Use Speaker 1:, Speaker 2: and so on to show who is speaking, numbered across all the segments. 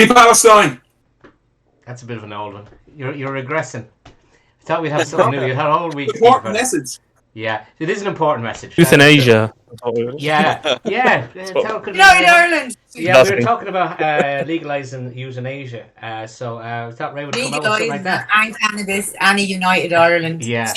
Speaker 1: Palestine.
Speaker 2: That's a bit of an old one. You're regressing. I thought we'd have something new. You had a whole week to think
Speaker 1: Important
Speaker 2: about it.
Speaker 1: message.
Speaker 2: Yeah, it is an important message.
Speaker 3: Euthanasia.
Speaker 2: Yeah.
Speaker 4: United Ireland.
Speaker 2: Yeah, we were talking about legalising euthanasia. So I thought Ray would come out with something like that.
Speaker 4: And cannabis and a United Ireland.
Speaker 2: Yeah.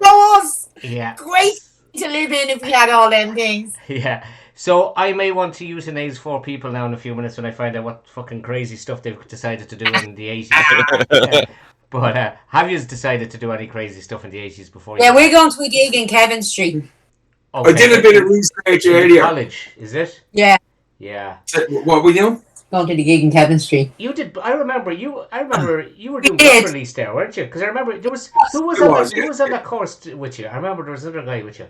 Speaker 4: Go us.
Speaker 2: Yeah.
Speaker 4: Great to live in if we had all them things.
Speaker 2: Yeah. So I may want to euthanize 4 people now in a few minutes when I find out what fucking crazy stuff they've decided to do in the 80s. But have you decided to do any crazy stuff in the 80s before?
Speaker 4: Yeah, we're going to a gig in Kevin Street.
Speaker 2: Okay.
Speaker 1: I did a bit of research earlier.
Speaker 2: College, is it?
Speaker 4: Yeah.
Speaker 2: Yeah.
Speaker 1: What were you?
Speaker 4: Going to the gig in Kevin Street.
Speaker 2: You did. I remember you were doing book release there, weren't you? Because I remember there was who was on that course with you. I remember there was another guy with you.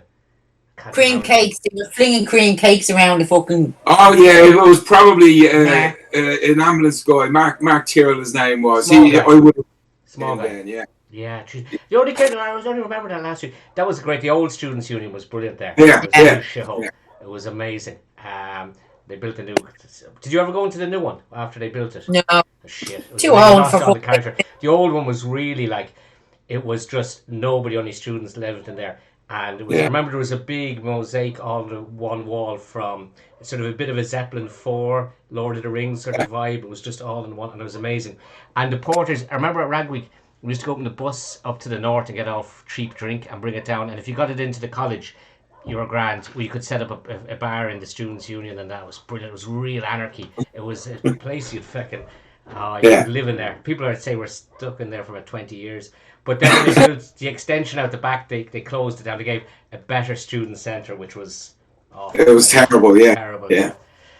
Speaker 4: Cream cakes. They were flinging cream cakes around the fucking.
Speaker 1: Oh yeah, it was probably an ambulance guy. Mark Tyrrell, his name was. I would have.
Speaker 2: Small guy.
Speaker 1: Then, yeah.
Speaker 2: Yeah, the only kid I was only remember that last week. That was great. The old students' union was brilliant there.
Speaker 1: Yeah,
Speaker 2: It was amazing. They built a new. Did you ever go into the new one after they built it?
Speaker 4: No.
Speaker 2: Oh, shit.
Speaker 4: Too old for
Speaker 2: the character. The old one was really like, it was just nobody, only students lived in there. And it was, I remember there was a big mosaic on the one wall from sort of a bit of a Zeppelin 4, Lord of the Rings sort of vibe. It was just all in one, and it was amazing. And the porters, I remember at Ragweek, we used to go up in the bus up to the north and get off cheap drink and bring it down. And if you got it into the college, you were grand. We could set up a bar in the students' union, and that was brilliant. It was real anarchy. It was a place you'd fucking you could live in there. People would say we're stuck in there for about 20 years. But then when they built the extension out the back, they closed it down. They gave a better student centre, which was
Speaker 1: it was terrible. Yeah,
Speaker 2: terrible.
Speaker 1: Yeah.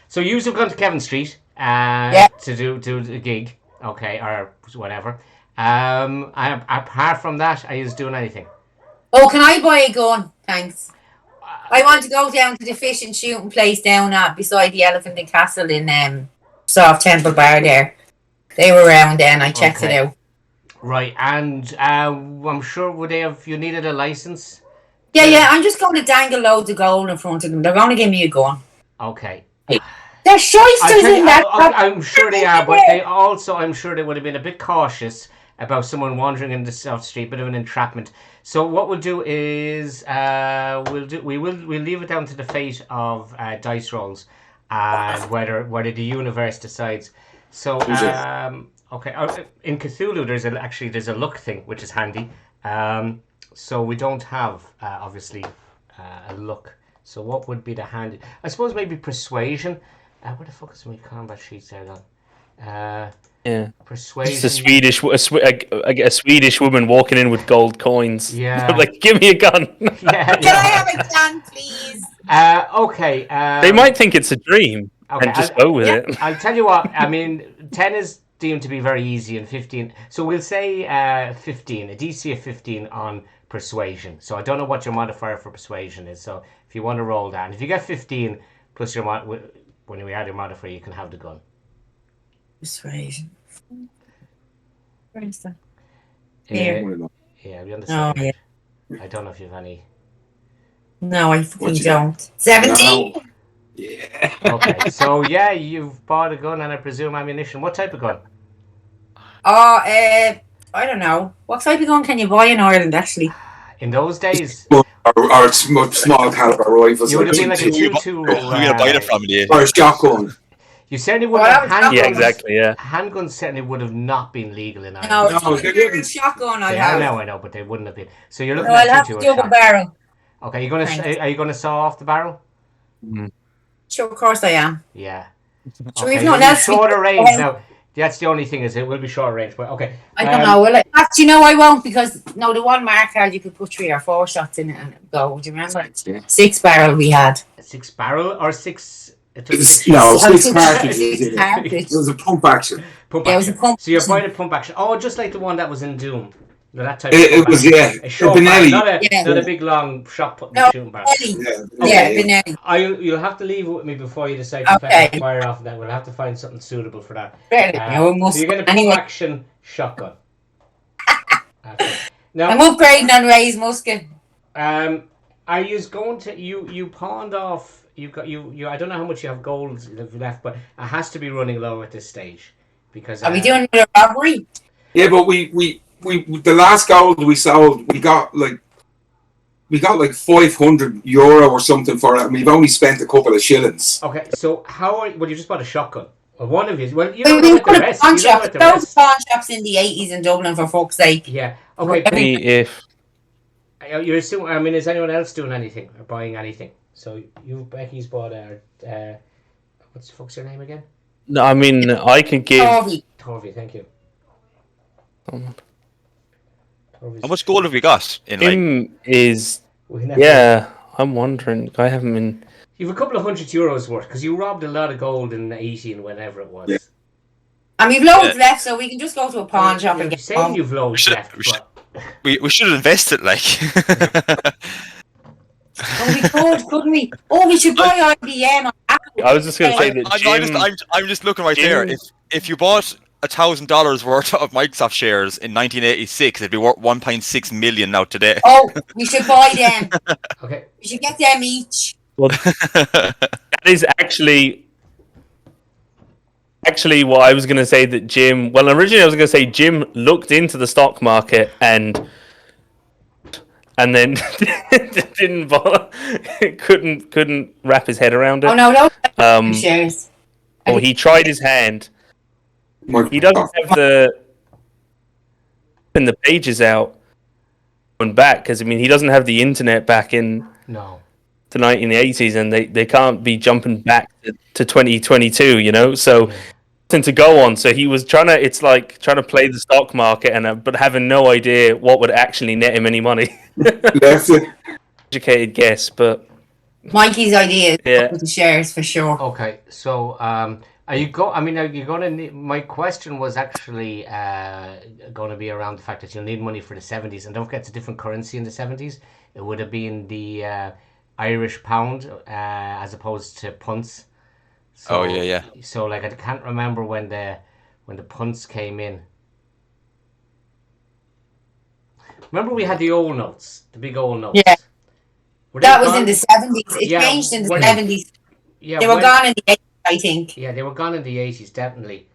Speaker 2: So you have gone to Kevin Street to do a gig, okay, or whatever. Apart from that, are you doing anything?
Speaker 4: Oh, can I buy a gun? Thanks. I want to go down to the fish and shooting place down beside the Elephant and Castle in Soft Temple Bar there. They were around then. I checked it out.
Speaker 2: Right, and I'm sure you needed a license?
Speaker 4: Yeah, I'm just going to dangle loads of gold in front of them. They're going to give me a gun.
Speaker 2: Okay.
Speaker 4: They're shysters in that.
Speaker 2: I'm sure they are, but I'm sure they would have been a bit cautious about someone wandering in the South Street, bit of an entrapment. So what we'll do is we'll leave it down to the fate of dice rolls and whether the universe decides. So okay, in Cthulhu there's a luck thing which is handy. So we don't have obviously a luck. So what would be the handy? I suppose maybe persuasion. Where the fuck is my combat sheets there gone?
Speaker 3: Yeah,
Speaker 2: persuasion.
Speaker 3: Just a Swedish woman walking in with gold coins.
Speaker 2: Yeah,
Speaker 3: like give me a gun.
Speaker 4: Yeah. Can I have a gun, please?
Speaker 2: Okay.
Speaker 3: They might think it's a dream and just go with it.
Speaker 2: I'll tell you what. I mean, 10 is deemed to be very easy, and 15. So we'll say 15, a DC of 15 on persuasion. So I don't know what your modifier for persuasion is. So if you want to roll that, and if you get 15 plus your when we add your modifier, you can have the gun.
Speaker 4: Persuasion. Where is that?
Speaker 2: Yeah, we understand.
Speaker 4: Oh, yeah.
Speaker 2: I don't know if you have any.
Speaker 4: No, I fucking don't. 17?
Speaker 1: No. Yeah.
Speaker 2: Okay, so yeah, you've bought a gun and I presume ammunition. What type of gun?
Speaker 4: Oh, I don't know. What type of gun can you buy in Ireland, actually?
Speaker 2: In those days?
Speaker 1: Or small caliber rifles.
Speaker 2: You would have been like a 2-2.
Speaker 5: Who are you going to buy it from, Dave?
Speaker 1: Or a shotgun.
Speaker 2: You certainly would have handguns.
Speaker 3: Yeah, exactly. Yeah,
Speaker 2: handguns certainly would have not been legal in Ireland.
Speaker 4: No, a shotgun. I
Speaker 2: know, but they wouldn't have been. So you're looking
Speaker 4: I'll
Speaker 2: at
Speaker 4: have to do a barrel.
Speaker 2: Okay, are you gonna saw off the barrel?
Speaker 4: Sure, of course I am.
Speaker 2: Yeah.
Speaker 4: So we've not else.
Speaker 2: Shorter range now. That's the only thing is it will be short range, but okay.
Speaker 4: I don't know. Well, actually, no, I won't because the one mark card you could put 3 or 4 shots in it and go. Do you remember? 6 barrel we had.
Speaker 2: 6 barrel or 6?
Speaker 1: Six cartridges. It was a pump action.
Speaker 4: It was a pump.
Speaker 2: So you're buying a pump action. Oh, just like the one that was in Doom. No, that type
Speaker 1: it was a short barrel,
Speaker 2: not a big long shot put in the shooting barrel.
Speaker 4: Benelli.
Speaker 2: You'll have to leave it with me before you decide to fire off of that. We'll have to find something suitable for that. So you're going to pump action shotgun. Okay. Now,
Speaker 4: I'm upgrading on Ray's musket.
Speaker 2: Are you going to you pawned off? You I don't know how much you have gold left, but it has to be running low at this stage. because
Speaker 4: Are we doing another robbery?
Speaker 1: Yeah, but we the last gold we sold, we got like €500 or something for it, and we've only spent a couple of shillings.
Speaker 2: Okay, so well, you just bought a shotgun. Well, one of you. Well, you
Speaker 4: We
Speaker 2: don't know
Speaker 4: were
Speaker 2: about the rest.
Speaker 4: pawn
Speaker 2: You don't know
Speaker 4: shops.
Speaker 2: about the
Speaker 4: Those
Speaker 2: rest.
Speaker 4: pawn shops in the 80s in Dublin, for fuck's sake.
Speaker 2: Yeah. Okay.
Speaker 3: See if
Speaker 2: You're assuming. I mean, is anyone else doing anything or buying anything? So Becky's bought what's the fuck's your name again?
Speaker 3: no, I mean I can give.
Speaker 2: Torvi, thank you.
Speaker 5: How much gold have we got in like?
Speaker 3: Jim is.
Speaker 2: We never-
Speaker 3: Yeah, I'm wondering. I haven't been.
Speaker 2: You've a couple of €100 worth because you robbed a lot of gold in the 80 and whenever it was.
Speaker 1: Yeah.
Speaker 4: And we've loads left, so we can just go to a pawn shop and
Speaker 2: You're
Speaker 4: get
Speaker 2: saying
Speaker 4: some.
Speaker 2: you've loads left,
Speaker 5: We should have invested like.
Speaker 4: Oh, we could, couldn't we? Oh, we should buy IBM on Apple.
Speaker 3: I was just going to say that Jim.
Speaker 5: I'm just looking right there. If you bought $1,000 worth of Microsoft shares in 1986, it'd be worth 1.6 million now today.
Speaker 4: Oh, we should buy them.
Speaker 2: Okay.
Speaker 4: We should get them each.
Speaker 3: Well, that is actually what I was going to say. That Jim. Well, originally I was going to say Jim looked into the stock market and then didn't bother. couldn't wrap his head around it.
Speaker 4: Oh no, no shares.
Speaker 3: Or he tried his hand. He doesn't have the pages out and back because I mean he doesn't have the internet back in the 1980s, and they can't be jumping back to 2022, you know. So nothing to go on. So he was trying to play the stock market but having no idea what would actually net him any money.
Speaker 1: That's it.
Speaker 3: Educated guess, but
Speaker 4: Mikey's idea is
Speaker 3: Yeah.
Speaker 4: the shares for sure.
Speaker 2: Okay, so are you going to need... My question was actually going to be around the fact that you'll need money for the 70s, and don't forget it's a different currency in the 70s. It would have been the Irish pound as opposed to punts. So,
Speaker 5: Oh yeah.
Speaker 2: So like I can't remember when the punts came in. Remember we had the old notes, the big old notes.
Speaker 4: Yeah.
Speaker 2: Were they
Speaker 4: That was
Speaker 2: gone?
Speaker 4: in the 70s. It
Speaker 2: Yeah,
Speaker 4: changed in the
Speaker 2: when-
Speaker 4: 70s.
Speaker 2: Yeah,
Speaker 4: They were
Speaker 2: when-
Speaker 4: gone in the 80s, I think.
Speaker 2: Yeah, they were gone in the 80s, definitely.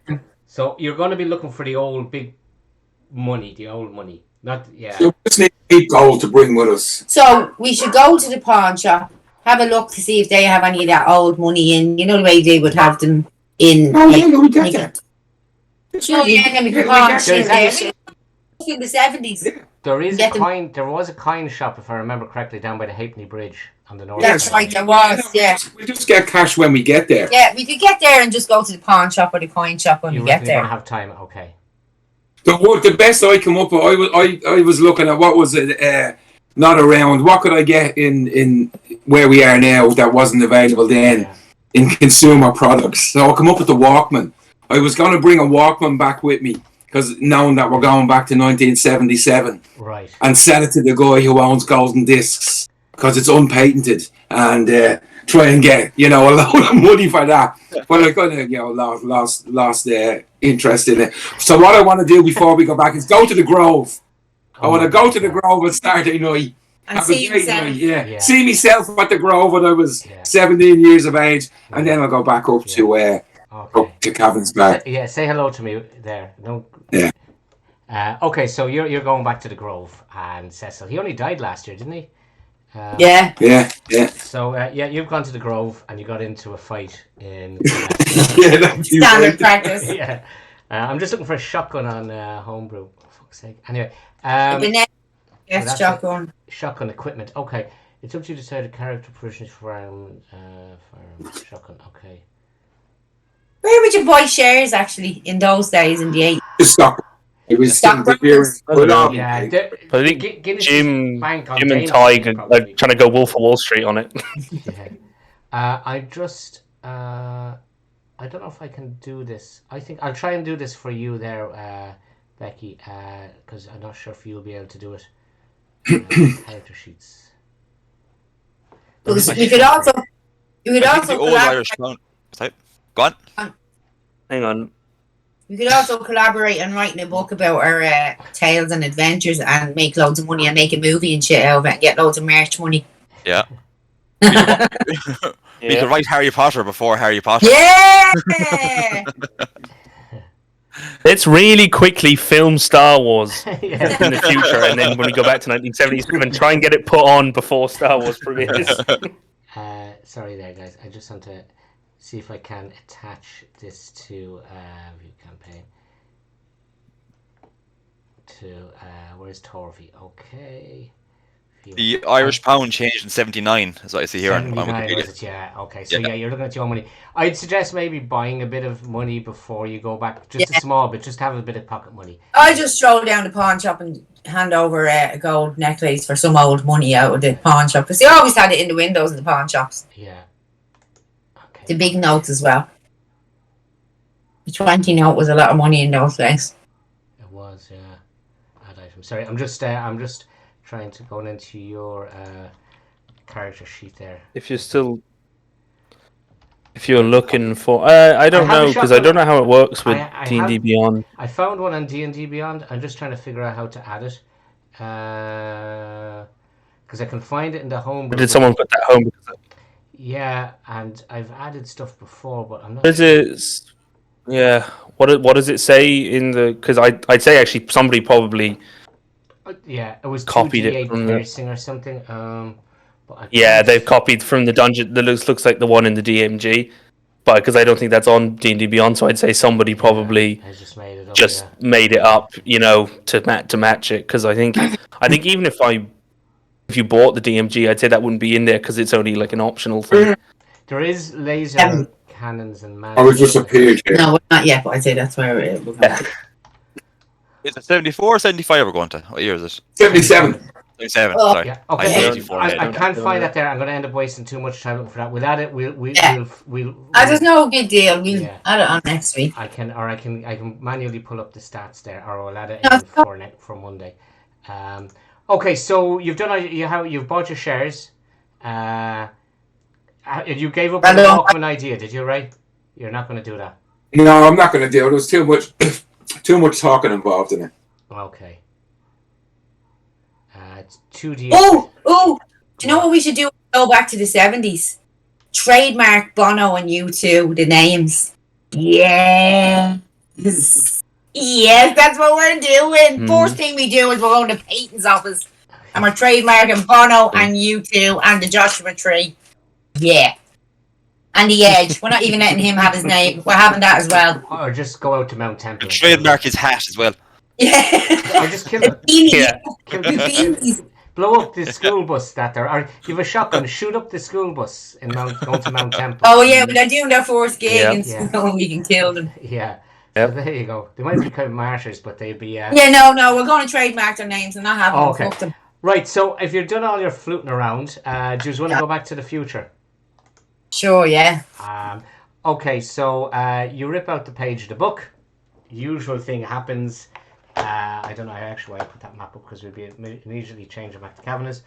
Speaker 2: So you're going to be looking for the old big money, the old money. Not, yeah.
Speaker 1: So we just need cheap gold to bring with us.
Speaker 4: So we should go to the pawn shop, have a look to see if they have any of that old money in. You know the way they would have them in.
Speaker 1: Oh yeah, we get that.
Speaker 4: Sure, yeah, then we
Speaker 1: Yeah,
Speaker 4: could
Speaker 1: we
Speaker 4: pawn
Speaker 1: get
Speaker 4: shit
Speaker 2: that.
Speaker 4: there. In the 70s.
Speaker 2: There is
Speaker 4: Get them-
Speaker 2: there was a coin shop, if I remember correctly, down by the Halfpenny Bridge on the north.
Speaker 4: That's
Speaker 2: side.
Speaker 4: right, there was, yeah.
Speaker 1: We just get cash when we get there.
Speaker 4: Yeah, we could get there and just go to the pawn shop or the coin shop when
Speaker 2: You
Speaker 4: we get
Speaker 2: reckon you're
Speaker 4: there.
Speaker 2: going to have time? Okay.
Speaker 1: The best I come up with, I was looking at what was it, not around. What could I get in where we are now that wasn't available then
Speaker 2: Yeah.
Speaker 1: in consumer products? So I come up with the Walkman. I was going to bring a Walkman back with me because knowing that we're going back to 1977
Speaker 2: Right.
Speaker 1: and sell it to the guy who owns Golden Discs because it's unpatented and try and get a load of money for that. But I kind of lost interest in it. So what I want to do before we go back is go to the Grove. I want to go to the Grove on Saturday night.
Speaker 4: And
Speaker 1: Have a
Speaker 4: see
Speaker 1: great
Speaker 4: yourself.
Speaker 1: night, yeah.
Speaker 2: Yeah.
Speaker 1: See myself at the Grove when I was
Speaker 2: Yeah.
Speaker 1: 17 years of age, and then I'll go back up
Speaker 2: Okay.
Speaker 1: to Cavan's Bar.
Speaker 2: Yeah, say hello to me there. No.
Speaker 1: Yeah.
Speaker 2: Okay, so you're going back to the Grove, and Cecil, he only died last year, didn't he?
Speaker 4: Yeah.
Speaker 1: Yeah.
Speaker 2: So you've gone to the Grove and you got into a fight in.
Speaker 1: Yeah, that's you,
Speaker 4: Standard
Speaker 1: right?
Speaker 4: practice.
Speaker 2: Yeah. I'm just looking for a shotgun on homebrew. For fuck's sake. Anyway.
Speaker 4: The next
Speaker 2: that's
Speaker 4: yes, shotgun.
Speaker 2: Shotgun equipment. Okay. It's up to you to decide the character provisions for shotgun. Okay.
Speaker 4: Where would you buy shares actually in those days in the 80s?
Speaker 1: Just stop. It was
Speaker 4: Stock
Speaker 1: interference.
Speaker 3: brokers.
Speaker 2: Yeah.
Speaker 3: But I think
Speaker 2: Guinness
Speaker 3: Jim
Speaker 2: Bank on
Speaker 3: and
Speaker 2: Dane
Speaker 3: Tig
Speaker 2: Street,
Speaker 3: are
Speaker 2: probably.
Speaker 3: trying to go Wolf of Wall Street on it.
Speaker 2: Yeah. I just I don't know if I can do this. I think I'll try and do this for you there, Becky, because I'm not sure if you'll be able to do it. Character sheets.
Speaker 4: Because we could also
Speaker 5: The old
Speaker 4: collaborate.
Speaker 5: Irish pound. Type. Go on.
Speaker 3: Hang on.
Speaker 4: We could also collaborate on writing a book about our tales and adventures and make loads of money and make a movie and shit out of it and get loads of merch money.
Speaker 5: Yeah. We
Speaker 3: Yeah.
Speaker 5: could write Harry Potter before Harry Potter.
Speaker 4: Yeah!
Speaker 3: Let's really quickly film Star Wars in the future, and then when we go back to 1977, try and get it put on before Star Wars premieres.
Speaker 2: Sorry there, guys. I just want to see if I can attach this to view campaign. Where's Torvi? Okay.
Speaker 5: The Irish pound changed in 79, as I see here.
Speaker 2: 79, was it? Yeah, okay. So yeah, you're looking at your money. I'd suggest maybe buying a bit of money before you go back. Just a small bit. Just have a bit of pocket money.
Speaker 4: I just stroll down the pawn shop and hand over a gold necklace for some old money out of the pawn shop. Because they always had it in the windows of the pawn shops.
Speaker 2: Yeah. Okay.
Speaker 4: The big notes as well. The 20 note was a lot of money in those days.
Speaker 2: It was, yeah. I'm sorry, I'm just trying to go into your character sheet there.
Speaker 3: If you're looking for, I don't know, because I don't know how it works with D&D Beyond.
Speaker 2: I found one on D&D Beyond. I'm just trying to figure out how to add it, because I can find it in the home.
Speaker 3: Did someone put that home?
Speaker 2: Yeah, and I've added stuff before, but I'm not.
Speaker 3: Is it? Yeah. What does it say in the? Because I'd say actually somebody probably.
Speaker 2: Yeah, it was
Speaker 3: copied it from
Speaker 2: piercing or something. But
Speaker 3: they've copied from the dungeon. That looks like the one in the DMG, but because I don't think that's on D&D Beyond, so I'd say somebody probably made it up, you know, to match it. Because I think even if you bought the DMG, I'd say that wouldn't be in there because it's only like an optional thing.
Speaker 2: There is laser cannons and magic.
Speaker 1: I was just a page.
Speaker 4: No, not yet, but I'd say that's where it would go.
Speaker 5: Is it 74 or 75 we're going to? What year is it?
Speaker 1: 77.
Speaker 5: 77,
Speaker 4: Oh.
Speaker 5: sorry.
Speaker 2: Yeah, okay. I
Speaker 5: I
Speaker 2: can't find that there. I'm going to end up wasting too much time looking for that. Without it, we'll
Speaker 4: there's no big deal. We'll add it on next week.
Speaker 2: I can manually pull up the stats there, or I'll add it in for Monday. Okay, so you've bought your shares. You gave up on the Walkman idea, did you? Right? You're not going to do that.
Speaker 1: No, I'm not going to do it. There's too much talking involved in it.
Speaker 2: Okay. It's 2D.
Speaker 4: Oh! Do you know what we should do? Go back to the 70s. Trademark Bono and U2, the names. Yes. Yes, that's what we're doing. First thing we do is we're going to the patents office. And we're trademarking Bono and U2 and the Joshua Tree. Yeah. And the Edge. We're not even letting him have his name. We're having that as well.
Speaker 2: Or just go out to Mount Temple.
Speaker 5: Trademark his hat as well.
Speaker 4: Yeah.
Speaker 2: I just kill it. Kill the blow up the school bus that there. Or give a shotgun, shoot up the school bus in going to Mount Temple.
Speaker 4: Oh yeah, but they're doing their first gig in school and we can kill them.
Speaker 2: Yeah. So there you go. They might be kind of martyrs, but they'd be.
Speaker 4: Yeah, no, we're going to trademark their names and not have them. Fuck them.
Speaker 2: Right. So if you're done all your fluting around, do you want to go back to the future?
Speaker 4: Sure. Yeah.
Speaker 2: Okay. So you rip out the page of the book. Usual thing happens. I don't know actually why I put that map up because we'd be immediately changing back to Kavanagh's.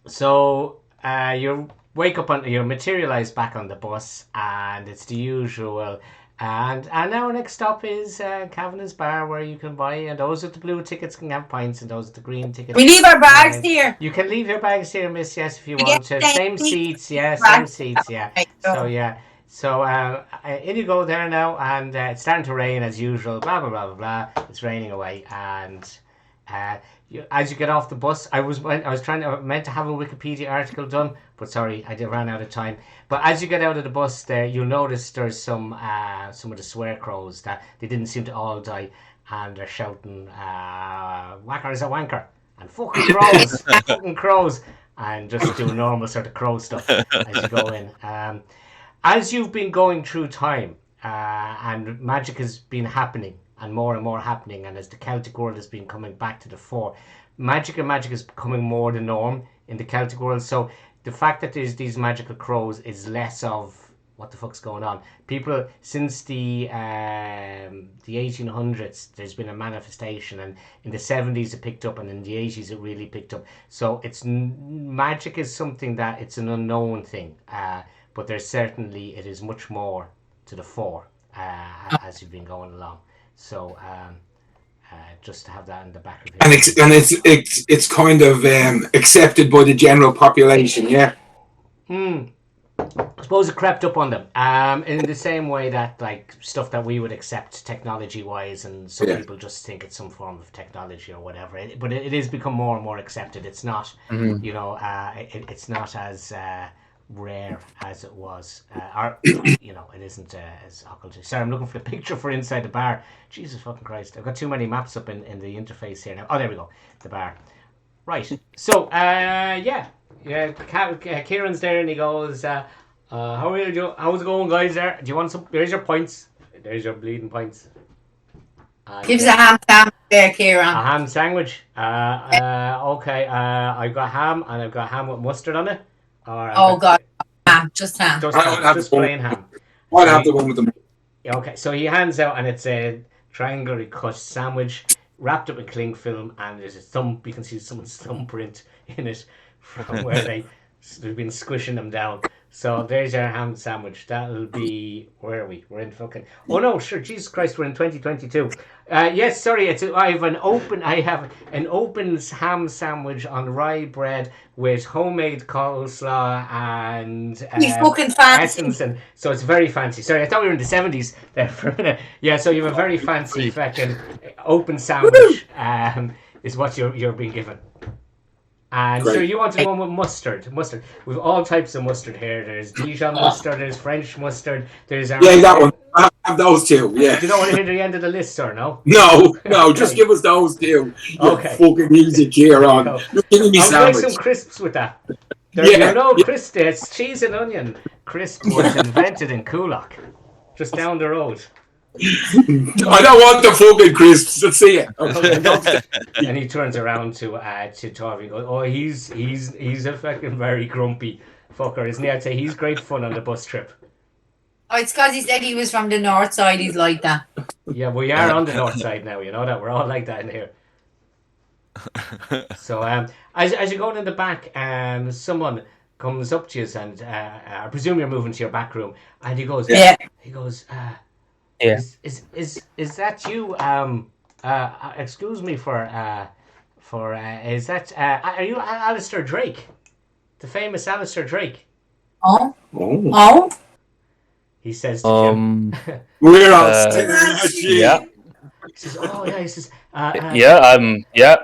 Speaker 2: So you wake up you materialize back on the bus, and it's the usual. And now our next stop is Kavanagh's bar, where you can buy, and those with the blue tickets can have pints, and those with the green tickets.
Speaker 4: We leave our bags here.
Speaker 2: You can leave your bags here, miss. Yes, if you want to. Same seats, yeah. Same seats, yeah. So yeah. So in you go there now, and it's starting to rain as usual. Blah blah blah blah blah. It's raining away, and as you get off the bus, I meant to have a Wikipedia article done, but sorry, I ran out of time. But as you get out of the bus, there you'll notice there's some of the swear crows that they didn't seem to all die, and they're shouting, "Whacker is a wanker," and fucking crows, fucking crows, and just do normal sort of crow stuff as you go in. As you've been going through time, and magic has been happening, and more happening, and as the Celtic world has been coming back to the fore, magic is becoming more the norm in the Celtic world. So the fact that there's these magical crows is less of what the fuck's going on. People, since the 1800s, there's been a manifestation, and in the 70s it picked up, and in the 80s it really picked up. So magic is something that it's an unknown thing. But it is much more to the fore as you've been going along. So just to have that in the back of your head.
Speaker 1: And it's kind of accepted by the general population, yeah.
Speaker 2: I suppose it crept up on them. In the same way that like stuff that we would accept technology wise, and some people just think it's some form of technology or whatever. But it is become more and more accepted. It's not, you know, it's not as rare as it was. Or you know, it isn't as occulty. Sorry, I'm looking for the picture for inside the bar. Jesus fucking Christ! I've got too many maps up in the interface here now. Oh, there we go. The bar. Right. So, yeah. Kieran's there, and he goes, how are you doing? How's it going, guys? There. Do you want some? There's your points. There's your bleeding points.
Speaker 4: Give us a ham sandwich there, Kieran.
Speaker 2: A ham sandwich. Okay. I've got ham, and I've got ham with mustard on it.
Speaker 4: God, ham. Just ham.
Speaker 2: Just plain ham.
Speaker 1: I'll have the one with the.
Speaker 2: Okay, so he hands out, and it's a triangularly cut sandwich wrapped up in cling film, and there's a thumb. You can see someone's thumbprint in it from where they've been squishing them down. So there's our ham sandwich. That'll be, where are we? We're in fucking. Oh no, sure, Jesus Christ, we're in 2022. Yes, sorry, I have an open ham sandwich on rye bread with homemade coleslaw and
Speaker 4: fucking fancy.
Speaker 2: essence, and so it's very fancy. Sorry, I thought we were in the 70s there for a minute. Yeah, so you have a very fancy fucking open sandwich. Is what you're being given. And so you wanted one with mustard. We've all types of mustard here. There's Dijon mustard, there's French mustard, there's
Speaker 1: that one. I have those two, yeah.
Speaker 2: You don't want to hit the end of the list, or no?
Speaker 1: No, just give us those two.
Speaker 2: Okay.
Speaker 1: Fucking music here on. Just give me
Speaker 2: I'll
Speaker 1: sandwich.
Speaker 2: make some crisps with that. There no crisps, it's cheese and onion. Crisp was invented in Coolock, just down the road.
Speaker 1: I don't want the fucking crisps. Let's see it.
Speaker 2: And he turns around to Torvi and goes, "Oh, he's a fucking very grumpy fucker, isn't he? I'd say he's great fun on the bus trip."
Speaker 4: Oh, it's because he said he was from the north side. He's like that.
Speaker 2: Yeah, we are on the north side now. You know that we're all like that in here. So, as you're going in the back, someone comes up to you, and I presume you're moving to your back room, and he goes,
Speaker 4: Yeah.
Speaker 2: He goes,
Speaker 3: Yeah.
Speaker 2: Is that you? Excuse me for is that are you Alistair Drake, the famous Alistair Drake?
Speaker 4: Oh.
Speaker 2: He says to Jim.
Speaker 1: We're all
Speaker 3: yeah.
Speaker 2: He says, "Oh yeah." He says,
Speaker 3: yeah. Yeah.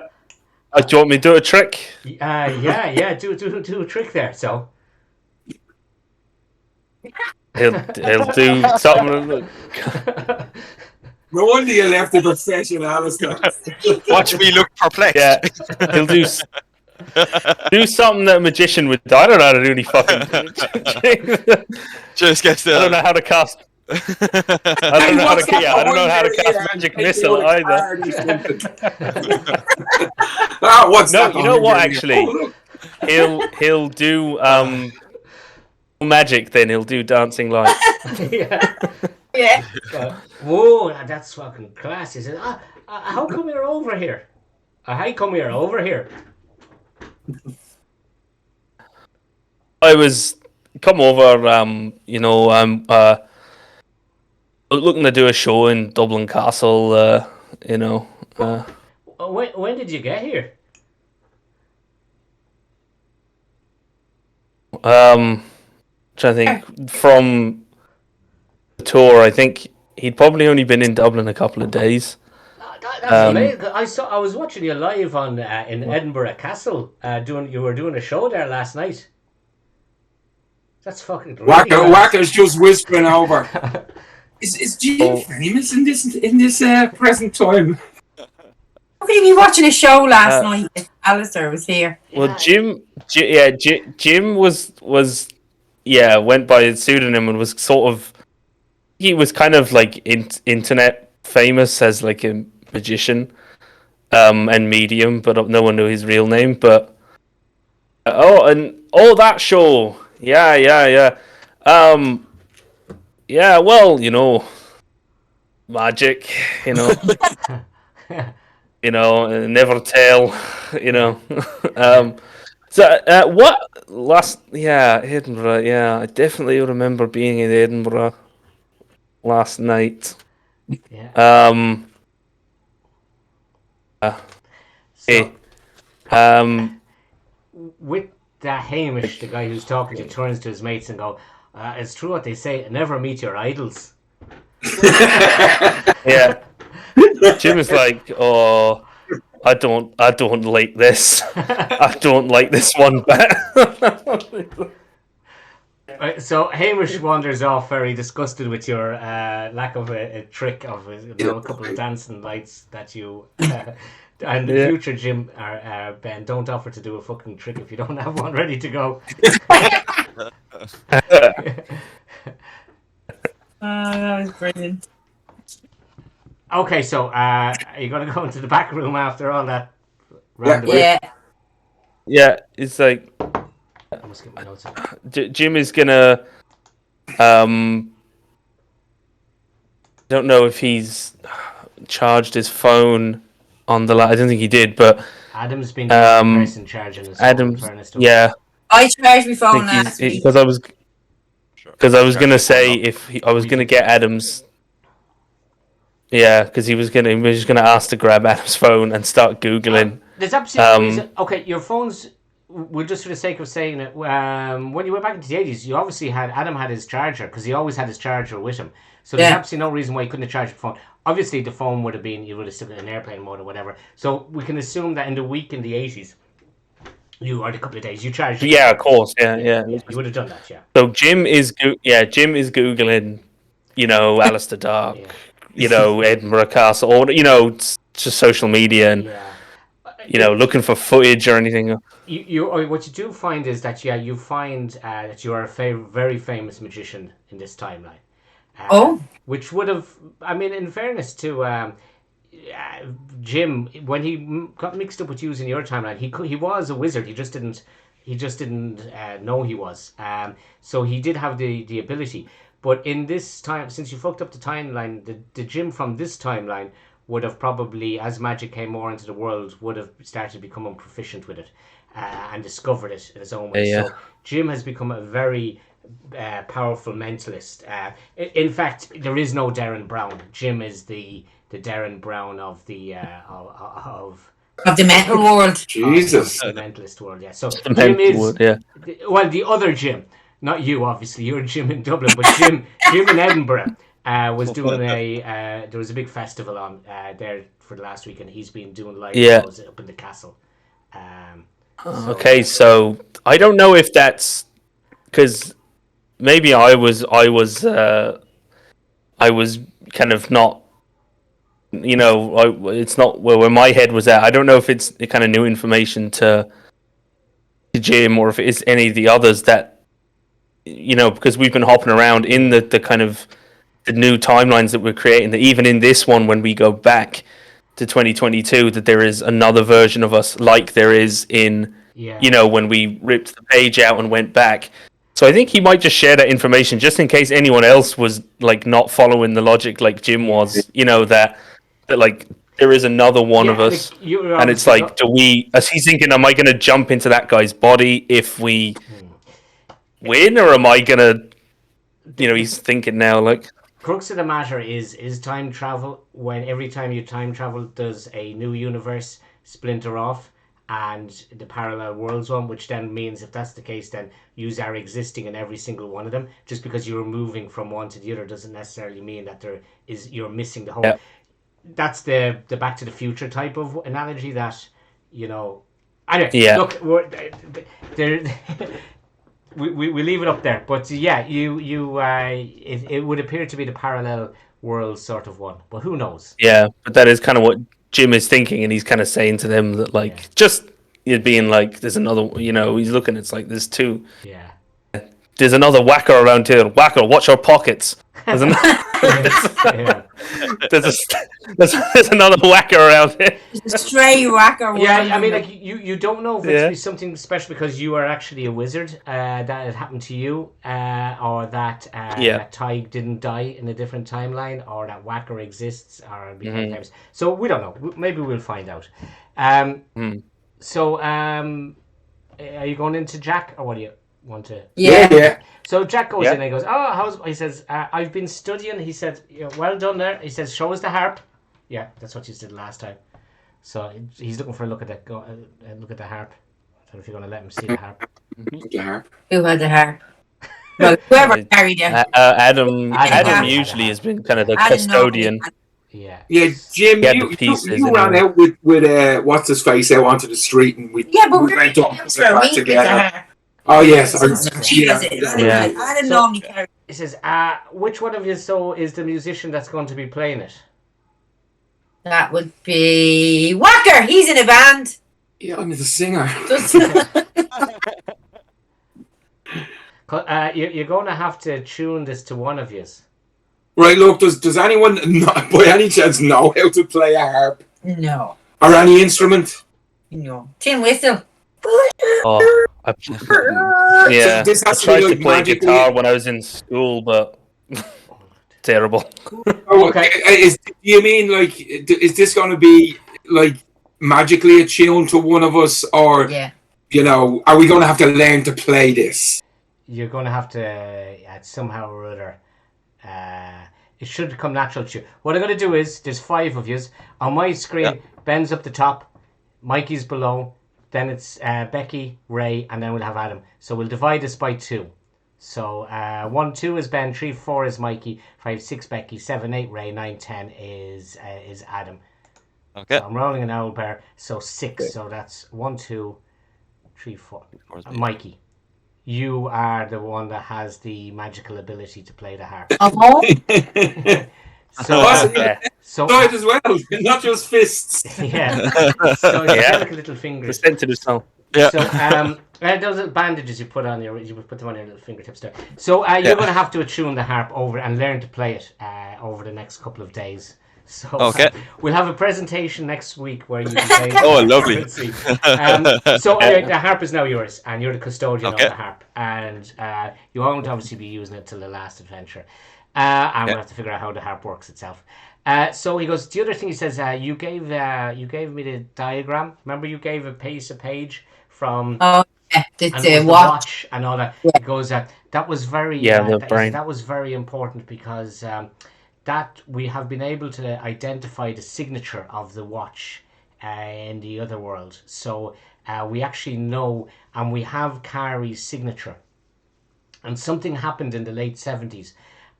Speaker 3: Do you want me to do a trick?
Speaker 2: Yeah. Do a trick there. So
Speaker 3: He'll do something.
Speaker 1: No wonder you left the profession, Alistair.
Speaker 5: Watch me look perplexed.
Speaker 3: Yeah, he'll do something that a magician would do. I don't know how to do any fucking.
Speaker 5: Just gets the.
Speaker 3: I don't know how to cast. I don't know how to cast magic missile either.
Speaker 1: What's
Speaker 3: No,
Speaker 1: that?
Speaker 3: you know what? Actually, he'll do magic. Then he'll do dancing lights.
Speaker 4: Yeah.
Speaker 2: Whoa, that's fucking class. He says, how come you're over here? How come you're over here?
Speaker 3: I was come over, looking to do a show in Dublin Castle,
Speaker 2: When did you get here?
Speaker 3: Trying to think from the tour. I think he'd probably only been in Dublin a couple of days.
Speaker 2: That's amazing. I was watching you live on in Edinburgh Castle. You were doing a show there last night. That's fucking really
Speaker 1: Wacker's just whispering over. Is Jim famous in this present time?
Speaker 4: How could he be watching a show last night if Alistair was here?
Speaker 3: Well, Jim was went by a pseudonym and was sort of, he was kind of like internet famous as like a magician and medium, but no one knew his real name. But that show, yeah. Well, magic, never tell, Edinburgh, I definitely remember being in Edinburgh last night.
Speaker 2: With that Hamish, the guy who's talking to you, turns to his mates and go, "It's true what they say. Never meet your idols."
Speaker 3: Yeah. Jim is like, "Oh, I don't like this. I don't like this one bit."
Speaker 2: Right, so Hamish wanders off very disgusted with your lack of a trick of a couple of dancing lights that you and the future Jim or Ben, don't offer to do a fucking trick if you don't have one ready to go.
Speaker 4: That was brilliant.
Speaker 2: Okay, so are you gonna go into the back room after all that roundabout?
Speaker 3: Yeah, it's like
Speaker 2: I must get my notes up.
Speaker 3: Jim is gonna don't know if he's charged his phone on the I don't think he did, but
Speaker 2: Adam's been the person charging his phone.
Speaker 3: Yeah,
Speaker 4: I charged my phone last week
Speaker 3: because I was gonna say I was gonna get Adam's. Yeah, because he was just gonna ask to grab Adam's phone and start googling.
Speaker 2: There's absolutely reason. Okay, your phones. Well, just for the sake of saying it, when you went back into the 80s, you obviously had Adam had his charger because he always had his charger with him. So there's absolutely no reason why you couldn't have charged your phone. Obviously, the phone would have been you would have stuck it in airplane mode or whatever. So we can assume that in the week in the 80s, or the couple of days, you charged.
Speaker 3: Yeah, of course. Yeah.
Speaker 2: You would have done that, yeah.
Speaker 3: So Jim is googling, Alistair Dark, Edinburgh Castle, or just social media and looking for footage or anything.
Speaker 2: What you do find is that you find that you are a very famous magician in this timeline. Which would have, I mean, in fairness to Jim, when he got mixed up with using your timeline, he was a wizard. He just didn't know he was. So he did have the ability. But in this time, since you fucked up the timeline, the Jim from this timeline would have probably, as magic came more into the world, would have started becoming proficient with it and discovered it in his own way. So Jim has become a very powerful mentalist. In fact, there is no Darren Brown. Jim is the Darren Brown of the of
Speaker 4: the mental world.
Speaker 1: Jesus,
Speaker 2: the mentalist world. Yeah. So
Speaker 3: the
Speaker 2: Jim is
Speaker 3: world,
Speaker 2: the other Jim, not you. Obviously, you're Jim in Dublin, but Jim in Edinburgh was doing there was a big festival on there for the last week, and he's been doing live shows up in the castle.
Speaker 3: So I don't know if that's because maybe I was kind of not, it's not where my head was at. I don't know if it's the kind of new information to Jim or if it's any of the others that, because we've been hopping around in the kind of the new timelines that we're creating, that even in this one, when we go back to 2022, that there is another version of us like there is in, when we ripped the page out and went back. So I think he might just share that information just in case anyone else was like not following the logic like Jim was, that like there is another one of us, and it's like, as he's thinking, am I going to jump into that guy's body if we win, or am I going to, he's thinking now like.
Speaker 2: Crux of the matter is time travel. When every time you time travel, does a new universe splinter off, and the parallel worlds one, which then means if that's the case, then you are existing in every single one of them. Just because you're moving from one to the other doesn't necessarily mean that you're missing the whole. Yeah. That's the Back to the Future type of analogy that, Anyway, look, we leave it up there. But it would appear to be the parallel world sort of one. But who knows? Yeah,
Speaker 3: but that is kind of what Jim is thinking, and he's kind of saying to them that, like, just it being like, there's another, he's looking, it's like, there's two.
Speaker 2: Yeah.
Speaker 3: There's another whacker around here. Whacker, watch your pockets. There's another whacker around here.
Speaker 4: There's a stray whacker.
Speaker 2: Yeah, I mean, like, you don't know if it's something special because you are actually a wizard that it happened to you, or that Tig didn't die in a different timeline, or that whacker exists, or famous. So we don't know. Maybe we'll find out. So, are you going into Jack, or what do you want to?
Speaker 1: Yeah.
Speaker 2: So Jack goes in and he goes, he says, I've been studying. He said, well done there. He says, show us the harp. Yeah, that's what you did last time. So he's looking for a look at the harp. don't know if you're going to let him see the harp.
Speaker 1: The harp.
Speaker 4: Who had the harp? Well, whoever carried it.
Speaker 3: Adam usually has been kind of the custodian.
Speaker 2: Yeah.
Speaker 1: Yeah, Jim,
Speaker 3: He had
Speaker 1: you
Speaker 3: the pieces
Speaker 1: ran out with what's his face out onto the street, and we went up back together. Oh yes,
Speaker 4: Adam normally carried.
Speaker 2: He says, which one of you is the musician that's going to be playing it?
Speaker 4: That would be Whacker. He's in a band.
Speaker 1: Yeah, I'm the singer.
Speaker 2: You're going to have to tune this to one of yous.
Speaker 1: Right, look, does anyone not, by any chance know how to play a harp?
Speaker 4: No.
Speaker 1: Or any instrument?
Speaker 4: No. Tin whistle.
Speaker 3: Oh, I tried to play guitar when I was in school, but terrible.
Speaker 2: Okay.
Speaker 1: Do you mean, like, is this going to be, like, magically attuned to one of us? Or, you know, are we going to have to learn to play this?
Speaker 2: You're going to have to, somehow or other, it should come natural to you. What I'm going to do is, there's 5 of yous. On my screen, Ben's up the top, Mikey's below, then it's Becky, Ray, and then we'll have Adam. So we'll divide this by 2. So 1, 2 is Ben, 3, 4 is Mikey, 5, 6 Becky, 7, 8 Ray, 9, 10 is Adam.
Speaker 5: Okay.
Speaker 2: So I'm rolling an owl bear, so 6. So that's 1, 2, 3, 4. Mikey. You are the one that has the magical ability to play the harp. So
Speaker 1: Side as well, not just fists.
Speaker 2: Yeah. So like a little fingers.
Speaker 3: The sensitive song.
Speaker 2: Yeah. So those are bandages you put them on your little fingertips there. So you're going to have to attune the harp over and learn to play it over the next couple of days. So we'll have a presentation next week where you can play.
Speaker 5: Oh, lovely.
Speaker 2: So the harp is now yours, and you're the custodian of the harp, and you won't obviously be using it till the last adventure. And we'll have to figure out how the harp works itself. So he goes. The other thing he says, you gave me the diagram. Remember, you gave a page from
Speaker 4: the
Speaker 2: watch and all that. He goes, that was very
Speaker 3: that
Speaker 2: was very important because. That we have been able to identify the signature of the watch in the other world. So we actually know, and we have Kari's signature. And something happened in the late 70s,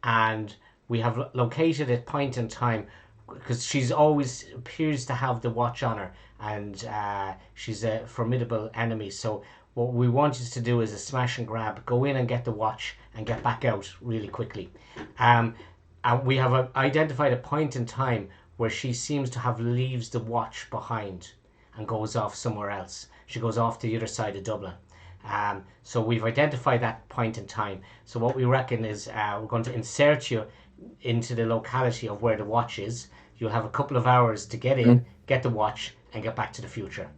Speaker 2: and we have located a point in time, because she's always appears to have the watch on her, and she's a formidable enemy. So what we want you to do is a smash and grab, go in and get the watch, and get back out really quickly. And we have identified a point in time where she seems to have leaves the watch behind and goes off somewhere else. She goes off to the other side of Dublin. So we've identified that point in time. So what we reckon is we're going to insert you into the locality of where the watch is. You'll have a couple of hours to get in, get the watch, and get back to the future.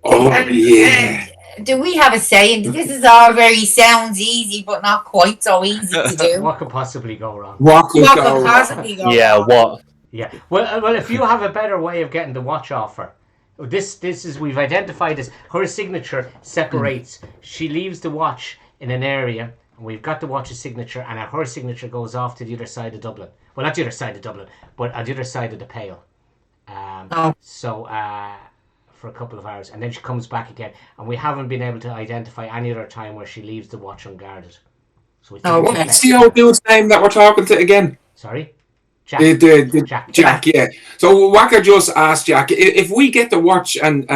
Speaker 1: Oh, yeah.
Speaker 4: Do we have a saying? This is all sounds easy, but not quite so easy to do.
Speaker 2: What could possibly go wrong?
Speaker 1: What could possibly
Speaker 4: go
Speaker 3: wrong? What?
Speaker 2: Yeah. Well, if you have a better way of getting the watch off her, this is we've identified as her signature separates. She leaves the watch in an area, and we've got the watch's signature, and her signature goes off to the other side of Dublin. Well, not the other side of Dublin, but at the other side of the Pale. For a couple of hours, and then she comes back again, and we haven't been able to identify any other time where she leaves the watch unguarded. So
Speaker 1: what's the old dude's name that we're talking to again?
Speaker 2: Sorry? Jack.
Speaker 1: Jack, yeah. So Wacker just asked Jack, if we get the watch and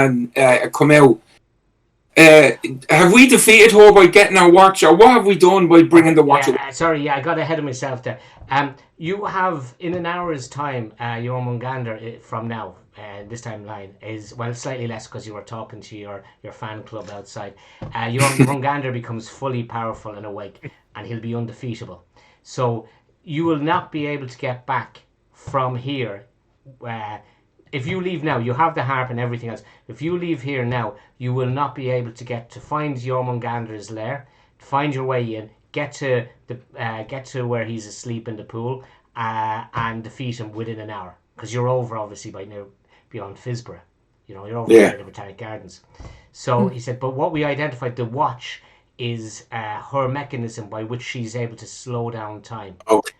Speaker 1: come out, have we defeated her by getting our watch, or what have we done by bringing the watch out?
Speaker 2: Sorry, I got ahead of myself there. You have, in an hour's time, your Mungander from now, this timeline is, well, slightly less because you were talking to your fan club outside. Your Mungander becomes fully powerful and awake, and he'll be undefeatable. So you will not be able to get back from here. If you leave now, you have the harp and everything else. If you leave here now, you will not be able to find your Mungander's lair, find your way in, get to where he's asleep in the pool, and defeat him within an hour. Because you're over, obviously, beyond Fisborough. You're over there, the Botanic Gardens. So he said, but what we identified, the watch is her mechanism by which she's able to slow down time.
Speaker 1: Okay.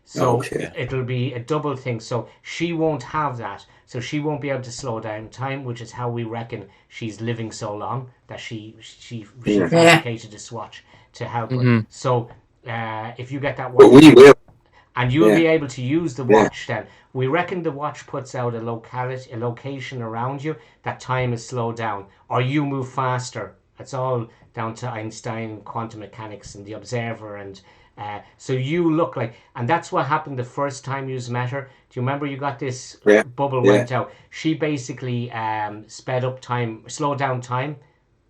Speaker 2: So it'll be a double thing. So she won't have that. So she won't be able to slow down time, which is how we reckon she's living so long, that she fabricated this watch to help her. So if you get that watch,
Speaker 1: we will.
Speaker 2: And you'll be able to use the watch then. We reckon the watch puts out a location around you that time is slowed down, or you move faster. It's all down to Einstein, quantum mechanics, and the observer. And so you look like... And that's what happened the first time you met her. Do you remember you got this bubble went out? She basically sped up time, slowed down time,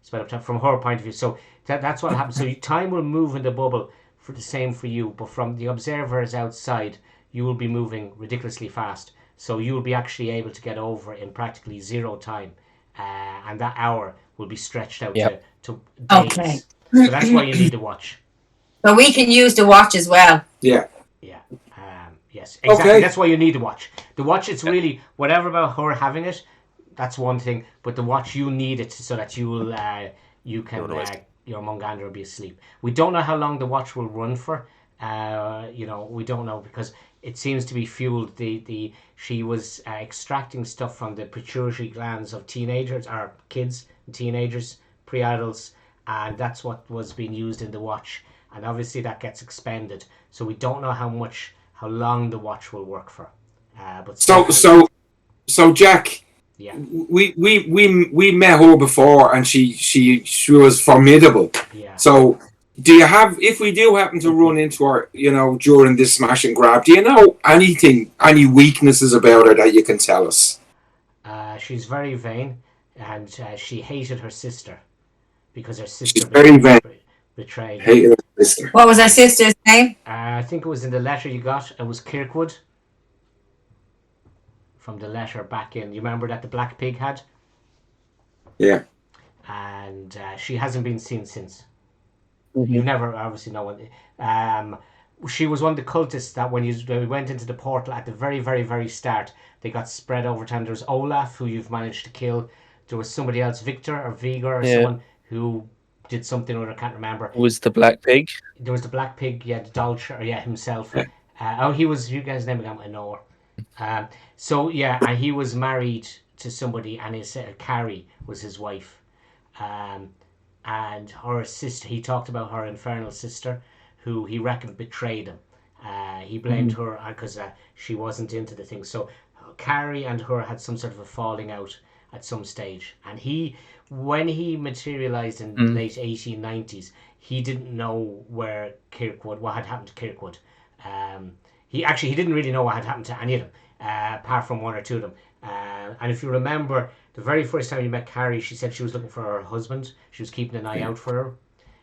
Speaker 2: from her point of view. So that's what happened. So time will move in the bubble for the same for you, but from the observers outside, you will be moving ridiculously fast. So you will be actually able to get over in practically zero time, and that hour will be stretched out to days.
Speaker 4: Okay.
Speaker 2: So that's why you need the watch.
Speaker 4: But we can use the watch as well.
Speaker 1: Yeah.
Speaker 2: Yeah. Yes. Exactly.
Speaker 1: Okay.
Speaker 2: That's why you need the watch. The watch, it's really whatever about her having it. That's one thing, but the watch, you need it so that you will your Mongander will be asleep. We don't know how long the watch will run for. We don't know, because it seems to be fueled. She was extracting stuff from the pituitary glands of teenagers, or kids, teenagers, pre-adults, and that's what was being used in the watch. And obviously that gets expended, so we don't know how long the watch will work for.
Speaker 1: So Jack.
Speaker 2: Yeah.
Speaker 1: We met her before, and she was formidable.
Speaker 2: Yeah.
Speaker 1: So, if we do happen to run into her, during this smash and grab, do you know any weaknesses about her that you can tell us?
Speaker 2: She's very vain, and she hated her sister because her sister betrayed her.
Speaker 1: Hated her sister.
Speaker 4: What was her sister's name?
Speaker 2: I think it was in the letter you got. It was Kirkwood. From the letter back in, you remember that the Black Pig had?
Speaker 1: Yeah.
Speaker 2: And she hasn't been seen since.
Speaker 3: Mm-hmm.
Speaker 2: You never obviously know when. She was one of the cultists that when we went into the portal at the very, very, very start, they got spread over time. There was Olaf, who you've managed to kill. There was somebody else, Victor or Vigor or someone who did something or I can't remember.
Speaker 3: Was the Black Pig?
Speaker 2: There was the Black Pig, the Dolcher, himself. He was, you guys' name again, Annoy. And he was married to somebody, and his Carrie was his wife, and her sister. He talked about her infernal sister, who he reckoned betrayed him. He blamed her because she wasn't into the thing. So Carrie and her had some sort of a falling out at some stage, and when he materialized in the late 1890s, he didn't know what had happened to Kirkwood. He didn't really know what had happened to any of them, apart from one or two of them. And if you remember, the very first time you met Carrie, she said she was looking for her husband. She was keeping an eye out for her.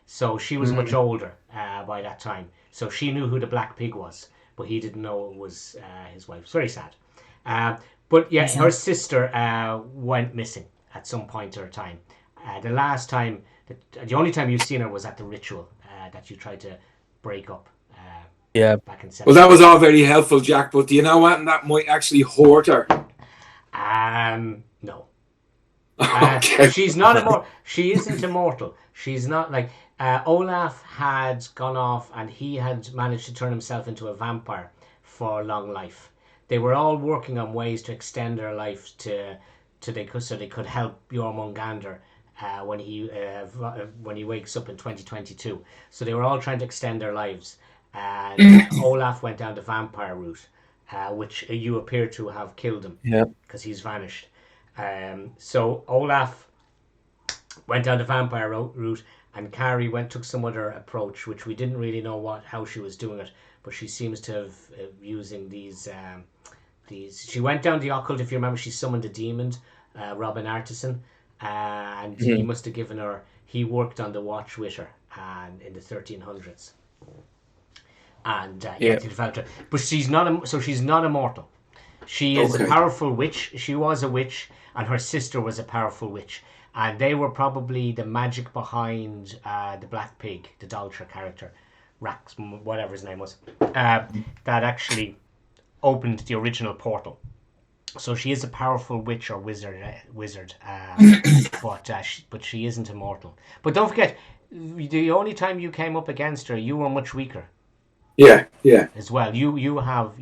Speaker 2: So she was much older by that time. So she knew who the Black Pig was, but he didn't know it was his wife. It's very sad. Her sister went missing at some point or time. The only time you've seen her was at the ritual that you tried to break up. Back in
Speaker 1: well, that was all very helpful, Jack, but do you know what? That might actually hurt her.
Speaker 2: No.
Speaker 1: Okay.
Speaker 2: She's not immortal. She isn't immortal. She's not like... Olaf had gone off and he had managed to turn himself into a vampire for long life. They were all working on ways to extend their life so they could help Jormungandr when he wakes up in 2022. So they were all trying to extend their lives. And Olaf went down the vampire route, which you appear to have killed him because he's vanished. So Olaf went down the vampire route, and Carrie took some other approach, which we didn't really know how she was doing it, but she seems to have using these. She went down the occult. If you remember, she summoned a demon, Robin Artisan, and he must have given her. He worked on the watch with her, and in the 1300s. And he developed her, but she's not. She's not immortal. She is a powerful witch. She was a witch, and her sister was a powerful witch, and they were probably the magic behind the Black Pig, the Dolcher character, Rax, whatever his name was, that actually opened the original portal. So she is a powerful witch or wizard, but she isn't immortal. But don't forget, the only time you came up against her, you were much weaker.
Speaker 1: Yeah, yeah.
Speaker 2: As well, you have.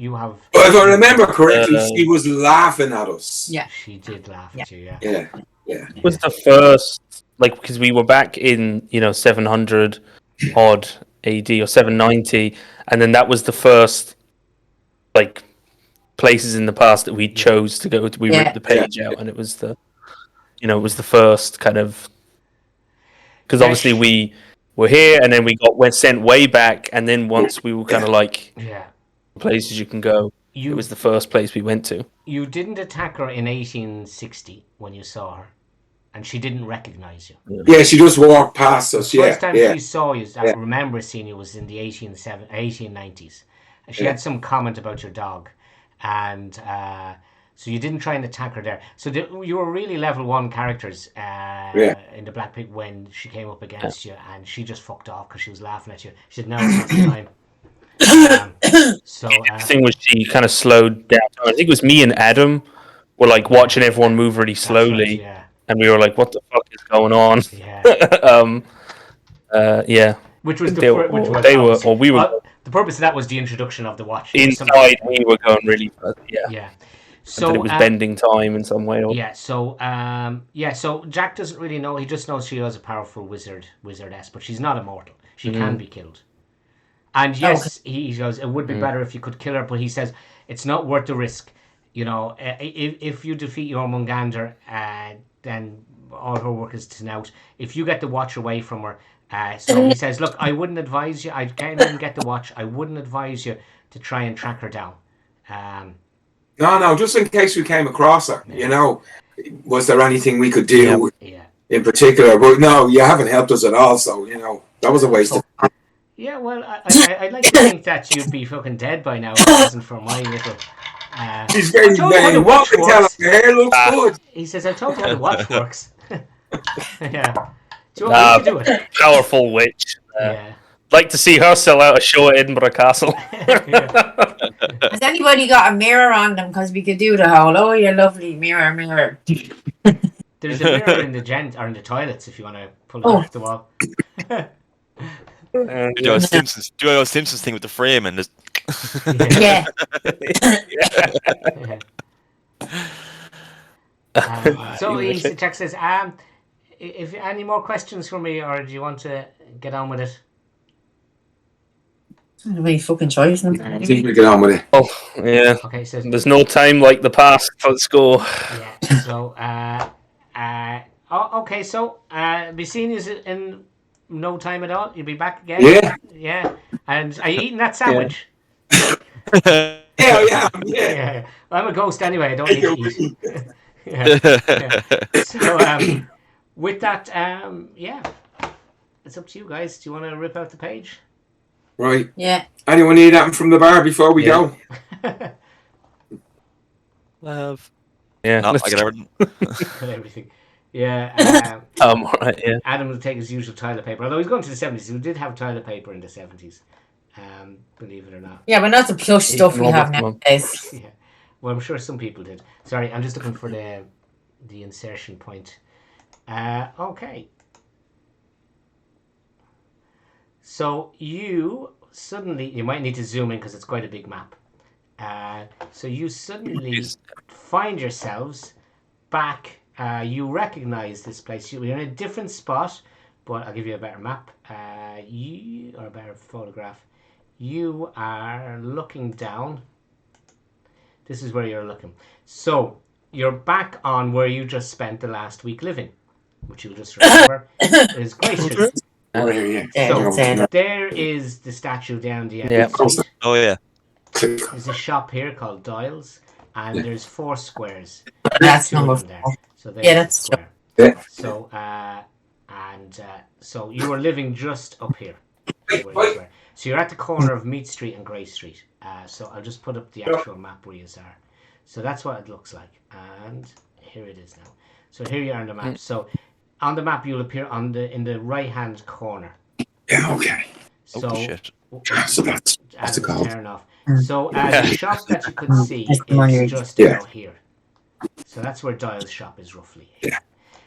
Speaker 1: But if I remember correctly, she was laughing at us.
Speaker 4: Yeah.
Speaker 2: She did laugh at you. Yeah.
Speaker 1: Yeah, yeah.
Speaker 3: It was the first, like, because we were back in 700 odd AD or 790, and then that was the first like places in the past that we chose to go to. We ripped the page out, and it was the it was the first kind of, because obviously we were here, and then we went sent way back, and then once we were kind of like places you can go, it was the first place we went to.
Speaker 2: You didn't attack her in 1860 when you saw her, and she didn't recognize you.
Speaker 1: Yeah, she just walked past us.
Speaker 2: The first time she saw you, I remember seeing you, was in the 1890s. She had some comment about your dog, and so you didn't try and attack her there. So you were really level 1 characters in the Black Pig when she came up against you, and she just fucked off because she was laughing at you. She said, "No, it's not the time."
Speaker 3: The thing was, she kind of slowed down. I think it was me and Adam were like watching everyone move really slowly, and we were like, "What the fuck is going on?"
Speaker 2: Which was
Speaker 3: the
Speaker 2: purpose of that was the introduction of the watch.
Speaker 3: Inside, we were going really fast. Yeah.
Speaker 2: So
Speaker 3: it was bending time in some way.
Speaker 2: So Jack doesn't really know. He just knows she was a powerful wizardess, but she's not immortal. She can be killed. And yes, he goes, it would be better if you could kill her, but he says it's not worth the risk. If you defeat Jormungandr, then all her work is to nout. If you get the watch away from her, so he says, look, I wouldn't advise you. I can't even get the watch. I wouldn't advise you to try and track her down.
Speaker 1: No, just in case we came across her, was there anything we could do in particular? But no, you haven't helped us at all, so, that was a waste of time.
Speaker 2: Yeah, well, I'd like to think that you'd be fucking dead by now if it wasn't for my little...
Speaker 1: He's very vain. What can tell him? Your hair looks good.
Speaker 2: He says, I told you how the watch works. Yeah. Do you want me to do it?
Speaker 3: Powerful witch. Like to see her sell out a show at Edinburgh Castle.
Speaker 4: Has anybody got a mirror on them? Because we could do the whole, oh, your lovely mirror.
Speaker 2: There's a mirror in the toilets if you want to pull it off the wall.
Speaker 5: Do a Simpsons thing with the frame and just...
Speaker 2: So Jack says, if any more questions for me, or do you want to get on with it?
Speaker 4: Any fucking choice.
Speaker 1: I think we get on with it.
Speaker 3: Oh, yeah.
Speaker 2: Okay, so
Speaker 3: there's no time like the past. Let's go.
Speaker 2: Yeah. So, okay. So, be seeing you in no time at all. You'll be back again.
Speaker 1: Yeah.
Speaker 2: Yeah. And are you eating that sandwich?
Speaker 1: Yeah.
Speaker 2: I'm a ghost anyway. I don't need to eat. So, with that, it's up to you guys. Do you want to rip out the page?
Speaker 1: Right.
Speaker 4: Yeah.
Speaker 1: Anyone need anything from the bar before we go?
Speaker 5: Love.
Speaker 3: Yeah.
Speaker 5: No, I got everything.
Speaker 2: Got everything. Yeah.
Speaker 3: Right, yeah.
Speaker 2: Adam will take his usual toilet paper. Although he's going to the 70s. We did have toilet paper in the 70s. Believe it or not.
Speaker 4: Yeah, but not the plush stuff we have nowadays.
Speaker 2: Yeah. Well, I'm sure some people did. Sorry, I'm just looking for the insertion point. Okay. So you might need to zoom in because it's quite a big map. So you suddenly find yourselves back. You recognize this place. You're in a different spot, but I'll give you a better map. Or a better photograph. You are looking down. This is where you're looking. So you're back on where you just spent the last week living, which you'll just remember is Grey Street. So there is the statue down the end.
Speaker 3: Yeah.
Speaker 5: Oh yeah.
Speaker 2: There's a shop here called Doyle's, and there's 4 squares.
Speaker 4: That's number 4.
Speaker 2: There. So
Speaker 4: that's
Speaker 2: square.
Speaker 1: Yeah.
Speaker 2: So so you were living just up here. So you're at the corner of Meat Street and Grey Street. So I'll just put up the actual map where you are. So that's what it looks like, and here it is now. So here you are on the map. So on the map you'll appear in the right hand corner.
Speaker 1: Yeah. Okay.
Speaker 2: So,
Speaker 5: shit.
Speaker 1: So that's the call.
Speaker 2: Turn off. So the shop that you could see is just out here. So that's where Doyle's shop is roughly.
Speaker 1: Yeah.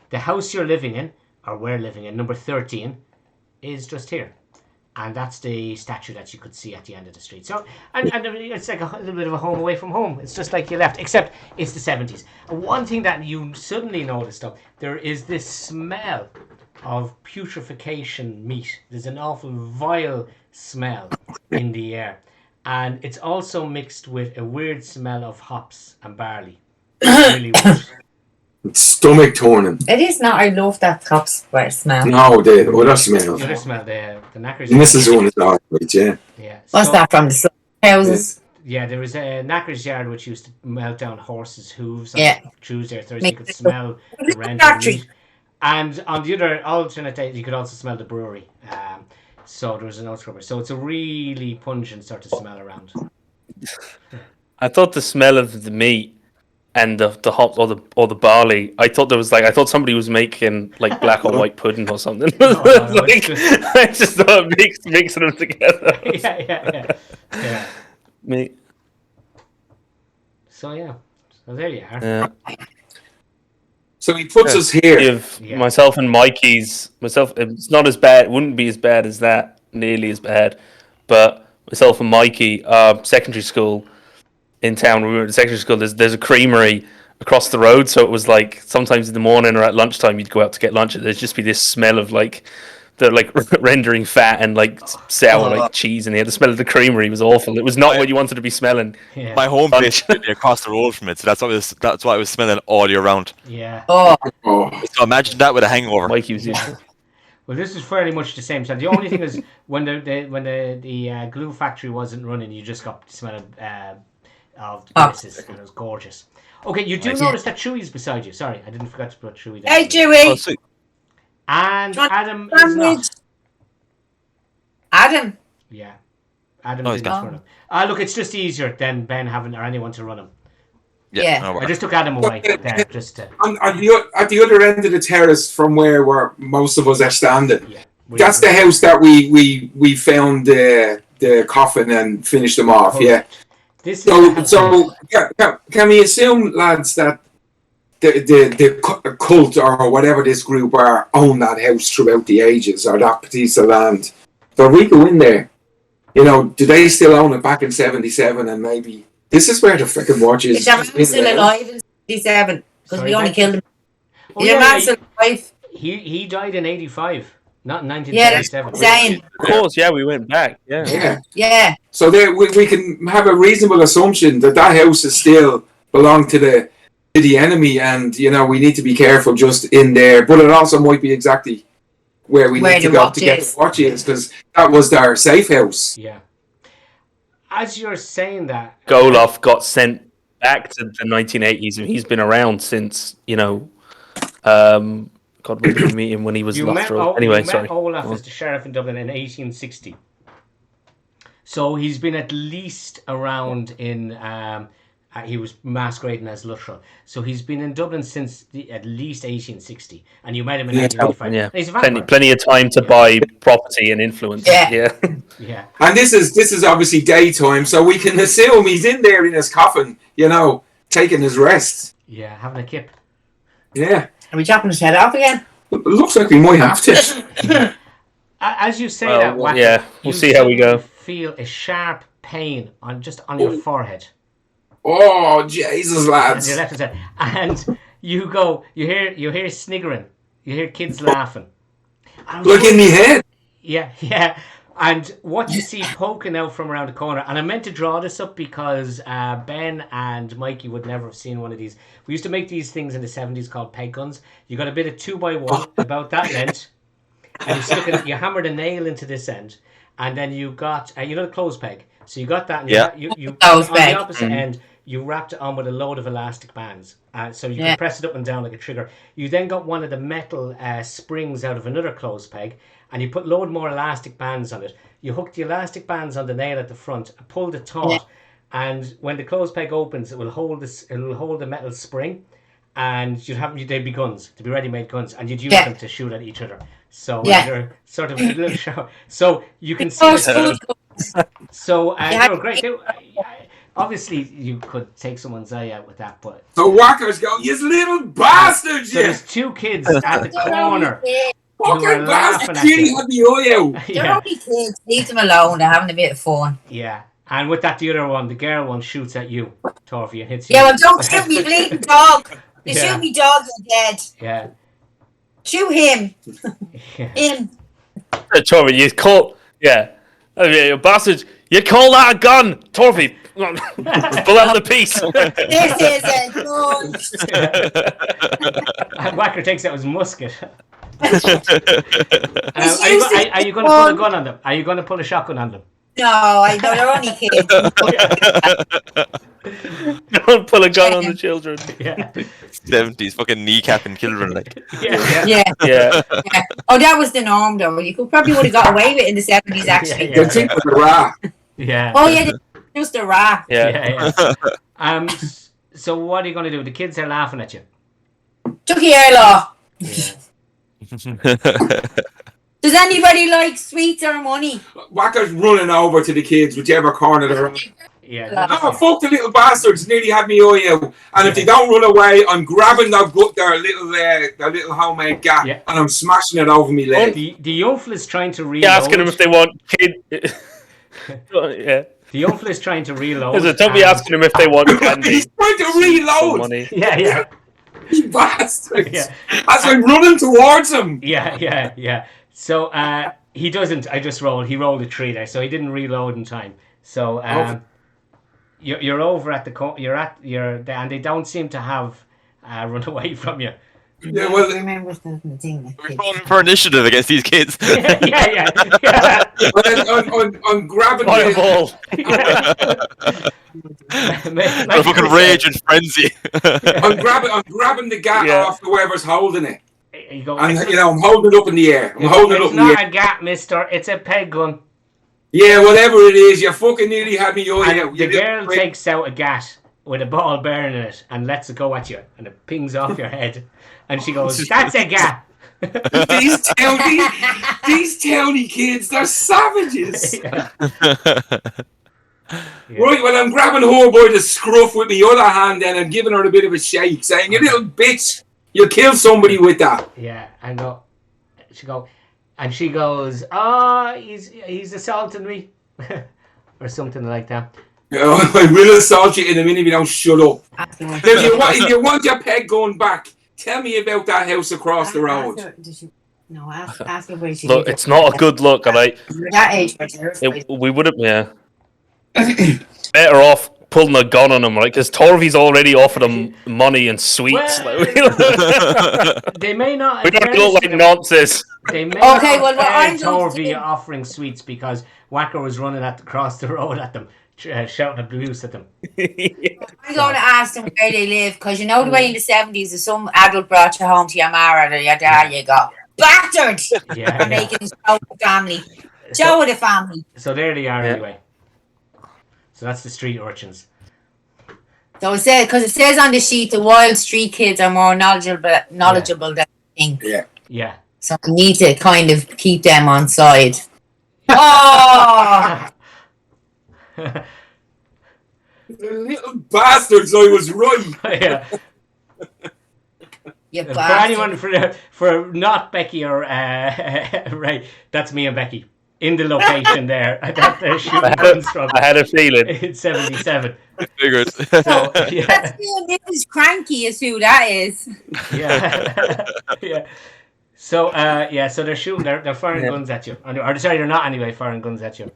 Speaker 2: The house you're living in, or we're living in, number 13, is just here. And that's the statue that you could see at the end of the street. So, and it's like a little bit of a home away from home. It's just like you left, except it's the 70s. And one thing that you suddenly noticed, though, there is this smell of putrefaction meat. There's an awful vile smell in the air. And it's also mixed with a weird smell of hops and barley. It's really weird.
Speaker 1: It's stomach turning.
Speaker 4: It is not. I love that top square smell.
Speaker 1: No, the other smell.
Speaker 2: The other smell, the knackers.
Speaker 1: Mrs. One is all right, yeah.
Speaker 2: Yeah.
Speaker 4: What's that from the houses?
Speaker 2: Yeah, there was a knacker's yard which used to melt down horses' hooves on Tuesday or Thursday. You could smell the rent of the meat. And on the other alternate day, you could also smell the brewery. So there was an old scrubber. So it's a really pungent sort of smell around.
Speaker 3: I thought the smell of the meat and the hops or the barley, I thought somebody was making like black or white pudding or something. I just thought mixing them together.
Speaker 2: Yeah.
Speaker 3: Me.
Speaker 2: So there you are.
Speaker 3: Yeah.
Speaker 1: So he puts us here.
Speaker 3: Myself and Mikey's. It's not as bad. It wouldn't be as bad as that. Nearly as bad. But myself and Mikey, secondary school in town. We were at secondary school. There's a creamery across the road. So it was like sometimes in the morning or at lunchtime you'd go out to get lunch. And there'd just be this smell of like the rendering fat and like sour cheese in here. The smell of the creamery was awful. It was not what you wanted to be smelling.
Speaker 2: Yeah.
Speaker 5: My home base is across the road from it, so that's why it was smelling all year round.
Speaker 2: Yeah.
Speaker 1: Oh.
Speaker 5: So imagine that with a hangover.
Speaker 3: Mikey was used to.
Speaker 2: Well, this is fairly much the same. So the only thing is when the glue factory wasn't running, you just got the smell of places, and it was gorgeous. Okay, you do notice that Chewy's beside you. Sorry, I didn't forget to put Chewy down.
Speaker 4: Hey, Chewy.
Speaker 2: And Adam is not.
Speaker 4: Adam?
Speaker 2: Yeah. Adam didn't run him. Look, it's just easier than Ben having or anyone to run him.
Speaker 4: Yeah.
Speaker 5: No,
Speaker 2: I just took Adam away there just to...
Speaker 1: At the other end of the terrace from where most of us are standing.
Speaker 2: Yeah.
Speaker 1: That's the house that we found the coffin and finished them off, yeah.
Speaker 2: This is
Speaker 1: so can we assume, lads, that the cult or whatever this group are own that house throughout the ages, or that piece of land? So we go in there, do they still own it back in 77? And maybe this is where the freaking watch is.
Speaker 4: Is that man still alive in 77? Because we only killed him. Still alive?
Speaker 2: He died in 85, not in 1977.
Speaker 4: Yeah,
Speaker 3: of course, yeah, we went back.
Speaker 1: Yeah. So there we can have a reasonable assumption that house is still belong to the enemy, and we need to be careful just in there. But it also might be exactly where we need to go to get the watches, because that was their safe house.
Speaker 2: Yeah. As you're saying that,
Speaker 3: Goloff got sent back to the 1980s, and he's been around since God, we did meet him when he was Loughborough. Anyway, sorry.
Speaker 2: Olaf as the sheriff in Dublin in 1860. So he's been at least around in. He was masquerading as Loughborough. So he's been in Dublin since at least 1860. And you met him in 1985.
Speaker 3: Yeah.
Speaker 2: He's
Speaker 3: plenty of time to buy property and influence.
Speaker 4: Yeah.
Speaker 1: And this is obviously daytime, so we can assume he's in there in his coffin, taking his rest.
Speaker 2: Yeah, having a kip.
Speaker 1: Yeah.
Speaker 4: Are we chopping his head off again?
Speaker 1: It looks like we might have to.
Speaker 2: As you say that,
Speaker 3: Wacker, we'll see how we go.
Speaker 2: Feel a sharp pain on your forehead.
Speaker 1: Oh, Jesus, lads!
Speaker 2: And your left side, and you hear sniggering, you hear kids laughing.
Speaker 1: Look in me head.
Speaker 2: Yeah. And what you see poking out from around the corner, and I meant to draw this up because Ben and Mikey would never have seen one of these. We used to make these things in the 70s called peg guns. You got a bit of 2x1 about that length, and you hammered a nail into this end, and then you got the clothes peg. So you got that, and you on the opposite end, you wrapped it on with a load of elastic bands. So you could press it up and down like a trigger. You then got one of the metal springs out of another clothes peg, and you put a load more elastic bands on it. You hook the elastic bands on the nail at the front, pull the taut, and when the clothes peg opens, it will hold the metal spring, and they'd be guns, to be ready-made guns, and you'd use them to shoot at each other. So they're sort of a little show. So you can see this. So they were great. Obviously, you could take someone's eye out with that, but...
Speaker 1: So Wacker's go, you little bastards!
Speaker 2: So there's two kids at the corner.
Speaker 1: Fucking
Speaker 2: laughing
Speaker 1: bastard!
Speaker 2: at
Speaker 1: Really
Speaker 2: you.
Speaker 1: had the eye out.
Speaker 4: They're
Speaker 2: Yeah,
Speaker 4: only kids. Leave them alone. They're having a bit of fun.
Speaker 2: yeah. And with that, the other one, the girl one, shoots at you, Torfy, and hits you.
Speaker 4: Yeah, well, don't shoot me, bleeding dog. You
Speaker 2: Yeah.
Speaker 4: shoot me, dog, you're dead.
Speaker 2: Yeah.
Speaker 4: Shoot him.
Speaker 2: Yeah.
Speaker 4: Him.
Speaker 3: Torvey, you call, yeah, I mean, you bastard, you call that a gun, Torvey? Pull out the piece.
Speaker 4: This is a gun.
Speaker 2: And Whacker takes out his musket. Are
Speaker 4: He's
Speaker 2: you going to pull a
Speaker 4: gun.
Speaker 2: gun on them? Are you going to pull a shotgun on them?
Speaker 4: No, I know they're only kids.
Speaker 3: Don't pull a gun on the children.
Speaker 2: Yeah.
Speaker 5: 70s fucking kneecapping children like.
Speaker 2: Yeah.
Speaker 4: Yeah.
Speaker 3: Yeah.
Speaker 4: Yeah. Oh, that was the norm, though. You could probably would have got away with it in the 70s, actually.
Speaker 2: Yeah.
Speaker 1: The thing with the rat.
Speaker 2: Yeah.
Speaker 4: Oh, yeah, just a rat.
Speaker 3: Yeah.
Speaker 2: Yeah. So what are you going to do? The kids are laughing at you.
Speaker 4: Chucky Airlaw.
Speaker 2: Yeah.
Speaker 4: Does anybody like sweets or money?
Speaker 1: Whacker's running over to the kids, whichever corner they're in.
Speaker 2: Yeah.
Speaker 1: Oh, fuck the little bastards! Nearly had me eye out. And if they don't run away, I'm grabbing their little homemade gap,
Speaker 2: Yeah.
Speaker 1: and I'm smashing it over me leg.
Speaker 2: The young fella's trying to reload.
Speaker 3: You're asking them if they want kid. Yeah.
Speaker 2: The young fella's trying to reload.
Speaker 3: Don't be asking them if they want candy.
Speaker 1: He's trying to
Speaker 3: Some
Speaker 1: reload.
Speaker 3: money.
Speaker 2: Yeah.
Speaker 1: You bastards!
Speaker 2: Yeah.
Speaker 1: As I'm running towards him.
Speaker 2: Yeah. So he doesn't. I just rolled. He rolled a 3 there, so he didn't reload in time. So you're over at the and they don't seem to have run away from you.
Speaker 1: Yeah, well,
Speaker 4: Remember the thing.
Speaker 5: We're going for initiative against these kids.
Speaker 2: Yeah.
Speaker 1: I'm grabbing
Speaker 3: Fireball.
Speaker 5: A fucking rage and frenzy.
Speaker 1: I'm grabbing the gap off whoever's holding it.
Speaker 2: You go,
Speaker 1: And I'm holding it up in the air. I'm holding it up
Speaker 2: it's
Speaker 1: in the
Speaker 2: not
Speaker 1: air.
Speaker 2: a gap, mister. It's a peg gun.
Speaker 1: Yeah, whatever it is, you fucking nearly had me eye out.
Speaker 2: And the girl takes out a gat with a ball bearing in it and lets it go at you, and it pings off your head. And she goes, "That's a gap."
Speaker 1: These towny kids, they're savages.
Speaker 2: Yeah.
Speaker 1: Right, well, I'm grabbing her by the scruff with my other hand then and giving her a bit of a shake, saying, "You little bitch, you'll kill somebody with that."
Speaker 2: Yeah, I know. She goes, "Oh, he's assaulting me," or something like that.
Speaker 1: I will assault you in a minute if you don't shut up. If you want your peg going back, tell me about that house across the road.
Speaker 4: Ask her where she
Speaker 3: Look, it's not a good look, alright?
Speaker 4: You're that age, but you're
Speaker 3: We would have, yeah. Better off pulling a gun on him, right? Because Torvy's already offered him money and sweets.
Speaker 2: Well, they may not.
Speaker 3: We don't look like nonsense.
Speaker 2: They may
Speaker 4: Okay,
Speaker 2: not
Speaker 4: well, what I'm going to
Speaker 2: Torvy
Speaker 4: do-
Speaker 2: offering sweets because Whacker was running across the road at them, shouting abuse at them.
Speaker 4: I'm going to ask them where they live, because you know the way in the 70s, if some adult brought you home to your mara, or your dad, you got battered.
Speaker 2: Yeah.
Speaker 4: Making a show with the family. Show with the family.
Speaker 2: So there they are anyway. So that's the street urchins.
Speaker 4: So it says, because it says on the sheet, the wild street kids are more knowledgeable than you think.
Speaker 2: Yeah.
Speaker 4: So we need to kind of keep them on side. Oh!
Speaker 1: Little bastards, I was right.
Speaker 2: Yeah.
Speaker 4: You
Speaker 2: For
Speaker 4: bastard.
Speaker 2: anyone for not Becky or right, that's me and Becky in the location there. That they're shooting guns from.
Speaker 3: I had a feeling.
Speaker 2: It's 77.
Speaker 5: Figured.
Speaker 2: So, yeah.
Speaker 4: That's me and Mrs. Cranky is who that is.
Speaker 2: Yeah. So so they're shooting, they're firing guns at you. Or sorry, they're not anyway firing guns at you.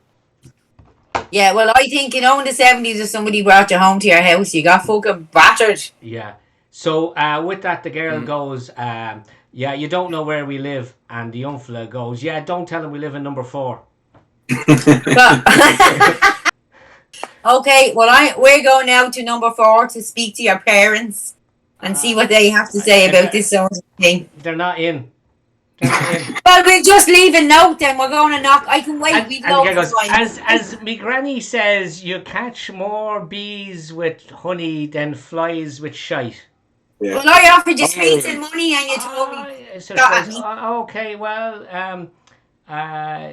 Speaker 4: Yeah, well, I think, in the 70s, if somebody brought you home to your house, you got fucking battered.
Speaker 2: Yeah. So with that, the girl goes, you don't know where we live, and the young fella goes, yeah, don't tell him we live in number 4.
Speaker 4: Okay, well, we're going now to number 4 to speak to your parents and see what they have to say about this sort of thing.
Speaker 2: They're not in.
Speaker 4: Well, we'll just leave a note then. We're going to knock. I can wait.
Speaker 2: And
Speaker 4: We've
Speaker 2: the guy
Speaker 4: loads
Speaker 2: goes,
Speaker 4: of time.
Speaker 2: as me granny says, you catch more bees with honey than flies with shite.
Speaker 4: Well, I offered you sweets and money and you told me.
Speaker 2: So
Speaker 4: Got
Speaker 2: she
Speaker 4: me.
Speaker 2: goes, okay, well,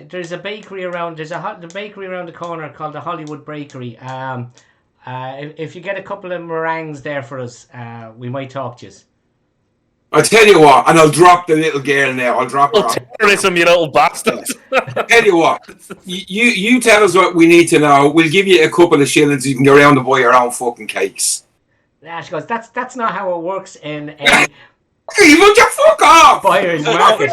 Speaker 2: there's a bakery around. The bakery around the corner called the Hollywood Bakery. If you get a couple of meringues there for us, we might talk to you.
Speaker 1: I tell you what, and I'll drop the little girl now. I'll drop her.
Speaker 3: Terrorism, you little bastards.
Speaker 1: Tell you what, you tell us what we need to know. We'll give you a couple of shillings. You can go around and buy your own fucking cakes.
Speaker 2: Yeah, she goes, that's not how it works in a
Speaker 1: Hey, would you fuck off?
Speaker 2: buyer's market.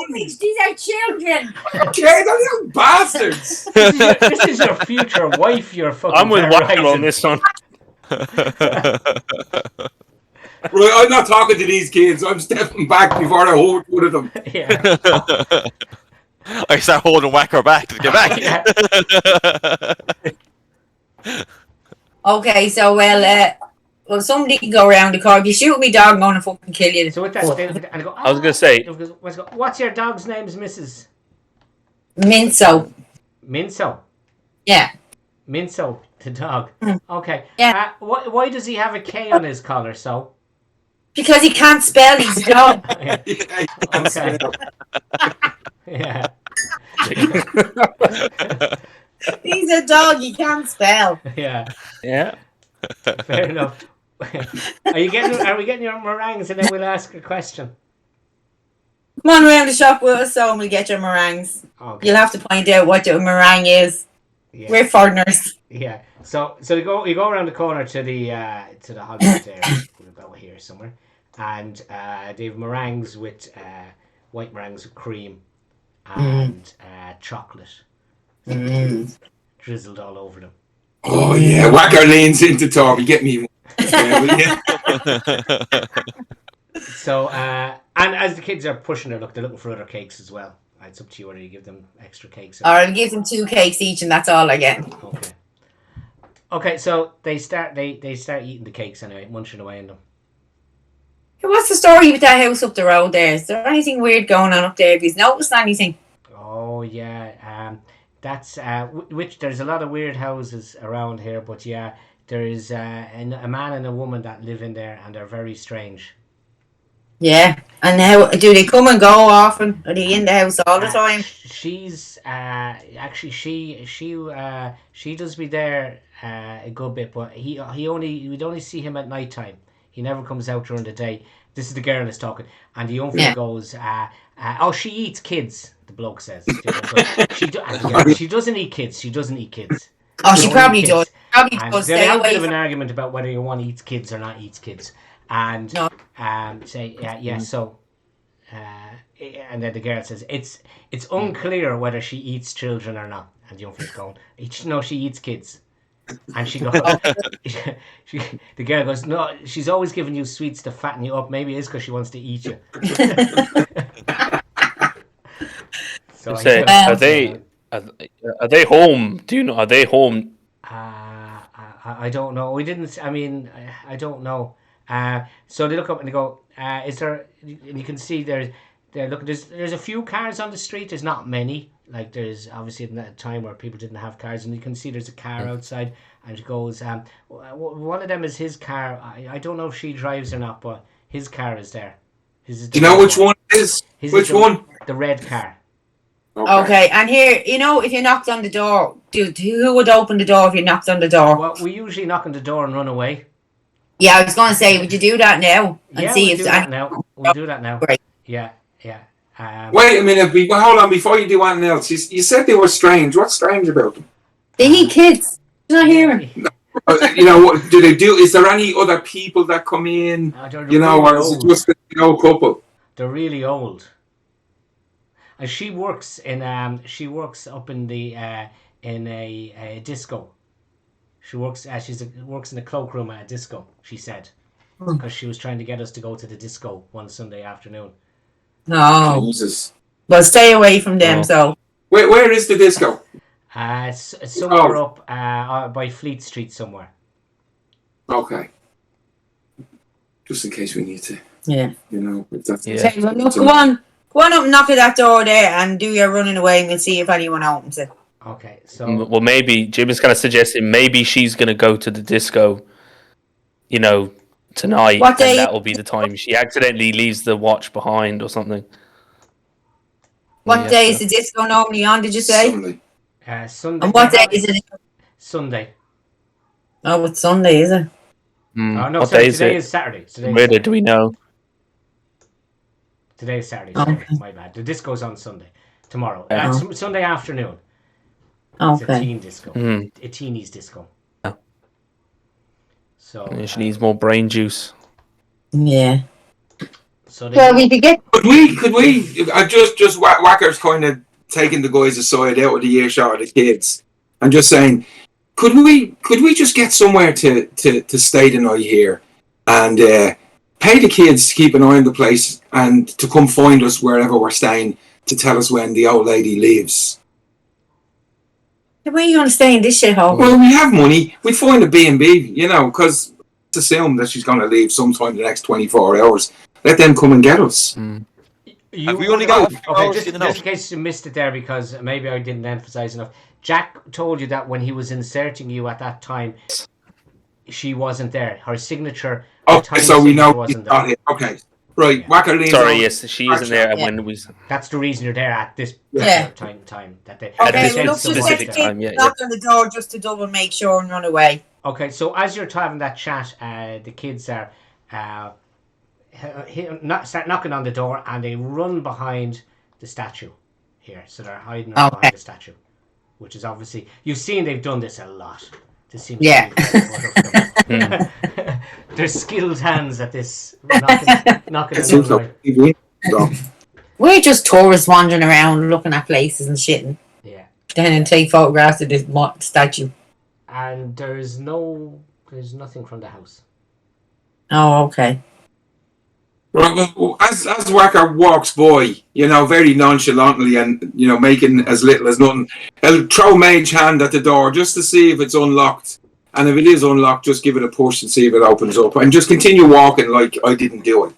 Speaker 4: These are children.
Speaker 1: Okay, they're little bastards.
Speaker 2: This is your future wife. You're fucking.
Speaker 3: I'm with Walker
Speaker 2: terrorizing.
Speaker 3: on this one.
Speaker 1: Right, I'm not talking to these kids. I'm stepping back before I hold one of them.
Speaker 2: Yeah.
Speaker 5: I start holding Whacker back to get back.
Speaker 2: Yeah.
Speaker 4: Okay, so well, somebody can go around the car. If you shoot me, dog, I'm gonna fucking kill you.
Speaker 2: So with that, and I go,
Speaker 3: I was gonna say,
Speaker 2: what's your dog's name, Mrs.
Speaker 4: Minso.
Speaker 2: Minso?
Speaker 4: Yeah.
Speaker 2: Minso, the dog. Okay.
Speaker 4: Yeah.
Speaker 2: Why does he have a K on his collar, so?
Speaker 4: Because he can't spell, he's a dog.
Speaker 2: Okay. Yeah.
Speaker 4: He's a dog, he can't spell.
Speaker 2: Yeah.
Speaker 3: yeah.
Speaker 2: Fair enough. Are we getting your meringues and then we'll ask a question?
Speaker 4: Come on around the shop with us, so and we'll get your meringues.
Speaker 2: Okay.
Speaker 4: You'll have to find out what your meringue is.
Speaker 2: Yeah.
Speaker 4: We're foreigners.
Speaker 2: Yeah. So you go around the corner to the Hollywood there. We'll go here somewhere. And they have meringues with white meringues with cream and chocolate drizzled all over them.
Speaker 1: Oh yeah, Whacker leans into Toby. Get me one.
Speaker 2: So and as the kids are pushing their luck, they're looking for other cakes as well. It's up to you whether you give them extra cakes.
Speaker 4: Or I'll give them 2 cakes each, and that's all I get.
Speaker 2: Okay. Okay, so they start eating the cakes anyway, munching away in them.
Speaker 4: Hey, what's the story with that house up the road there? Is there anything weird going on up there? Have you noticed anything?
Speaker 2: Oh yeah, that's which there's a lot of weird houses around here, but yeah, there is a man and a woman that live in there, and they're very strange.
Speaker 4: Yeah. And how do they come and go often? Are they in the house all the time?
Speaker 2: She's actually she does be there a good bit, but we'd only see him at night time. He never comes out during the day. This is the girl that's talking, and the young fella goes, "Oh, she eats kids." The bloke says, "She doesn't eat kids. She doesn't eat kids."
Speaker 4: Oh, she probably does. Probably does.
Speaker 2: They
Speaker 4: Stay
Speaker 2: have a
Speaker 4: away
Speaker 2: bit of an
Speaker 4: from.
Speaker 2: argument about whether your one eats kids or not eats kids, and say, yeah, so. And then the girl says it's unclear whether she eats children or not. And the young fella's going, no, she eats kids. And she goes, the girl goes, no, she's always giving you sweets to fatten you up. Maybe it's because she wants to eat you. So
Speaker 3: are they home? Do you know? Are they home?
Speaker 2: I don't know. We didn't. I mean, I don't know. So they look up and they go, "Is there?" And you can see there. Look, there's a few cars on the street. There's not many. Like there's obviously in that time where people didn't have cars, and you can see there's a car outside. And she goes, one of them is his car. I don't know if she drives or not, but his car is there.
Speaker 1: Do you know which one it is? Which one?
Speaker 2: The red car.
Speaker 4: Okay, and here, if you knocked on the door, who would open the door if you knocked on the door?
Speaker 2: Well, we usually knock on the door and run away.
Speaker 4: Yeah, I was going to say, would you do that now? And
Speaker 2: Yeah,
Speaker 4: see
Speaker 2: we'll
Speaker 4: if
Speaker 2: do that now. We'll do that now.
Speaker 4: Great.
Speaker 2: Yeah.
Speaker 1: Wait a minute. Hold on. Before you do anything else, you said they were strange. What's strange about them?
Speaker 4: They need kids. You're not hearing.
Speaker 1: What do they do? Is there any other people that come in? Or is it just an old couple?
Speaker 2: They're really old. And she works up in the in a disco. She works works in the cloakroom at a disco. She said because she was trying to get us to go to the disco one Sunday afternoon.
Speaker 4: No.
Speaker 1: Jesus.
Speaker 4: Well, stay away from them. So.
Speaker 1: Where is the disco?
Speaker 2: It's somewhere up by Fleet Street somewhere.
Speaker 1: Okay. Just in case we need to.
Speaker 4: Yeah.
Speaker 1: If that's
Speaker 4: Okay, well, look, go on up and knock at that door there and do your running away, and we'll see if anyone opens it.
Speaker 2: Okay, so...
Speaker 3: Well, maybe Jim is kind of suggesting maybe she's going to go to the disco, tonight.
Speaker 4: What day?
Speaker 3: And that will be the time she accidentally leaves the watch behind or something.
Speaker 4: What day is the disco normally on, did you say?
Speaker 1: Sunday.
Speaker 2: Sunday.
Speaker 4: And what day is it?
Speaker 2: Sunday.
Speaker 4: Oh, it's Sunday, is it?
Speaker 2: No,
Speaker 3: what
Speaker 2: sorry,
Speaker 3: day is
Speaker 2: today
Speaker 3: it?
Speaker 2: is Saturday.
Speaker 3: Where do we know?
Speaker 2: Today is Saturday.
Speaker 4: Okay.
Speaker 2: Sorry, my bad. The disco's on Sunday. Tomorrow. Sunday afternoon. It's a
Speaker 4: Okay.
Speaker 2: teen disco. A teenie's disco.
Speaker 3: Yeah.
Speaker 2: So
Speaker 3: She needs more brain juice.
Speaker 4: Yeah.
Speaker 2: So
Speaker 4: Well, we could get.
Speaker 1: Could we? I just Whacker's kind of taking the guys aside out of the earshot of the kids, and just saying, could we just get somewhere to stay the night here, and pay the kids to keep an eye on the place and to come find us wherever we're staying to tell us when the old lady leaves.
Speaker 4: Where are you going to stay in this shithole?
Speaker 1: Well, we have money. We'd find a B&B, because let's assume that she's going to leave sometime in the next 24 hours. Let them come and get us.
Speaker 5: Have we only got
Speaker 2: just in case you missed it there, because maybe I didn't emphasize enough. Jack told you that when he was inserting you at that time, she wasn't there. Her signature.
Speaker 1: Okay, so we know she's not here. Okay, right.
Speaker 2: Yeah.
Speaker 1: Whacker leaves.
Speaker 3: Sorry, yes, she isn't there when we.
Speaker 2: That's the reason you're there at this time. That they.
Speaker 4: Okay,
Speaker 3: this
Speaker 4: well, look, just
Speaker 3: specific
Speaker 4: let
Speaker 3: time,
Speaker 4: knock on the door just to double make sure and run away.
Speaker 2: Okay, so as you're having that chat, the kids are start knocking on the door, and they run behind the statue here. So they're hiding behind the statue, which is obviously you've seen they've done this a lot. This seems they're skilled hands at this knocking on the door.
Speaker 4: We're just tourists wandering around looking at places and shit.
Speaker 2: Yeah.
Speaker 4: Then take photographs of this statue.
Speaker 2: And there's nothing from the house.
Speaker 4: Oh, okay.
Speaker 1: Well, as Whacker walks by, very nonchalantly and, making as little as nothing, he'll throw Mage Hand at the door just to see if it's unlocked. And if it is unlocked, just give it a push and see if it opens up. And just continue walking like I didn't do it.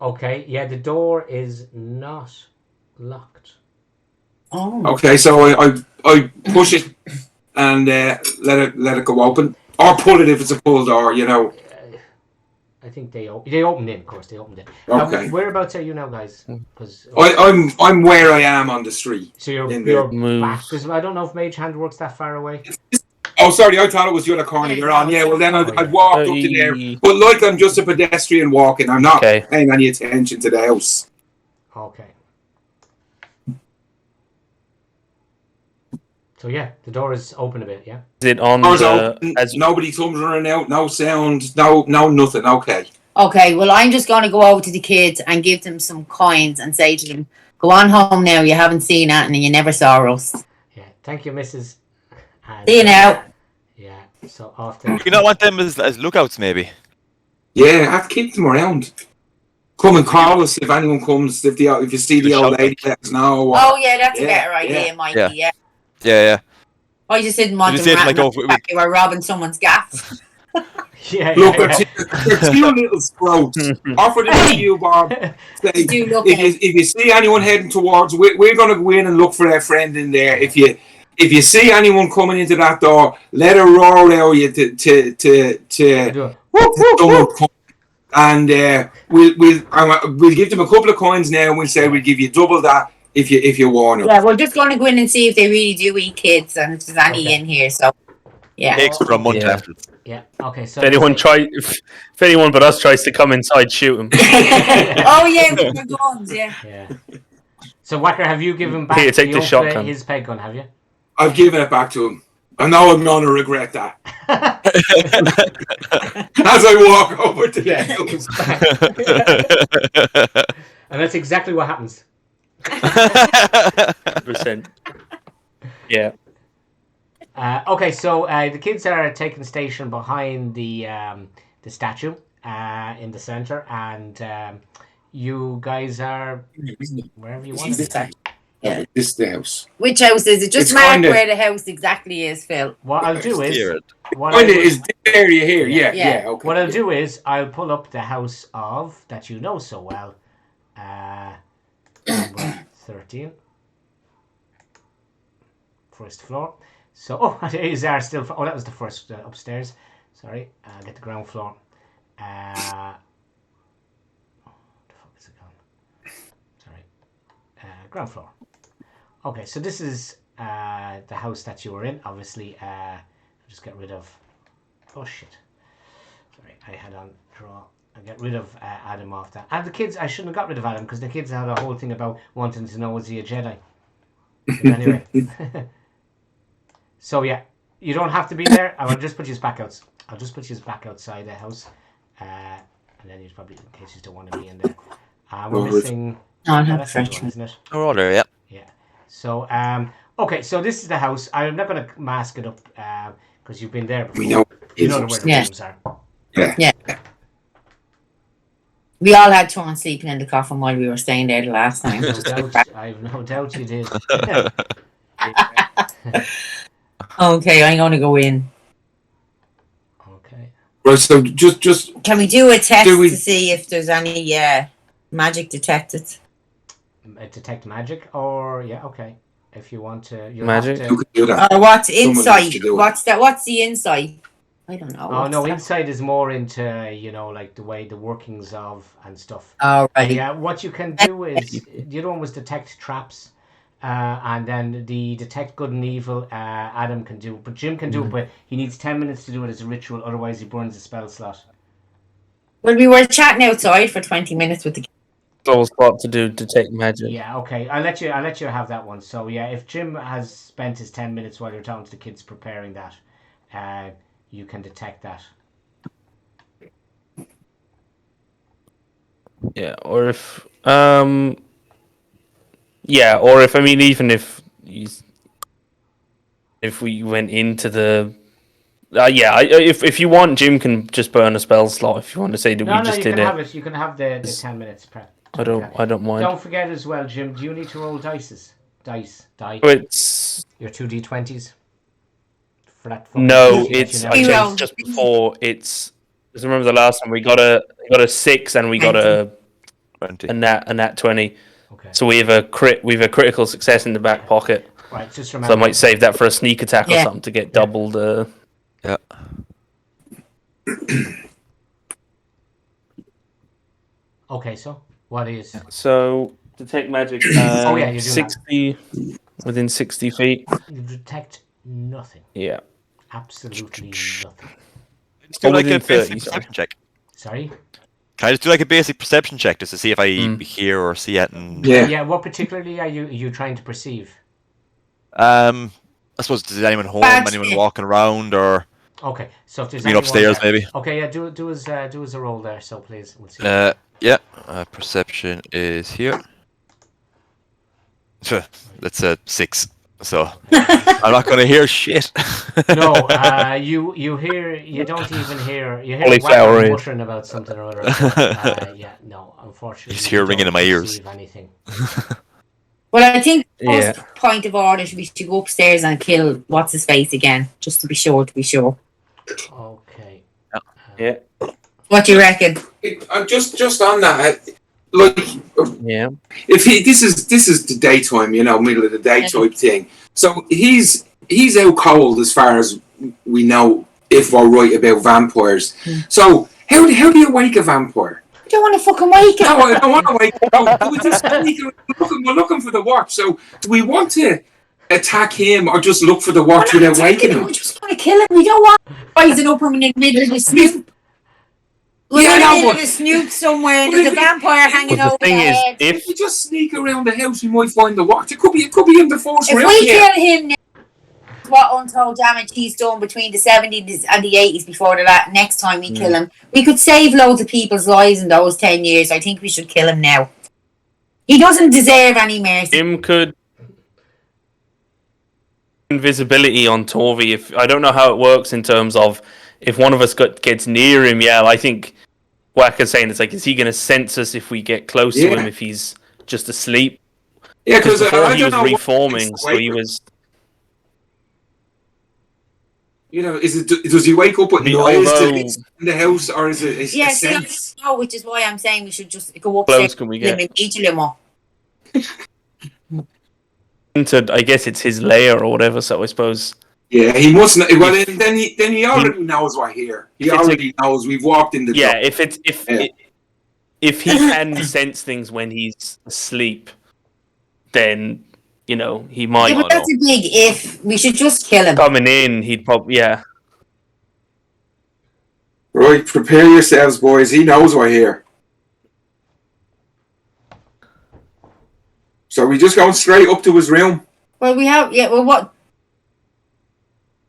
Speaker 2: Okay, yeah, the door is not locked.
Speaker 4: Oh.
Speaker 1: Okay, so I push it and let it go open. Or pull it if it's a pull door,
Speaker 2: I think they opened in, of course. They opened in.
Speaker 1: Okay.
Speaker 2: Whereabouts are you now, guys? Because
Speaker 1: I'm where I am on the street.
Speaker 2: so you're back. Because I don't know if Mage Hand works that far away.
Speaker 1: Oh, sorry, I thought it was the other corner you're on. Yeah, well then I'd walked up to there. But like I'm just a pedestrian walking, I'm not paying any attention to the house.
Speaker 2: Okay. So yeah, the door is open a bit, yeah?
Speaker 3: Is it on
Speaker 1: nobody comes running out, no sound, no nothing, okay.
Speaker 4: Okay, well I'm just going to go over to the kids and give them some coins and say to them, go on home now, you haven't seen that and you never saw us.
Speaker 2: Yeah, thank you, Mrs. And,
Speaker 4: see you now.
Speaker 2: Yeah, so often...
Speaker 5: You don't want them as lookouts, maybe?
Speaker 1: Yeah, I have to keep them around. Come and call us if anyone comes, if you see the old lady, let us know.
Speaker 4: Oh yeah, that's a better idea, Mikey,
Speaker 5: Yeah.
Speaker 4: I just didn't want them you were robbing someone's gaff.
Speaker 1: Look, they're two little sprouts. Offer them to you, Bob. Say, if you see anyone heading towards, we're going to go in and look for their friend in there. If you see anyone coming into that door, let her roar out you to someone come. And we'll give them a couple of coins now, and we'll say we'll give you double that if you warn them.
Speaker 4: Yeah, we're just going to go in and see if they really do eat kids and if there's any in here. So, yeah.
Speaker 5: Takes for a month after.
Speaker 2: Yeah. Okay. So
Speaker 3: if anyone but us tries to come inside, shoot them.
Speaker 4: Oh yeah, with the guns. Yeah.
Speaker 2: So Whacker, have you given back his peg gun? Have you?
Speaker 1: I've given it back to him. I know I'm going to regret that. As I walk over to the house.
Speaker 2: And that's exactly what happens.
Speaker 3: 100%. Yeah.
Speaker 2: Okay, so the kids are taking station behind the statue in the center, and you guys are wherever you want to be.
Speaker 1: Yeah, this is the house.
Speaker 4: Which house is it? Just mark where the house exactly is, Phil.
Speaker 2: What I'll do is...
Speaker 1: is this area here? Yeah. Okay.
Speaker 2: What I'll do is I'll pull up the house of, that you know so well, number 13. First floor. So, these are still... Oh, that was the first upstairs. Sorry. Get the ground floor. What the fuck is it gone? Sorry. Ground floor. Okay, so this is the house that you were in. Obviously, I'll just get rid of... Oh, shit. Sorry, I had on draw I'll get rid of Adam off that. And the kids, I shouldn't have got rid of Adam because the kids had a whole thing about wanting to know, is he a Jedi? But anyway. So yeah, you don't have to be there. I'll just put you back out. I'll just put you back outside the house. And then you probably, in case you don't want to be in there. We're missing...
Speaker 4: No,
Speaker 2: that's everyone, isn't it?
Speaker 5: Oh, all there, yeah.
Speaker 2: Yeah. So, okay, so this is the house. I'm not going to mask it up because you've been there before.
Speaker 1: We know.
Speaker 2: You know where the rooms are.
Speaker 1: Yeah.
Speaker 4: We all had Tron sleeping in the coffin while we were staying there the last time.
Speaker 2: I've no doubt you did.
Speaker 4: Okay, I'm going to go in.
Speaker 2: Okay.
Speaker 1: Right, so just
Speaker 4: Can we do a test to see if there's any magic detected?
Speaker 2: Detect magic, or yeah, okay. If you want to,
Speaker 3: Magic?
Speaker 1: you could do that.
Speaker 4: Or what's
Speaker 1: Someone
Speaker 4: insight?
Speaker 1: needs to do it.
Speaker 4: What's that? What's the insight? I don't know.
Speaker 2: Oh no,
Speaker 4: that?
Speaker 2: insight is more into like the way the workings of and stuff.
Speaker 4: Oh right.
Speaker 2: Yeah, what you can do is the other one was detect traps, and then the detect good and evil. Adam can do, but Jim can do it, but he needs 10 minutes to do it as a ritual. Otherwise, he burns a spell slot.
Speaker 4: Well, we were chatting outside for 20 minutes with the.
Speaker 3: Double spot to do detect magic.
Speaker 2: Yeah, okay. I'll let you have that one. So yeah, if Jim has spent his 10 minutes while you're talking to the kids preparing that, you can detect that.
Speaker 3: Yeah, or if I mean, even if we went into the if you want, Jim can just burn a spell slot. If you want to say that we just
Speaker 2: you
Speaker 3: did
Speaker 2: can
Speaker 3: it,
Speaker 2: have it. You can have the 10 minutes prep.
Speaker 3: I don't mind.
Speaker 2: Don't forget as well, Jim. Do you need to roll dice?
Speaker 3: It's
Speaker 2: Your 2d20s for that.
Speaker 3: no, it's I changed just before. It's because remember the last time we got a 6 and we got a
Speaker 5: 20.
Speaker 3: a nat 20.
Speaker 2: Okay.
Speaker 3: So we have a critical success in the back pocket.
Speaker 2: Right, just
Speaker 3: So I
Speaker 2: remember.
Speaker 3: might save that for a sneak attack or something to get double the.
Speaker 5: Yeah.
Speaker 2: Okay, so what is?
Speaker 3: So detect magic.
Speaker 2: you're doing
Speaker 3: 60 within 60 feet.
Speaker 2: You detect nothing.
Speaker 3: Yeah.
Speaker 2: Absolutely nothing.
Speaker 5: Just do like
Speaker 3: within
Speaker 5: a basic
Speaker 3: 30,
Speaker 5: perception check.
Speaker 2: Sorry.
Speaker 5: Can I just do like a basic perception check just to see if I hear or see it? And
Speaker 2: Yeah. What particularly are you trying to perceive?
Speaker 5: I suppose is anyone home? Anyone walking around or?
Speaker 2: Okay, so if there's
Speaker 5: anyone upstairs
Speaker 2: there,
Speaker 5: maybe.
Speaker 2: Okay, yeah. Do as a roll there. So please, we'll see.
Speaker 5: Yeah. Perception is here. That's a 6. So I'm not gonna hear shit.
Speaker 2: No, you hear. You don't even hear. You hear
Speaker 3: Cauliflower
Speaker 2: muttering about something or other. Yeah, no. Unfortunately,
Speaker 5: Just hear ringing in my ears.
Speaker 2: Anything.
Speaker 4: Well, I think first point of order should be to go upstairs and kill what's his face again, just to be sure.
Speaker 2: Okay.
Speaker 3: Yeah.
Speaker 4: What do you reckon?
Speaker 1: Just on that, like, if this is the daytime, middle of the day type thing. So he's out cold as far as we know, if we're right about vampires. So how do you wake a vampire?
Speaker 4: I don't want to fucking wake up.
Speaker 1: No, I don't want to wake up. We're looking for the watch. So do we want to attack him or just look for the watch without waking him?
Speaker 4: We just want to kill him. We don't want rising up from in the middle of the snoop. We're in the middle of a snoop somewhere and there's a vampire hanging over the head.
Speaker 1: If we just sneak around the house, we might find the watch. It could be in the force room.
Speaker 4: If we kill him now, what untold damage he's done between the 70s and the 80s before the next time we kill him. We could save loads of people's lives in those 10 years. I think we should kill him now. He doesn't deserve any mercy.
Speaker 3: Jim could invisibility on Torvi. If I don't know how it works in terms of if one of us gets near him. Yeah, I think Wacker's saying it's like, is he going to sense us if we get close to him if he's just asleep?
Speaker 1: Yeah, because
Speaker 3: before he was reforming, so he was.
Speaker 1: Does he wake up with noise in the house, or is it a sense?
Speaker 4: No, which is why I'm saying we should just go upstairs
Speaker 3: can we get? I guess it's his lair or whatever. So I suppose.
Speaker 1: Yeah, he mustn't. Well, then he already knows we're here. He already knows we've walked in the door.
Speaker 3: Yeah, if he can sense things when he's asleep, then he might.
Speaker 4: Yeah, but that's a big if. We should just kill him.
Speaker 3: Coming in, he'd probably
Speaker 1: Right, prepare yourselves, boys. He knows we're here. So we just going straight up to his room?
Speaker 4: Well, we have, well, what?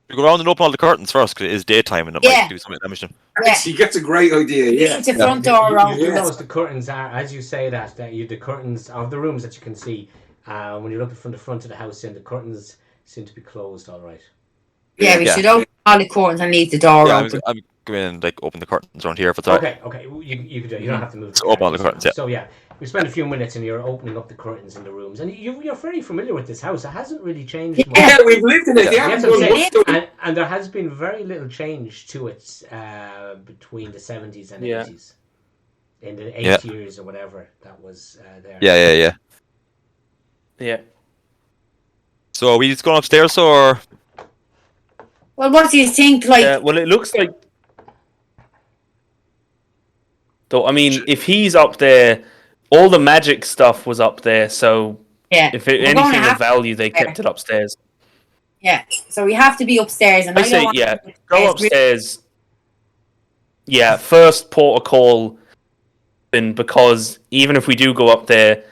Speaker 5: We go around and open all the curtains first, because it is daytime and it might do something damage them.
Speaker 4: Yeah.
Speaker 1: He gets a great idea, yeah.
Speaker 4: It's the front door around.
Speaker 2: You notice the curtains are, as you say that the curtains of the rooms that you can see, when you look from the front of the house in, the curtains seem to be closed, all right.
Speaker 4: Yeah, we should open all the curtains and leave the door open.
Speaker 5: I'm going to open the curtains around here if it's all right.
Speaker 2: Okay, you can do it. You don't have to move.
Speaker 5: So open all the curtains, yeah.
Speaker 2: So we spend a few minutes and you're opening up the curtains in the rooms, and you're very familiar with this house. It hasn't really changed much.
Speaker 1: Yeah, we've lived in it.
Speaker 2: And there has been very little change to it between the 70s and 80s. In the 8 years or whatever that was there.
Speaker 5: Yeah. So are we just going upstairs, or?
Speaker 4: Well, what do you think?
Speaker 3: Well, it looks like. Though, I mean, if he's up there, all the magic stuff was up there. So, if anything of value, they kept it upstairs.
Speaker 4: Yeah. So we have to be upstairs, and
Speaker 3: I say, go upstairs. Yeah, first port of call, because even if we do go up there,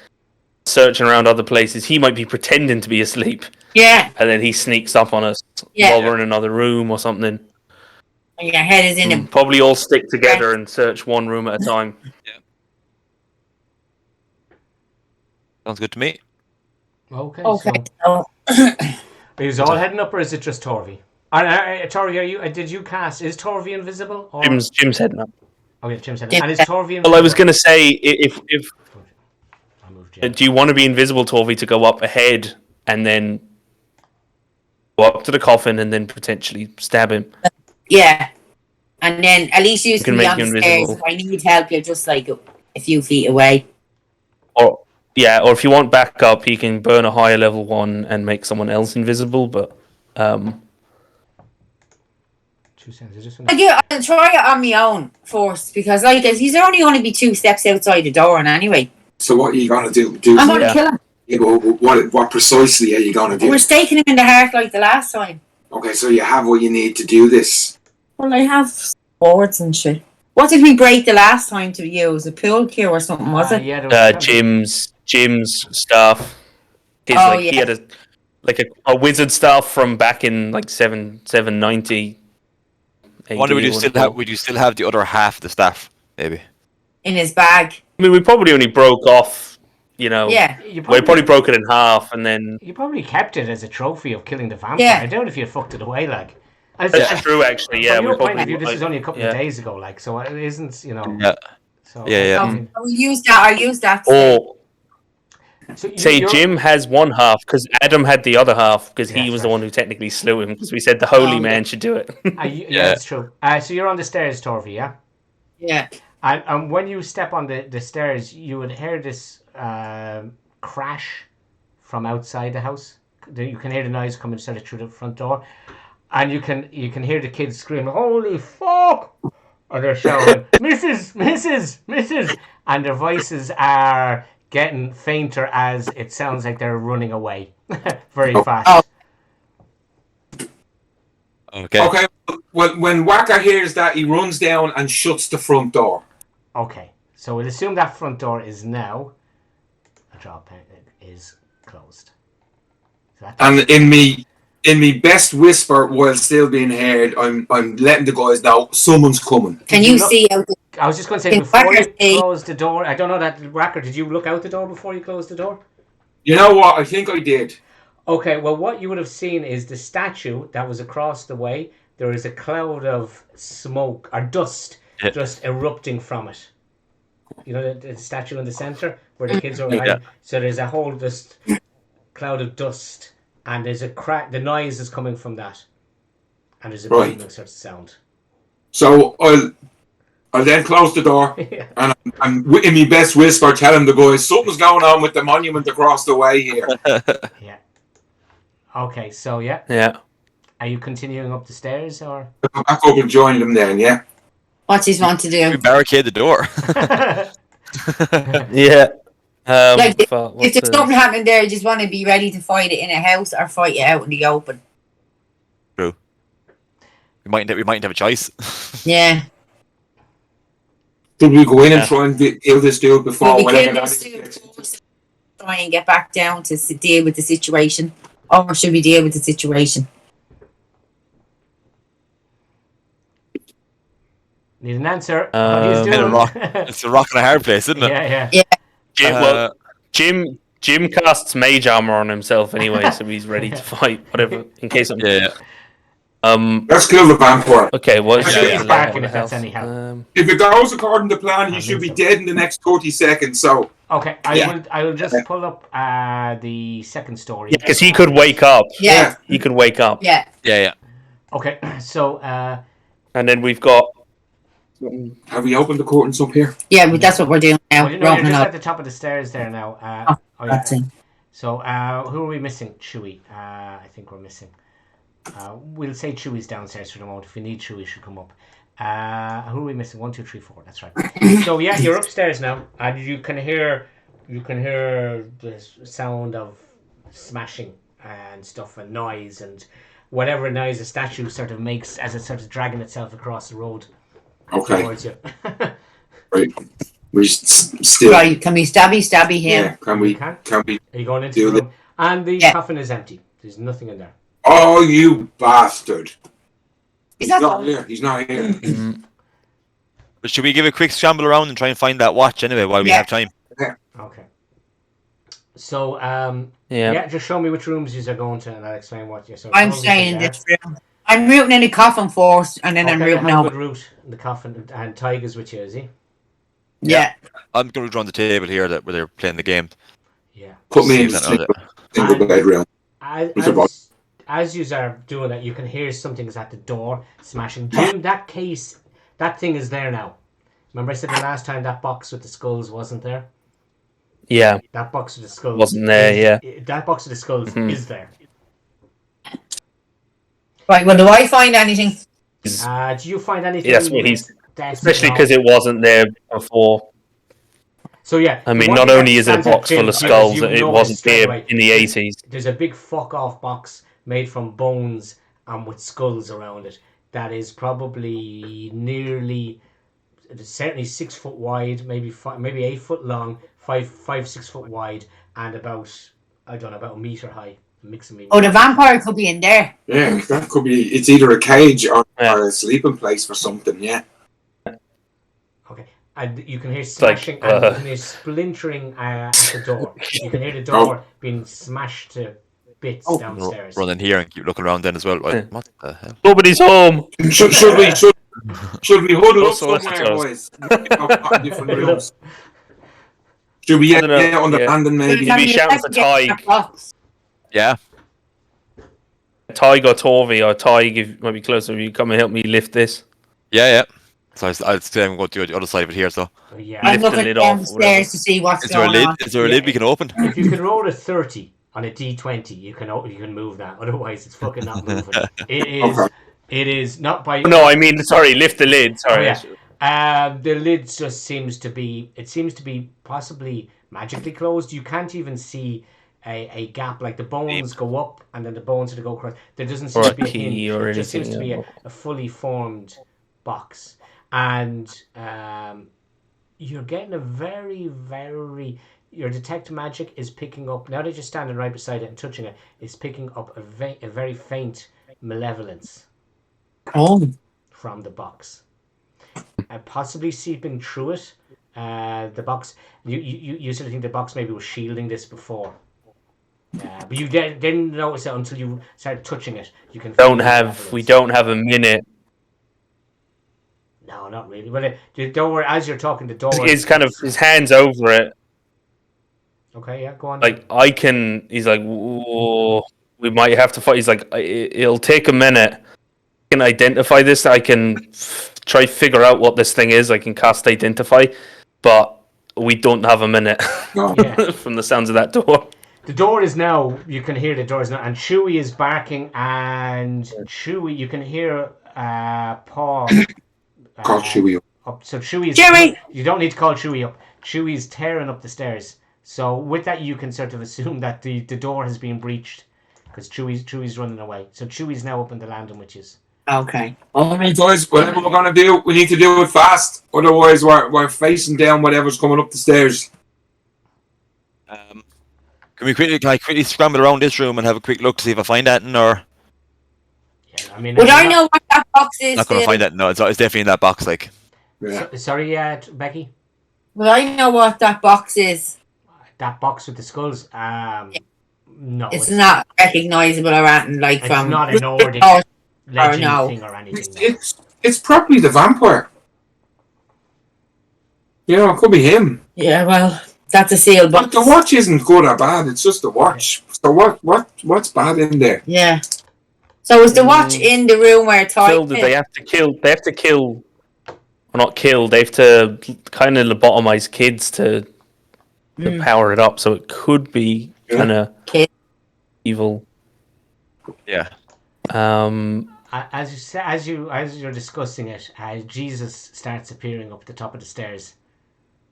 Speaker 3: searching around other places, he might be pretending to be asleep.
Speaker 4: Yeah.
Speaker 3: And then he sneaks up on us while we're in another room or something.
Speaker 4: And your head is in him.
Speaker 3: Probably all stick together and search one room at a time.
Speaker 5: Yeah. Sounds good to me.
Speaker 2: Okay.
Speaker 4: So...
Speaker 2: Are you all heading up, or is it just Torvi? Torvi, did you cast? Is Torvi invisible? Or...
Speaker 3: Jim's heading up.
Speaker 2: Okay, Jim's heading up. And is Torvi invisible?
Speaker 3: Well, I was going to say, if do you want to be invisible, Torvi, to go up ahead and then go up to the coffin and then potentially stab him?
Speaker 4: Yeah. And then at least you can be on the stairs.
Speaker 3: Invisible.
Speaker 4: If I need help, you're just like a few feet away.
Speaker 3: Or if you want backup, he can burn a higher level one and make someone else invisible. But
Speaker 2: 2 seconds.
Speaker 4: I'll try it on my own first, because he's only going to be 2 steps outside the door, and anyway.
Speaker 1: So what are you going to do?
Speaker 4: I'm going to kill him.
Speaker 1: Yeah, what precisely are you going to do?
Speaker 4: We're staking him in the heart like the last time.
Speaker 1: Okay, so you have what you need to do this.
Speaker 4: Well, I have swords and shit. What did we break the last time to use? A pool cue or something, was it?
Speaker 2: Yeah,
Speaker 3: Jim's staff. He had a wizard staff from back in like 790.
Speaker 5: I wonder, would you still have the other half of the staff, maybe?
Speaker 4: In his bag.
Speaker 3: I mean, we probably only broke off,
Speaker 4: Yeah.
Speaker 3: We probably broke it in half, and then...
Speaker 2: You probably kept it as a trophy of killing the vampire.
Speaker 4: Yeah.
Speaker 2: I doubt if you fucked it away, like...
Speaker 3: That's true, actually, yeah.
Speaker 2: From your point of view, this is only a couple of days ago, like, so it isn't,
Speaker 5: Yeah.
Speaker 2: So,
Speaker 4: I'll use that.
Speaker 3: Or... Say Jim has one half, because Adam had the other half, because he was the one who technically slew him, because we said the holy man should do it.
Speaker 2: That's true. So you're on the stairs, Torvi, yeah?
Speaker 4: Yeah.
Speaker 2: And when you step on the stairs, you would hear this crash from outside the house. You can hear the noise coming sort of through the front door, and you can hear the kids scream, "Holy fuck!" And they're shouting, "Mrs.!" And their voices are getting fainter as it sounds like they're running away very fast.
Speaker 1: Okay. When Waka hears that, he runs down and shuts the front door.
Speaker 2: Okay, so we'll assume that front door is now is closed. So
Speaker 1: and in me best whisper, while still being heard, I'm letting the guys know someone's coming.
Speaker 4: Can you see out the...
Speaker 2: I was just going to say, before you close the door, I don't know that, Racker, did you look out the door before you closed the door?
Speaker 1: You know what? I think I did.
Speaker 2: Okay, well, what you would have seen is the statue that was across the way. There is a cloud of smoke or dust just erupting from it. You know the statue in the center where the kids are hiding? So there's a whole just cloud of dust, and there's a crack. The noise is coming from that, and there's a booming sort of sound.
Speaker 1: So I'll then close the door, and I'm in my best whisper telling the guys something's going on with the monument across the way here.
Speaker 2: Yeah. Okay, so
Speaker 3: yeah.
Speaker 2: Are you continuing up the stairs, or?
Speaker 1: I'll back up and join them then, yeah.
Speaker 4: What do you want to do?
Speaker 5: We barricade the door.
Speaker 3: Yeah.
Speaker 4: If there's something happening there, you just want to be ready to fight it in a house or fight it out in the open.
Speaker 5: True. We might have a choice.
Speaker 4: Yeah.
Speaker 1: Should we go in and try and kill this dude before
Speaker 4: We
Speaker 1: whatever
Speaker 4: kill
Speaker 1: that
Speaker 4: this
Speaker 1: is?
Speaker 4: dude, try and get back down to deal with the situation, or should we deal with the situation?
Speaker 2: Need an answer. What are you
Speaker 5: In a
Speaker 2: doing?
Speaker 5: rock. It's a rock and a hard place, isn't it?
Speaker 2: Yeah.
Speaker 3: Jim casts mage armor on himself anyway, so he's ready to fight whatever in case I'm.
Speaker 5: Yeah.
Speaker 1: Let's kill the vampire.
Speaker 3: Okay, what is
Speaker 2: He's barking if that's any help.
Speaker 1: If it goes according to plan, he should be dead in the next 30 seconds. So
Speaker 2: okay, I will just pull up the second story.
Speaker 3: Yeah, because he could wake up.
Speaker 4: Yeah.
Speaker 3: He could wake up.
Speaker 4: Yeah.
Speaker 2: Okay, so
Speaker 3: and then we've got.
Speaker 1: Have we opened the curtains up here?
Speaker 4: Yeah, but that's what we're doing now.
Speaker 2: well, you're just at the top of the stairs there now.
Speaker 4: That's it.
Speaker 2: So who are we missing? Chewie. I think we're missing. We'll say Chewie's downstairs for the moment. If we need Chewie, should come up. Who are we missing? 1, 2, 3, 4. That's right. So yeah, you're upstairs now, and you can hear the sound of smashing and stuff and noise and whatever noise a statue sort of makes as it's sort of dragging itself across the road towards you.
Speaker 1: Right. We still.
Speaker 4: Right, can we stabby him?
Speaker 1: Yeah. Can we?
Speaker 2: Are you going into
Speaker 1: do
Speaker 2: the room? And the coffin is empty. There's nothing in there.
Speaker 1: Oh, you bastard!
Speaker 4: He's
Speaker 1: He's
Speaker 4: not
Speaker 1: not here. He's not here.
Speaker 5: But should we give a quick scramble around and try and find that watch anyway while we have time?
Speaker 2: Okay. So
Speaker 3: Yeah.
Speaker 2: just show me which rooms you are going to, and I'll explain what you're. So
Speaker 4: I'm staying in this room. I'm rooting in the coffin first, and then I'm rooting
Speaker 2: have a
Speaker 4: over.
Speaker 2: good route in the coffin, and Tyga's with you, is he?
Speaker 4: Yeah.
Speaker 5: I'm going to run the table here where they're playing the game.
Speaker 2: Yeah.
Speaker 1: Put me in
Speaker 5: See if
Speaker 1: the single bedroom.
Speaker 2: As you are doing that, you can hear something's at the door smashing. Jim, that thing is there now. Remember I said the last time that box with the skulls wasn't there?
Speaker 3: Yeah.
Speaker 2: That box with the skulls
Speaker 3: Wasn't there,
Speaker 2: That box with the skulls is there.
Speaker 4: Right, well, do I find anything?
Speaker 2: Do you find anything?
Speaker 3: That's what he's. Especially because it wasn't there before.
Speaker 2: So yeah,
Speaker 3: I mean, not only is it a box full of skulls, it wasn't there in the 80s.
Speaker 2: There's a big fuck off box made from bones and with skulls around it. That is probably certainly 6 foot wide, maybe 8 foot long, 6 foot wide, and about a meter high.
Speaker 4: Oh, the vampire could be in there.
Speaker 1: Yeah, that could be. It's either a cage or a sleeping place for something. Yeah.
Speaker 2: Okay, and you can hear smashing and you can hear splintering at the door. You can hear the door being smashed to bits downstairs.
Speaker 5: Run in here and keep looking around then as well. Like, what the hell?
Speaker 3: Nobody's home.
Speaker 1: Should we huddle up somewhere, boys? Different rooms. Should we get on the landing maybe?
Speaker 3: Should we shout for Tig?
Speaker 5: Yeah.
Speaker 3: Tig or Torvi or Tig, if you might be closer, will you come and help me lift this?
Speaker 5: Yeah. So I'd say I'm going to the other side of it here. So
Speaker 4: I'm looking downstairs to see what's going on.
Speaker 5: Is there a lid we can open?
Speaker 2: If you can roll a 30 on a D20, you can move that. Otherwise, it's fucking not moving. It is not by.
Speaker 3: No, I mean, sorry, lift the lid. Sorry.
Speaker 2: The lid just seems to be possibly magically closed. You can't even see a gap, like the bones go up and then the bones go across. There doesn't seem to be a hinge. It just seems to be a fully formed box, and you're getting a very your detect magic is picking up, now that you're standing right beside it and touching it, is picking up a very faint malevolence from the box, and possibly seeping through it. The box, you sort of think the box maybe was shielding this before. But you didn't notice it until you started touching it. We don't
Speaker 3: have a minute.
Speaker 2: No, not really. But don't worry. As you're talking, the door
Speaker 3: is kind of his hands over it.
Speaker 2: Okay, yeah, go on.
Speaker 3: Like he's like, whoa, we might have to fight. He's like, it'll take a minute. I can identify this. I can try figure out what this thing is. I can cast identify, but we don't have a minute. From the sounds of that door.
Speaker 2: The door is now, you can hear the door is now, and Chewie is barking, and Chewie, you can hear Paul.
Speaker 1: Call Chewie
Speaker 2: up. So Chewie you don't need to call Chewie up. Chewie's tearing up the stairs. So with that, you can sort of assume that the door has been breached, because Chewie's running away. So Chewie's now up in the landing, which is.
Speaker 4: Okay.
Speaker 1: All right, guys. Whatever we're gonna do, we need to do it fast. Otherwise, we're facing down whatever's coming up the stairs.
Speaker 5: Can I quickly scramble around this room and have a quick look to see if I find that, or?
Speaker 2: Yeah, I mean,
Speaker 4: Would I know what that box is?
Speaker 5: Not gonna find that. No, it's definitely in that box. Like,
Speaker 1: Yeah.
Speaker 2: Sorry, Becky.
Speaker 4: Would I know what that box is?
Speaker 2: That box with the skulls. No,
Speaker 4: It's not recognisable or anything like
Speaker 2: it's
Speaker 4: from.
Speaker 2: not a Nordic
Speaker 4: Oh,
Speaker 2: legend
Speaker 4: no.
Speaker 2: thing or anything. No.
Speaker 1: It's probably the vampire. Yeah, it could be him.
Speaker 4: Yeah, well, that's a sealed box.
Speaker 1: But the watch isn't good or bad. It's just the watch. So what's bad in there?
Speaker 4: Yeah. So is the watch in the room where it's
Speaker 3: Filled, they have to kill. They have to kill. Well, not kill. They have to kind of lobotomize kids to power it up. So it could be kind of evil.
Speaker 5: yeah.
Speaker 2: As you're discussing it, Jesus starts appearing up the top of the stairs.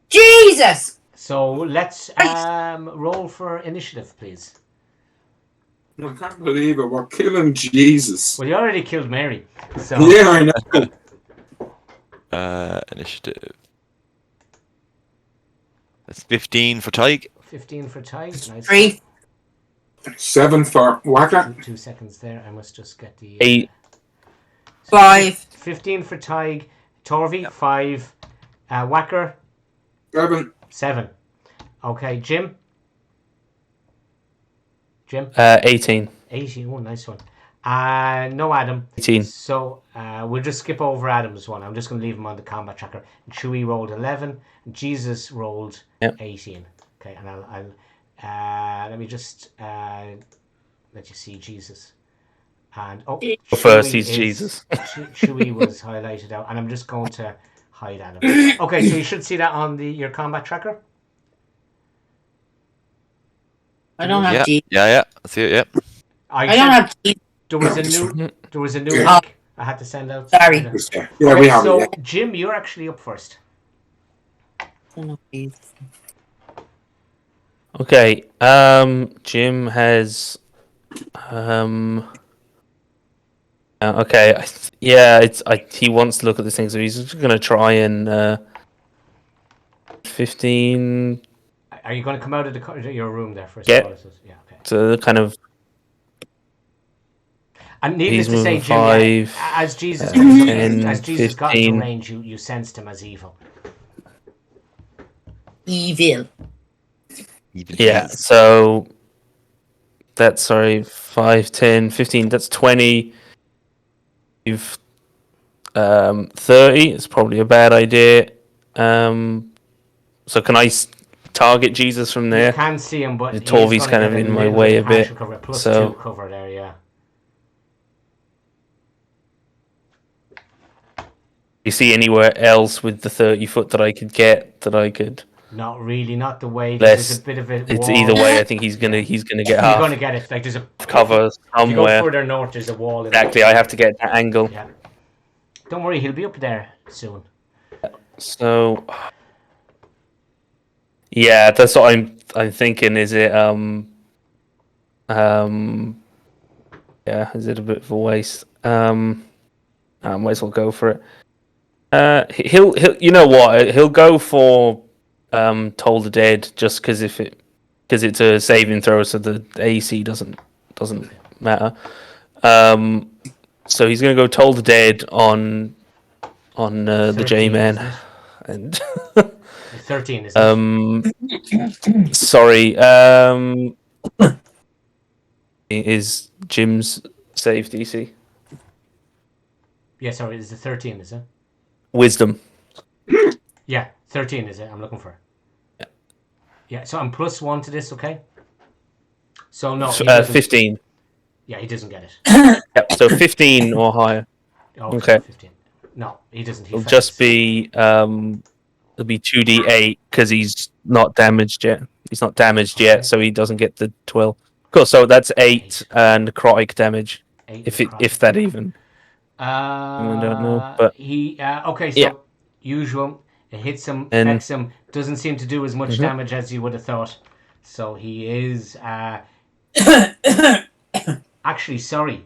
Speaker 4: Jesus!
Speaker 2: So let's roll for initiative, please.
Speaker 1: I can't believe it. We're killing Jesus.
Speaker 2: Well, you already killed Mary. So
Speaker 1: Yeah, I know.
Speaker 5: Initiative. That's 15 for Tig.
Speaker 2: 15 for Tig. Nice.
Speaker 4: 3.
Speaker 1: 7 for Waka.
Speaker 2: 2 seconds there. I must just get the
Speaker 3: 8.
Speaker 4: 5.
Speaker 2: 15 for Tig. Torvi 5. Whacker
Speaker 1: 7.
Speaker 2: 7. Okay, Jim.
Speaker 3: 18.
Speaker 2: 18. Oh, nice one. No, Adam.
Speaker 3: 18.
Speaker 2: So we'll just skip over Adam's one. I'm just going to leave him on the combat tracker. Chewie rolled 11. Jesus rolled 18. Okay, and I'll let me just let you see Jesus. And
Speaker 3: first, he's Jesus.
Speaker 2: Chewie was highlighted out, and I'm just going to hide Adam. Okay, so you should see that on your combat tracker.
Speaker 4: I don't have G.
Speaker 5: Yeah. I see it. Yeah.
Speaker 4: I don't have G.
Speaker 2: There was a new link I had to send out.
Speaker 4: Sorry.
Speaker 1: Yeah, we have it. Yeah.
Speaker 2: Jim, you're actually up first.
Speaker 3: Okay. Jim has. Okay. He wants to look at this thing, so he's just gonna try and 15.
Speaker 2: Are you going to come out of your room there first?
Speaker 3: Yeah.
Speaker 2: Yeah. Okay.
Speaker 3: So kind of.
Speaker 2: And needless to say, Jim,
Speaker 3: 5,
Speaker 2: as Jesus
Speaker 3: 10,
Speaker 2: got into
Speaker 3: 15.
Speaker 2: range, you sensed him as evil.
Speaker 4: Evil.
Speaker 3: Yeah. So. That's 5, 10, 15. That's 20. You've 30. It's probably a bad idea. So can I target Jesus from there?
Speaker 2: You can see him, but
Speaker 3: Torvi's kind of in my way a bit.
Speaker 2: Plus
Speaker 3: so
Speaker 2: 2 cover there, yeah.
Speaker 3: You see anywhere else with the 30 foot that I could get that I could?
Speaker 2: Not really, not the way.
Speaker 3: Less.
Speaker 2: There's a bit of it.
Speaker 3: It's either way. I think he's gonna get
Speaker 2: You're
Speaker 3: half.
Speaker 2: going to get it. Like there's a
Speaker 3: Cover somewhere.
Speaker 2: If you go further north, there's a wall.
Speaker 3: Exactly. I have to get that angle.
Speaker 2: Yeah. Don't worry, he'll be up there soon.
Speaker 3: So. Yeah, that's what I'm thinking. Is it yeah, is it a bit of a waste? I might as well go for it. He'll you know what? He'll go for Toll the Dead just because it's a saving throw, so the AC doesn't matter. So he's gonna go Toll the Dead on the J-Man, and
Speaker 2: 13 is it?
Speaker 3: sorry, is Jim's save DC?
Speaker 2: Yeah, sorry, it's a 13, is it?
Speaker 3: Wisdom.
Speaker 2: Yeah, 13 is it? I'm looking for. Yeah, so I'm +1 to this, okay? So no,
Speaker 3: 15.
Speaker 2: Yeah, he doesn't get it.
Speaker 3: Yep. So 15 or higher.
Speaker 2: Oh,
Speaker 3: Okay.
Speaker 2: 15. No, he doesn't.
Speaker 3: It'll just be it'll be 2d8 because he's not damaged yet. He's not damaged yet, so he doesn't get the 12. Cool. So that's 8 necrotic damage, if that even. I don't know, but
Speaker 2: he okay. So usual, it hits him, affects him. Doesn't seem to do as much damage as you would have thought. So he is actually sorry.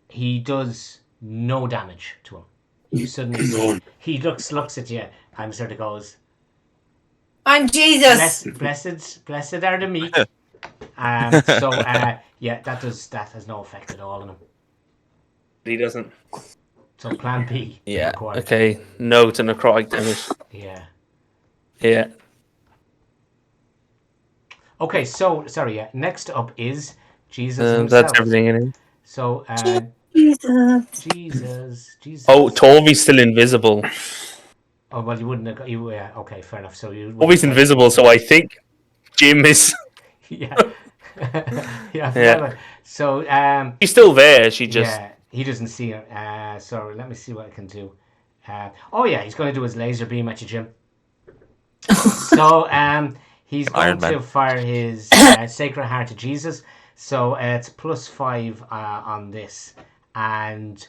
Speaker 2: He does no damage to him. You suddenly he looks at you and sort of goes,
Speaker 4: I'm Jesus.
Speaker 2: Blessed are the meek. Yeah, that has no effect at all on him.
Speaker 3: He doesn't.
Speaker 2: So plan B.
Speaker 3: Yeah.
Speaker 2: Required.
Speaker 3: Okay. No to necrotic damage.
Speaker 2: Yeah.
Speaker 3: Yeah.
Speaker 2: Okay, so sorry. Yeah. Next up is Jesus himself.
Speaker 3: That's everything in it.
Speaker 2: So Jesus.
Speaker 3: Oh, Torvy's still invisible.
Speaker 2: Oh well, you wouldn't have. Yeah. Okay, fair enough. So you.
Speaker 3: Torvy's invisible, so I think Jim is.
Speaker 2: Yeah. Yeah. So
Speaker 3: she's still there. She just.
Speaker 2: Yeah. He doesn't see her. So let me see what I can do. Oh yeah, he's going to do his laser beam at you, Jim. So he's going to fire his Sacred Heart to Jesus. So it's +5 on this, and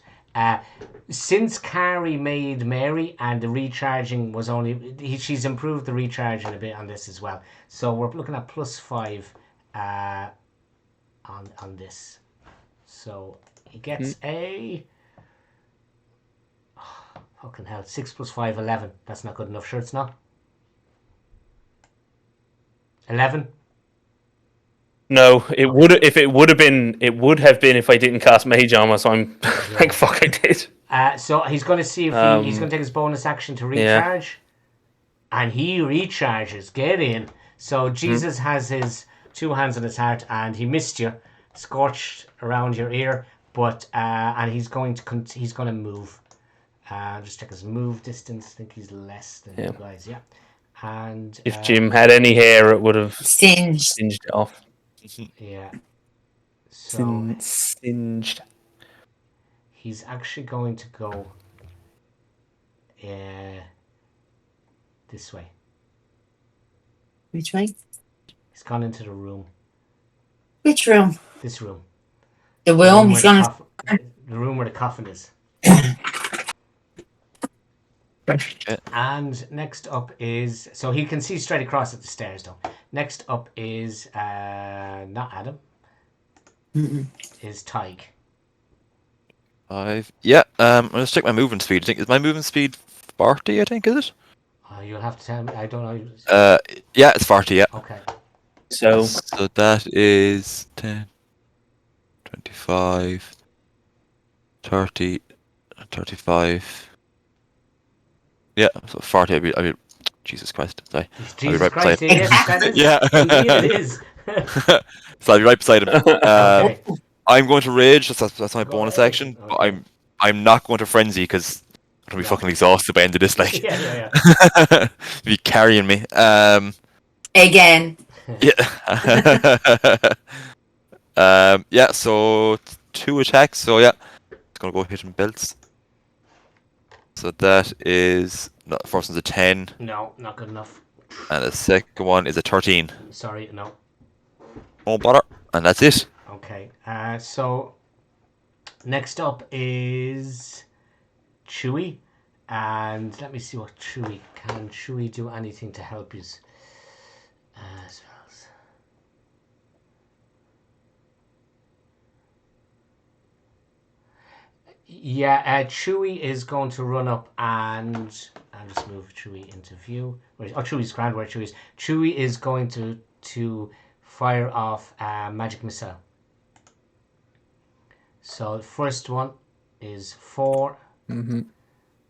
Speaker 2: since Carrie made Mary and the recharging was only she's improved the recharging a bit on this as well. So we're looking at +5 on this. So he gets a fucking hell 6 + 5 11. That's not good enough. Sure, it's not. 11.
Speaker 3: No, it would. If it would have been, it would have been if I didn't cast Mage Armor. So I'm like, fuck, I did.
Speaker 2: So he's going to see if he's going to take his bonus action to recharge, and he recharges. Get in. So Jesus has his 2 hands on his heart, and he missed you, scorched around your ear, but and he's going to move. Just check his move distance. I think he's less than you guys. Yeah. And
Speaker 3: if Jim had any hair, it would have
Speaker 4: singed
Speaker 3: it off.
Speaker 2: Yeah. So
Speaker 3: singed.
Speaker 2: He's actually going to go this way.
Speaker 4: Which way?
Speaker 2: He's gone into the room.
Speaker 4: Which room?
Speaker 2: This room.
Speaker 4: The room. He's gonna.
Speaker 2: The room where the coffin is. And next up is, so he can see straight across at the stairs though. Next up is not Adam. Is Tyke.
Speaker 5: 5. Yeah. I'm gonna check my movement speed. I think is my movement speed 40. I think is it?
Speaker 2: You'll have to tell me. I don't know.
Speaker 5: Yeah, it's 40. Yeah.
Speaker 2: Okay.
Speaker 5: So that is 10, 25, 30, 35. Yeah, so 40. I mean, Jesus Christ. Sorry.
Speaker 2: Jesus I'll be right Christ, beside him.
Speaker 5: Yeah.
Speaker 2: It is.
Speaker 5: So I'll be right beside him.
Speaker 2: Okay.
Speaker 5: I'm going to rage. That's my bonus action.
Speaker 2: Okay.
Speaker 5: But I'm not going to frenzy because I'm gonna be fucking exhausted by the end of this. Like,
Speaker 2: yeah.
Speaker 5: Be carrying me.
Speaker 4: Again.
Speaker 5: Yeah. Yeah. So 2 attacks. So yeah, it's gonna go hit him belts. So that is first one's a 10.
Speaker 2: No, not good enough.
Speaker 5: And the second one is a 13.
Speaker 2: Sorry, no.
Speaker 5: Won't bother. And that's it.
Speaker 2: Okay. So next up is Chewy, and let me see what Chewy can. Chewy do anything to help you? Yeah, Chewy is going to run up and I'll just move Chewy into view. Chewy's grand where Chewy is. Chewy is going to fire off a magic missile. So the first one is 4.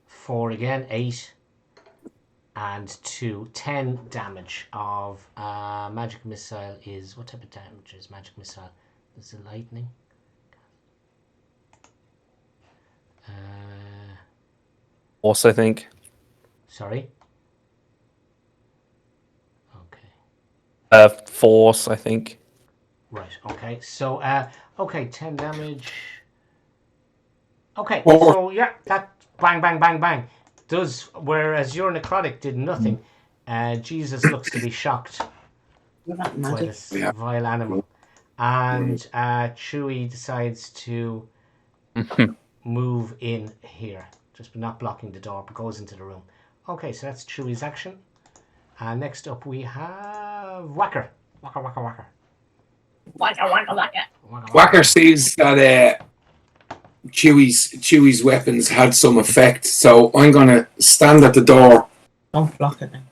Speaker 2: 4 again, 8. And 2, 10 damage of magic missile is... What type of damage is magic missile? Is it lightning?
Speaker 3: Force, I think.
Speaker 2: Sorry? Okay.
Speaker 3: Force, I think.
Speaker 2: Right, okay. So, okay, 10 damage. Okay,
Speaker 1: Or-
Speaker 2: so yeah, that bang, bang, bang, bang. Does, whereas your necrotic did nothing, Jesus looks to be shocked by this vile animal. And Chewy decides to move in here. Just not blocking the door, but goes into the room. Okay, so that's Chewy's action. And next up we have Whacker. Whacker, Whacker, Whacker.
Speaker 4: Whacker, whacker, whacker.
Speaker 1: Whacker sees that Chewie's weapons had some effect, so I'm gonna stand at the door.
Speaker 4: Don't block it now.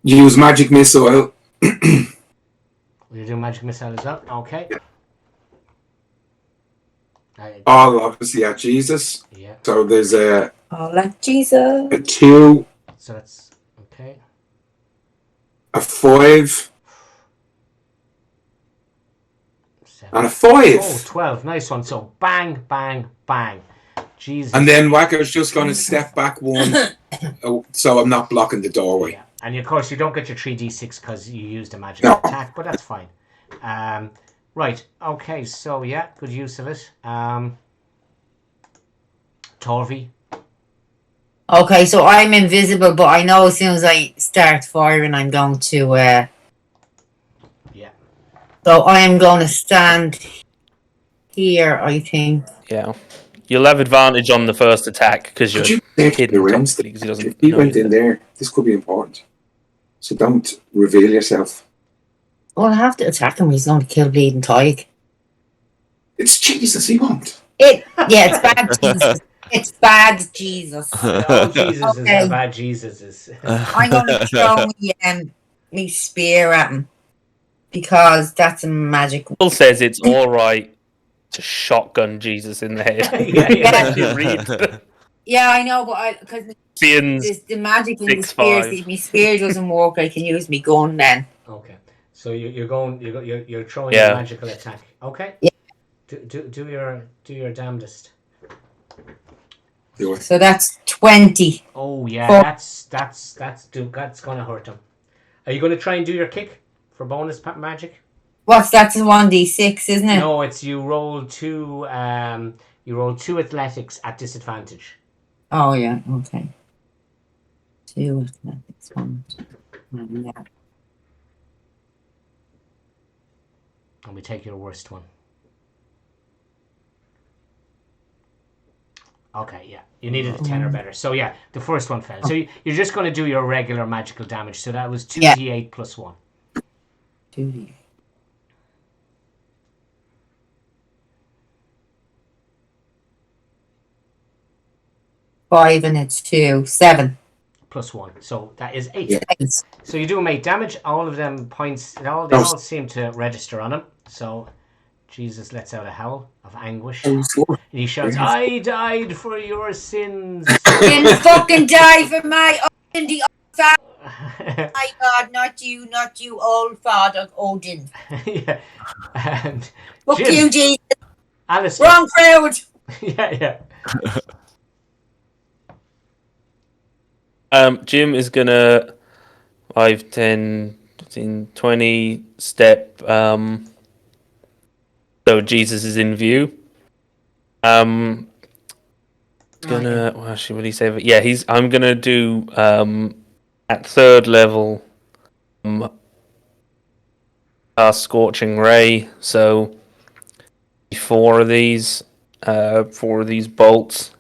Speaker 1: Use magic missile.
Speaker 2: You do magic missile as well. Okay.
Speaker 1: All obviously at Jesus.
Speaker 2: Yeah.
Speaker 1: So there's a.
Speaker 4: All at Jesus.
Speaker 1: A 2.
Speaker 2: So that's okay.
Speaker 1: A 5.
Speaker 2: 7.
Speaker 1: And a 5.
Speaker 2: Oh, 12. Nice one. So bang, bang, bang. Jesus.
Speaker 1: And then Wacker's just going to step back 1, so I'm not blocking the doorway.
Speaker 2: Yeah. And of course, you don't get your 3d6 because you used a magic attack, but that's fine. Right. Okay. So yeah, good use of it. Torvi.
Speaker 4: Okay, so I'm invisible, but I know as soon as I start firing, I'm going to.
Speaker 2: Yeah.
Speaker 4: So I am going to stand here, I think.
Speaker 3: Yeah. You'll have advantage on the first attack because you're hidden.
Speaker 1: If he went in there, this could be important. So don't reveal yourself.
Speaker 4: Well, I have to attack him. He's going to kill Bleeding Tyke.
Speaker 1: It's Jesus, he won't.
Speaker 4: It's bad Jesus. It's bad Jesus.
Speaker 2: Oh, Jesus okay. Is bad Jesus is.
Speaker 4: I'm going to throw me spear at him because that's a magic.
Speaker 3: Paul says it's all right to shotgun Jesus in the head.
Speaker 4: Yeah, I know, but because the magic in the spear, if my spear doesn't work, I can use my gun then.
Speaker 2: Okay, so you're throwing a magical attack. Okay.
Speaker 4: Yeah.
Speaker 2: Do your damnedest.
Speaker 4: So that's 20.
Speaker 2: Oh yeah, that's gonna hurt him. Are you gonna try and do your kick for bonus magic?
Speaker 4: What's that's a 1d6, isn't it?
Speaker 2: No, it's you roll 2. You roll 2 athletics at disadvantage.
Speaker 4: Oh yeah, okay. 2 athletics, 1. Yeah.
Speaker 2: And we take your worst one. Okay, yeah. You needed a 10 or better. So, yeah, the first one fell. So, you're just going to do your regular magical damage. So, that was 2d8 plus 1.
Speaker 4: 2d8. Five and it's 2. 7.
Speaker 2: Plus 1. So, that is 8.
Speaker 4: Yeah.
Speaker 2: So, you do 8 damage. All of them points, they all seem to register on him. So, Jesus lets out a howl of anguish. And he shouts, I died for your sins.
Speaker 4: Didn't fucking die for my Odin, father. My God, not you, old father Odin.
Speaker 2: Yeah. And
Speaker 4: fuck
Speaker 2: Jim,
Speaker 4: you, Jesus.
Speaker 2: Alistair.
Speaker 4: Wrong crowd.
Speaker 2: Yeah.
Speaker 3: Jim is gonna 5, 10, 15, 20 step. So Jesus is in view. What do you say? Yeah, I'm gonna do at 3rd level scorching ray. So 4 of these bolts.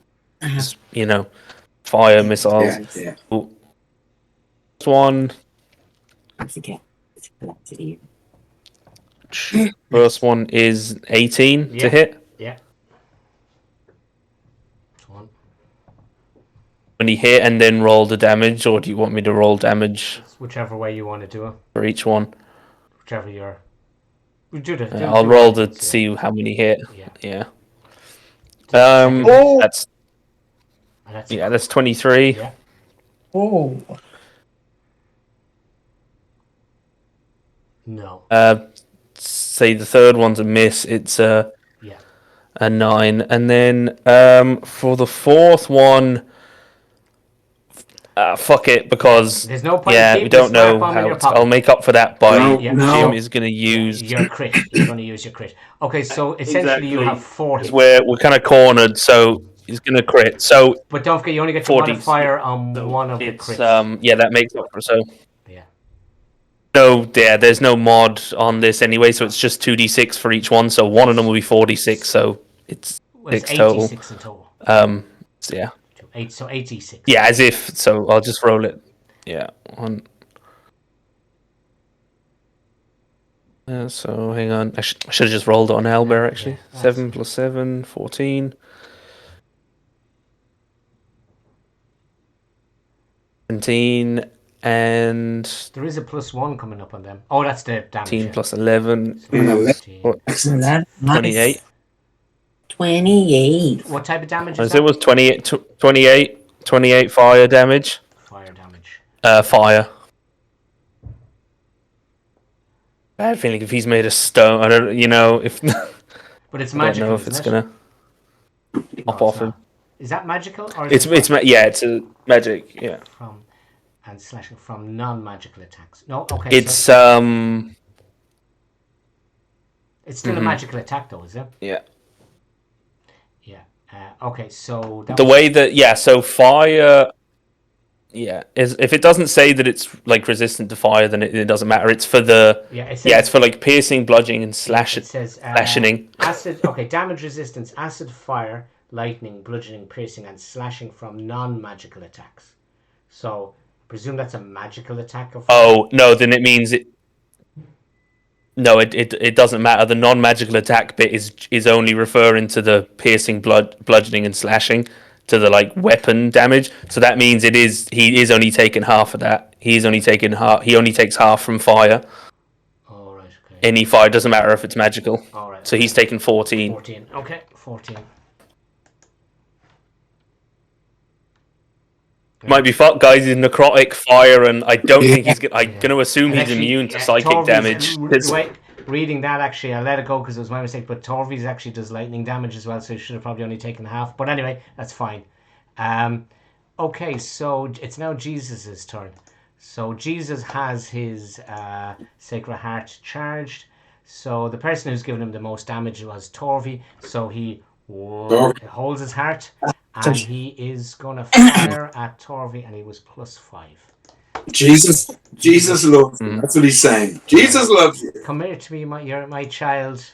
Speaker 3: Fire missiles.
Speaker 1: Yeah.
Speaker 3: This one. First one is 18 to hit.
Speaker 2: Yeah.
Speaker 3: When you hit and then roll the damage, or do you want me to roll damage?
Speaker 2: It's whichever way you want to do it.
Speaker 3: For each one.
Speaker 2: Whichever you're.
Speaker 3: I'll roll to see how many hit. Yeah. That's 23.
Speaker 2: Yeah.
Speaker 4: Oh.
Speaker 2: No.
Speaker 3: Say the 3rd one's a miss. It's a 9, and then for the 4th one, fuck it, because
Speaker 2: there's no point.
Speaker 3: We don't know how. I'll make up for that by Jim is going to use
Speaker 2: your crit. You're going to use your crit. Okay, so essentially you have 4 hits.
Speaker 3: We're kind of cornered, so he's going to crit. So,
Speaker 2: but don't forget, you only get 40 modifier on one of the crits.
Speaker 3: That makes up for so.
Speaker 2: Yeah.
Speaker 3: No, there's no mod on this anyway, so it's just 2d6 for each one. So one of them will be 46, so it's 6 total.
Speaker 2: 86 in total.
Speaker 3: So yeah.
Speaker 2: 86.
Speaker 3: Yeah, as if. So I'll just roll it. Yeah. So hang on. I should have just rolled on Albert actually.
Speaker 2: Yeah,
Speaker 3: 7 plus 7, 14. 17 and
Speaker 2: there is a +1 coming up on them. Oh, that's the damage.
Speaker 3: 18 plus 11
Speaker 2: So
Speaker 3: is
Speaker 2: 15.
Speaker 1: Excellent.
Speaker 3: 28.
Speaker 4: 28.
Speaker 2: What type of damage
Speaker 3: I
Speaker 2: is
Speaker 3: said it
Speaker 2: that?
Speaker 3: was 28 fire damage.
Speaker 2: Fire damage.
Speaker 3: Fire. Bad feeling if he's made of stone. I don't, if
Speaker 2: But it's
Speaker 3: I don't
Speaker 2: magical,
Speaker 3: know if it's
Speaker 2: isn't
Speaker 3: gonna pop off him.
Speaker 2: Is that magical or is
Speaker 3: It's a magic. Yeah.
Speaker 2: from and slashing from non-magical attacks? No, okay.
Speaker 3: It's
Speaker 2: so it's still a magical attack, though, is it?
Speaker 3: Yeah.
Speaker 2: Yeah. Okay, so that
Speaker 3: The way that so fire. Yeah, if it doesn't say that it's like resistant to fire, then it doesn't matter. It's for the it's for like piercing, bludgeoning, and slashing.
Speaker 2: It says
Speaker 3: slashing.
Speaker 2: Acid. Okay, damage resistance: acid, fire, lightning, bludgeoning, piercing, and slashing from non-magical attacks. So, presume that's a magical attack.
Speaker 3: Oh no, then it means it. No, it doesn't matter. The non-magical attack bit is only referring to the piercing, bludgeoning, and slashing, to the like weapon damage. So that means he is only taking half of that. He only takes half from fire.
Speaker 2: Oh right, okay.
Speaker 3: Any fire doesn't matter if it's magical.
Speaker 2: All right.
Speaker 3: So he's taking 14.
Speaker 2: 14. Okay, 14.
Speaker 3: Might be fucked, guys. He's necrotic fire, and I don't think he's. I'm going to assume he's immune to psychic
Speaker 2: Torvi's,
Speaker 3: damage.
Speaker 2: Reading that, actually, I let it go because it was my mistake. But Torvi's actually does lightning damage as well, so he should have probably only taken half. But anyway, that's fine. Okay, so it's now Jesus' turn. So Jesus has his Sacred Heart charged. So the person who's given him the most damage was Torvi. So he holds his heart. And he is going to fire at Torvi, and he was +5.
Speaker 1: Jesus loves you. That's what he's saying. Jesus loves you.
Speaker 2: Come here to me, you're my child.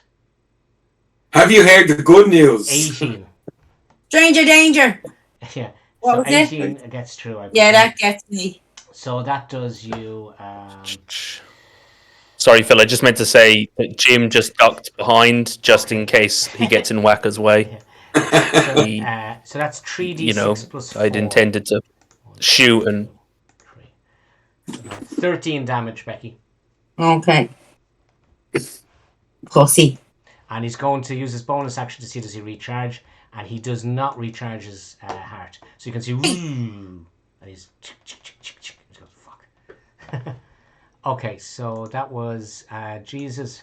Speaker 1: Have you heard the good news?
Speaker 2: 18.
Speaker 4: Stranger danger.
Speaker 2: Yeah.
Speaker 4: What
Speaker 2: so
Speaker 4: was
Speaker 2: 18 gets through.
Speaker 4: Yeah, that gets me.
Speaker 2: So that does you.
Speaker 3: Sorry, Phil. I just meant to say that Jim just ducked behind just in case he gets in Wacker's way.
Speaker 2: So that's 3d6 plus 4.
Speaker 3: I'd intended to shoot and
Speaker 2: 13 damage, Becky.
Speaker 4: Okay. Pussy.
Speaker 2: And he's going to use his bonus action to see does he recharge, and he does not recharge his heart. So you can see, and he's fuck. Okay, so that was Jesus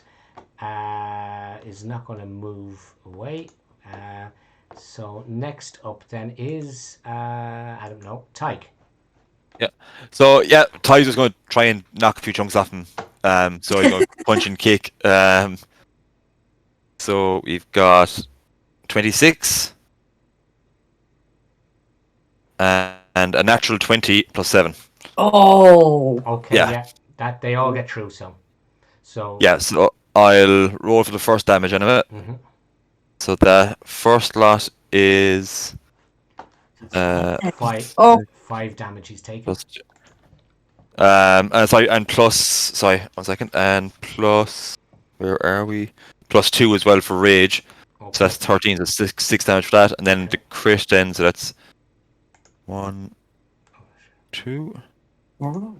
Speaker 2: is not going to move away. So next up then is I don't know, Tyke.
Speaker 5: Yeah. So yeah, Ty's just going to try and knock a few chunks off him. So he's going to punch and kick. So we've got 26 and a natural 20 plus 7.
Speaker 4: Oh.
Speaker 2: Okay. Yeah. That they all get through. So.
Speaker 5: Yeah. So I'll roll for the first damage anyway.
Speaker 2: Mm-hmm.
Speaker 5: So the first lot is
Speaker 2: 5 damage he's taken.
Speaker 5: Plus, and plus where are we? Plus 2 as well for rage. Okay. So that's 13, so 6 damage for that, and then the crit then, so that's 1, 2. So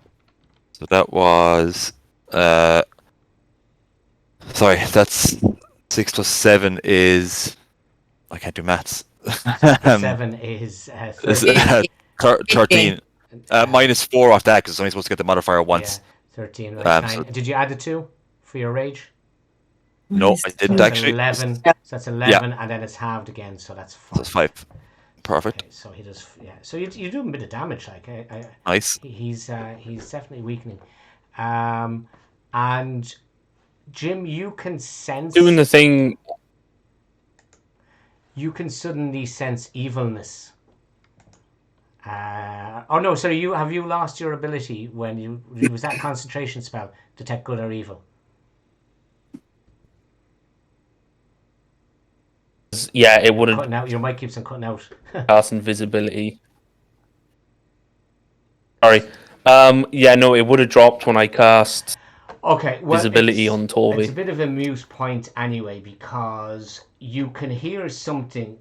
Speaker 5: that was that's 6 plus 7 is, I can't do maths.
Speaker 2: 7 is
Speaker 5: 13. Minus 4 off that because it's only supposed to get the modifier once.
Speaker 2: Yeah, 13. Right, so did you add the 2 for your rage?
Speaker 5: No, I didn't actually.
Speaker 2: 11. So that's 11, and then it's halved again, so that's 5.
Speaker 5: That's 5. Perfect.
Speaker 2: Okay, so he does. Yeah. So you do a bit of damage, like.
Speaker 5: Nice.
Speaker 2: He's definitely weakening, and Jim, you can sense
Speaker 3: doing the thing.
Speaker 2: You can suddenly sense evilness. Oh no! So have you lost your ability when you was that concentration spell, detect good or evil?
Speaker 3: Yeah, it would have.
Speaker 2: Cutting out. Your mic keeps on cutting out.
Speaker 3: Cast invisibility. Sorry. Yeah, no, it would have dropped when I cast.
Speaker 2: Okay, well,
Speaker 3: visibility on Torby.
Speaker 2: It's a bit of a moot point anyway, because you can hear something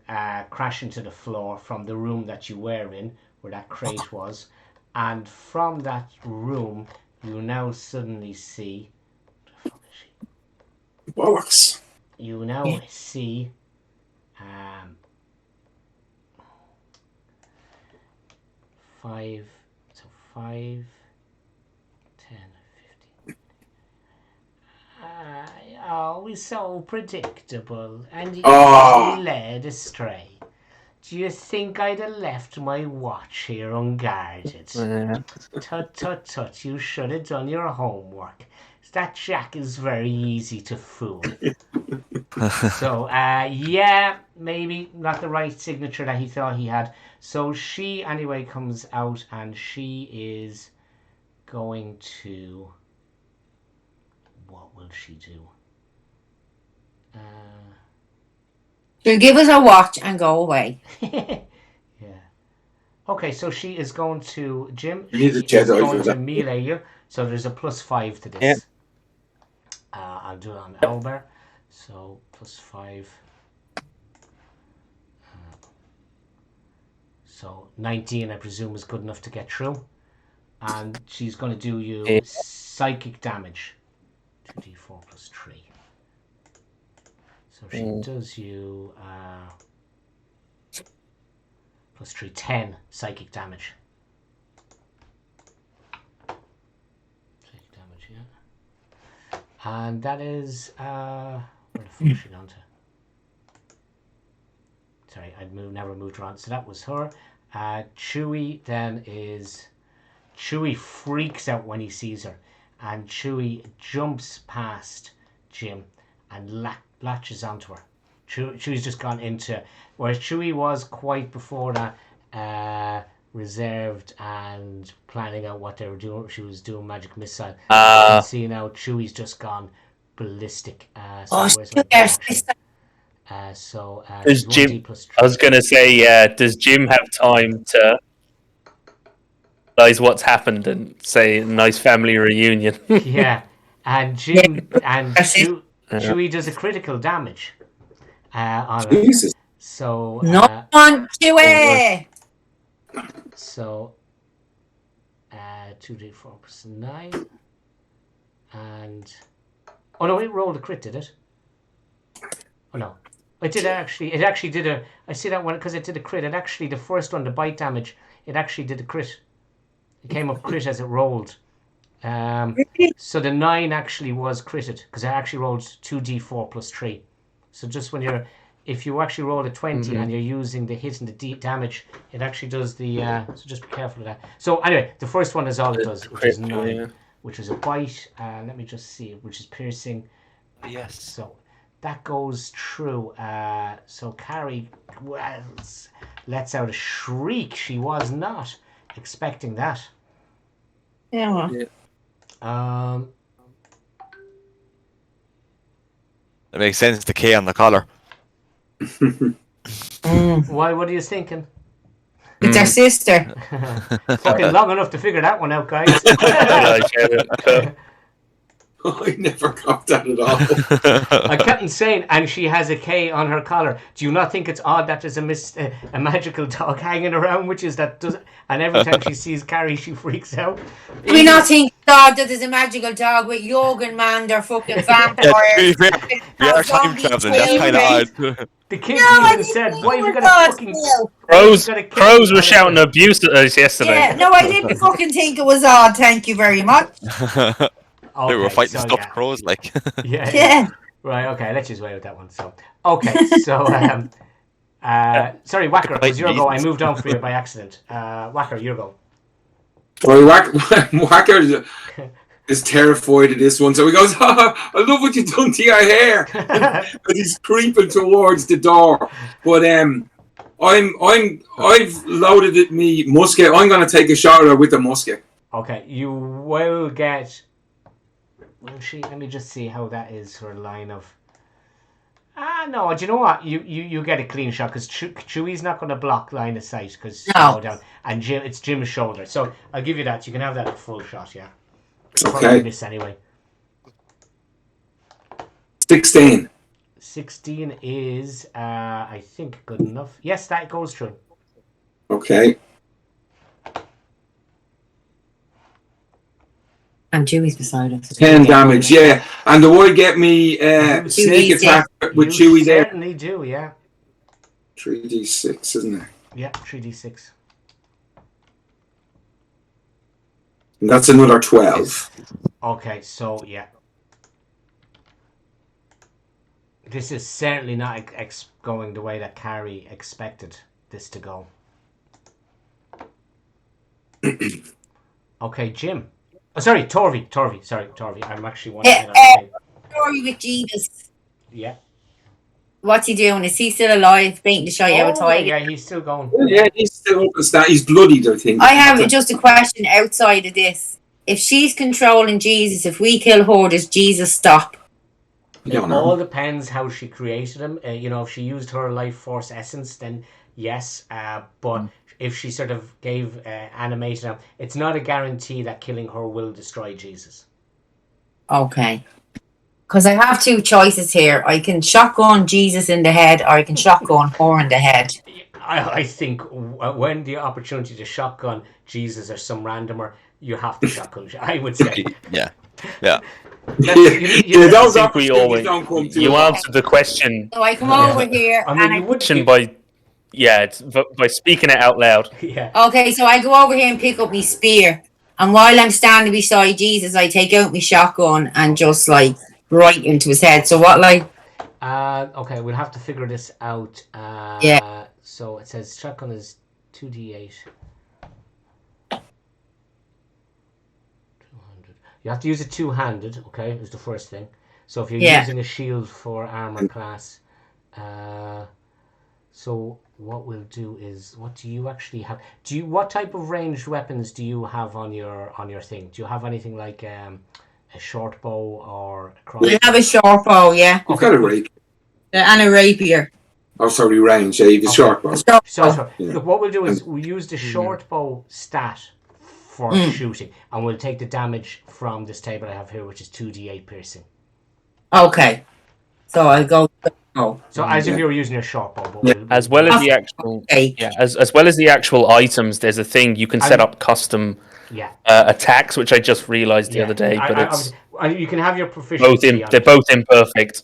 Speaker 2: crashing to the floor from the room that you were in, where that crate was, and from that room you now suddenly see... What the fuck is she?
Speaker 1: Bollocks.
Speaker 2: You now see 5, 10, 15. Always so predictable and easily led astray. Do you think I'd have left my watch here unguarded? Tut, tut, tut, you should have done your homework. That Jack is very easy to fool. So, yeah, maybe not the right signature that he thought he had. So she, anyway, comes out and she is going to... What will she do?
Speaker 4: She'll give us a watch and go away.
Speaker 2: Yeah. Okay, so she is going to... Jim,
Speaker 1: You
Speaker 2: she
Speaker 1: need a
Speaker 2: is
Speaker 1: Jedi
Speaker 2: going
Speaker 1: for
Speaker 2: to
Speaker 1: that.
Speaker 2: melee you. So there's a +5 to this.
Speaker 3: Yeah.
Speaker 2: I'll do it on Albert. So +5. So 19, I presume, is good enough to get through. And she's going to do you psychic damage. 2d4 + 3. So she does you +3, 10 psychic damage. Psychic damage, yeah. And that is where the fuck is she gone to? Sorry, never moved around. So that was her. Chewie then is... Chewie freaks out when he sees her. And Chewie jumps past Jim and latches onto her. Chewie's just gone into... Whereas Chewie was quite before that reserved and planning out what they were doing. She was doing magic missile. You can see now Chewie's just gone ballistic. So
Speaker 3: does Jim? I was going to say, does Jim have time to realize what's happened and say nice family reunion?
Speaker 2: Yeah, and Jim and Chewie does a critical damage on her.
Speaker 1: Jesus.
Speaker 2: So
Speaker 4: Not on Chewie.
Speaker 2: So 2d4 + 9, and oh no, it rolled a crit, did it? Oh no. It did actually. It actually did a... I see that one because it did a crit. It actually, the first one, the bite damage, it actually did a crit. It came up crit as it rolled. So the 9 actually was critted because I actually rolled 2d4 + 3. So just when you're... If you actually roll a 20 and you're using the hit and the damage, it actually does the... so just be careful of that. So anyway, the first one is all it does, which is 9, which is a bite. Let me just see, which is piercing.
Speaker 5: Yes.
Speaker 2: So... That goes through. So Carrie lets out a shriek. She was not expecting that.
Speaker 4: Yeah.
Speaker 5: That makes sense. The K on the collar.
Speaker 2: Why? What are you thinking?
Speaker 4: It's our sister.
Speaker 2: Fucking long enough to figure that one out, guys.
Speaker 1: I never got that at all.
Speaker 2: I kept saying, and she has a K on her collar. Do you not think it's odd that there's a magical dog hanging around, which is that does, and every time she sees Carrie, she freaks out.
Speaker 4: Do we not think, God, that there's a magical dog with Jorgen man, they're fucking vampires?
Speaker 5: We are time traveling. That's kind of odd.
Speaker 2: The kids even said, "Why have you got a fucking
Speaker 3: Crows were shouting abuse at us yesterday."
Speaker 4: Yeah, no, I didn't fucking think it was odd. Thank you very much.
Speaker 5: They were fighting stuffed crows, like.
Speaker 2: Yeah. Right. Okay. Let's just wait with that one. So. Okay. So. Sorry, Whacker. It was your go. I moved on for you by accident. Whacker, your go.
Speaker 1: Sorry, Whacker is terrified of this one, so he goes, I love what you've done to your hair. But he's creeping towards the door. But I've loaded it me musket. I'm gonna take a shot at her with the musket.
Speaker 2: Okay, you will get... Will she? Let me just see how that is her line of... no, do you know what? You get a clean shot because Chewie's not going to block line of sight because
Speaker 4: no.
Speaker 2: Down, and it's Jim's shoulder. So I'll give you that. You can have that at full shot, yeah.
Speaker 1: Okay.
Speaker 2: Miss anyway.
Speaker 1: 16.
Speaker 2: 16 is, I think, good enough. Yes, that goes through.
Speaker 1: Okay.
Speaker 4: And Chewie's beside us.
Speaker 1: 10 damage, yeah. And do I get me
Speaker 2: You
Speaker 1: sneak
Speaker 4: Chewie
Speaker 1: attack with
Speaker 2: You
Speaker 1: Chewie there?
Speaker 2: certainly do, yeah.
Speaker 1: 3d6, isn't it?
Speaker 2: Yeah, 3d6.
Speaker 1: And that's another 12.
Speaker 2: Okay, so, yeah. This is certainly not going the way that Carrie expected this to go. Okay, Jim. Oh, sorry, Torvi. Sorry, Torvi. I'm actually one ahead on the thing.
Speaker 4: Story with Jesus.
Speaker 2: Yeah.
Speaker 4: What's he doing? Is he still alive? Painting to show you how tight?
Speaker 2: Yeah, he's still going.
Speaker 1: Yeah, he's still up and stat. He's bloodied, I think.
Speaker 4: I have just a question outside of this. If she's controlling Jesus, if we kill her, does Jesus stop?
Speaker 2: It all depends how she created him. If she used her life force essence, then yes. But if she sort of gave animated him, it's not a guarantee that killing her will destroy Jesus.
Speaker 4: Okay. Because I have two choices here. I can shotgun Jesus in the head, or I can shotgun her in the head.
Speaker 2: I think when the opportunity to shotgun Jesus or some randomer, you have to shotgun. I would say.
Speaker 5: Yeah.
Speaker 2: You
Speaker 1: those
Speaker 3: I think we always.
Speaker 1: don't come to
Speaker 3: You answered the question.
Speaker 4: So I come over here,
Speaker 2: I mean,
Speaker 4: and
Speaker 2: you would.
Speaker 3: It's by speaking it out loud.
Speaker 2: Yeah.
Speaker 4: Okay, so I go over here and pick up my spear, and while I'm standing beside Jesus, I take out my shotgun and just right into his head. So what,
Speaker 2: Okay, we'll have to figure this out.
Speaker 4: Yeah.
Speaker 2: So it says shotgun is 2d8. 200. You have to use it two-handed. Okay, is the first thing. So if you're using a shield for armor class, so what we'll do is, what do you actually have? What type of ranged weapons do you have on your thing? Do you have anything like a short bow or a crossbow?
Speaker 4: I have a short bow, yeah.
Speaker 1: You've got a rapier.
Speaker 4: And a rapier.
Speaker 1: Oh, sorry, range. Yeah, you've a short bow.
Speaker 2: So
Speaker 1: Yeah.
Speaker 2: look, what we'll do is we'll use the short bow stat for shooting, and we'll take the damage from this table I have here, which is 2d8 piercing.
Speaker 4: Okay. So I'll go. Oh.
Speaker 2: So as if you were using your short bow, but
Speaker 3: As well as the actual, as well as the actual items, there's a thing you can set up custom attacks, which I just realized the other day. But
Speaker 2: you can have your proficiency.
Speaker 3: They're both imperfect.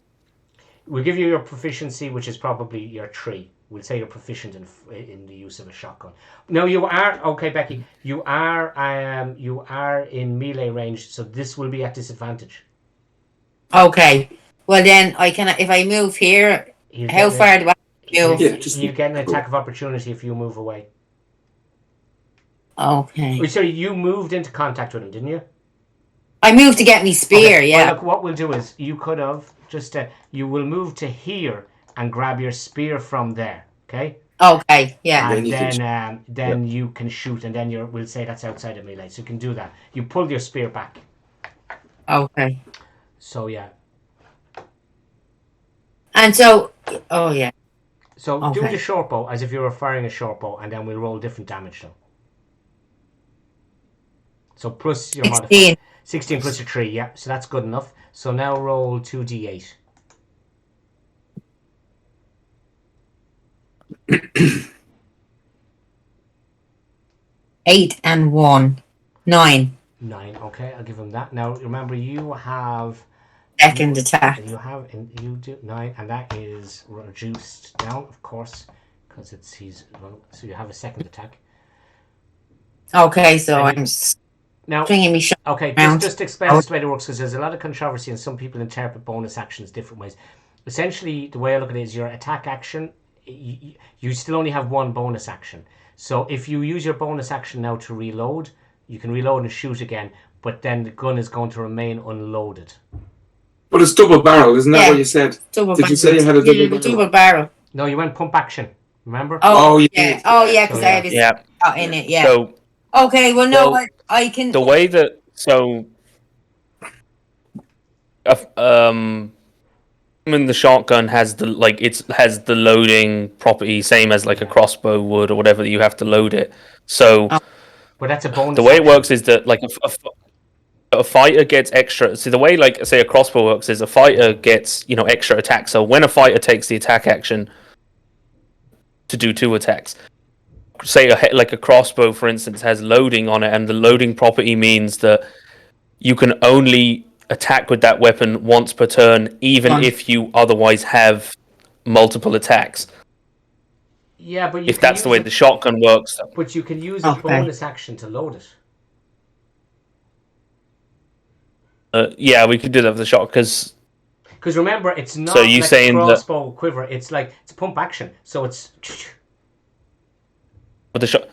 Speaker 2: We'll give you your proficiency, which is probably your 3. We'll say you're proficient in the use of a shotgun. No, you are okay, Becky. You are in melee range, so this will be at disadvantage.
Speaker 4: Okay. Well then, if I move here, how far do I move?
Speaker 2: You get an attack of opportunity if you move away.
Speaker 4: Okay.
Speaker 2: Oh, sorry, you moved into contact with him, didn't you?
Speaker 4: I moved to get me spear.
Speaker 2: Okay.
Speaker 4: Yeah.
Speaker 2: Well, look, what we'll do is you could have you will move to here and grab your spear from there. Okay.
Speaker 4: Okay. Yeah.
Speaker 2: And then you can shoot, and then we'll say that's outside of melee, so you can do that. You pull your spear back.
Speaker 4: Okay.
Speaker 2: So yeah.
Speaker 4: And so, oh yeah.
Speaker 2: So do the short bow as if you were firing a short bow, and then we'll roll different damage though. So plus your
Speaker 4: 16.
Speaker 2: 16 plus your 3, yeah. So that's good enough. So now roll 2d8.
Speaker 4: 8 and 1. 9.
Speaker 2: 9. Okay, I'll give him that. Now remember, you have
Speaker 4: second attack.
Speaker 2: You do 9, and that is reduced down, of course, because so you have a second attack.
Speaker 4: Okay, so I'm
Speaker 2: now
Speaker 4: stringing me shot.
Speaker 2: Okay, just to explain this the way it works, because there's a lot of controversy and some people interpret bonus actions different ways. Essentially, the way I look at it is your attack action, you still only have one bonus action. So if you use your bonus action now to reload, you can reload and shoot again, but then the gun is going to remain unloaded.
Speaker 1: But it's double barrel, isn't that what you said? Did you say you had a
Speaker 4: double barrel?
Speaker 2: No, you went pump action. Remember?
Speaker 4: Oh yeah. Oh yeah, because I have it in it. Yeah.
Speaker 3: So,
Speaker 4: okay. Well, no, I can.
Speaker 3: The way that when the shotgun has has the loading property same as like a crossbow would or whatever, that you have to load it. So,
Speaker 2: but that's a bonus.
Speaker 3: The way it works is that a fighter gets extra. See, the way, like, say, a crossbow works is a fighter gets, extra attacks. So when a fighter takes the attack action to do 2 attacks, say, like a crossbow, for instance, has loading on it, and the loading property means that you can only attack with that weapon once per turn, even if you otherwise have multiple attacks.
Speaker 2: Yeah, but
Speaker 3: if that's the way the shotgun works.
Speaker 2: But you can use a bonus action to load it.
Speaker 3: Yeah, we could do that with the shot because
Speaker 2: remember, it's not like a crossbow quiver. It's like it's pump action, so it's.
Speaker 3: But the shot,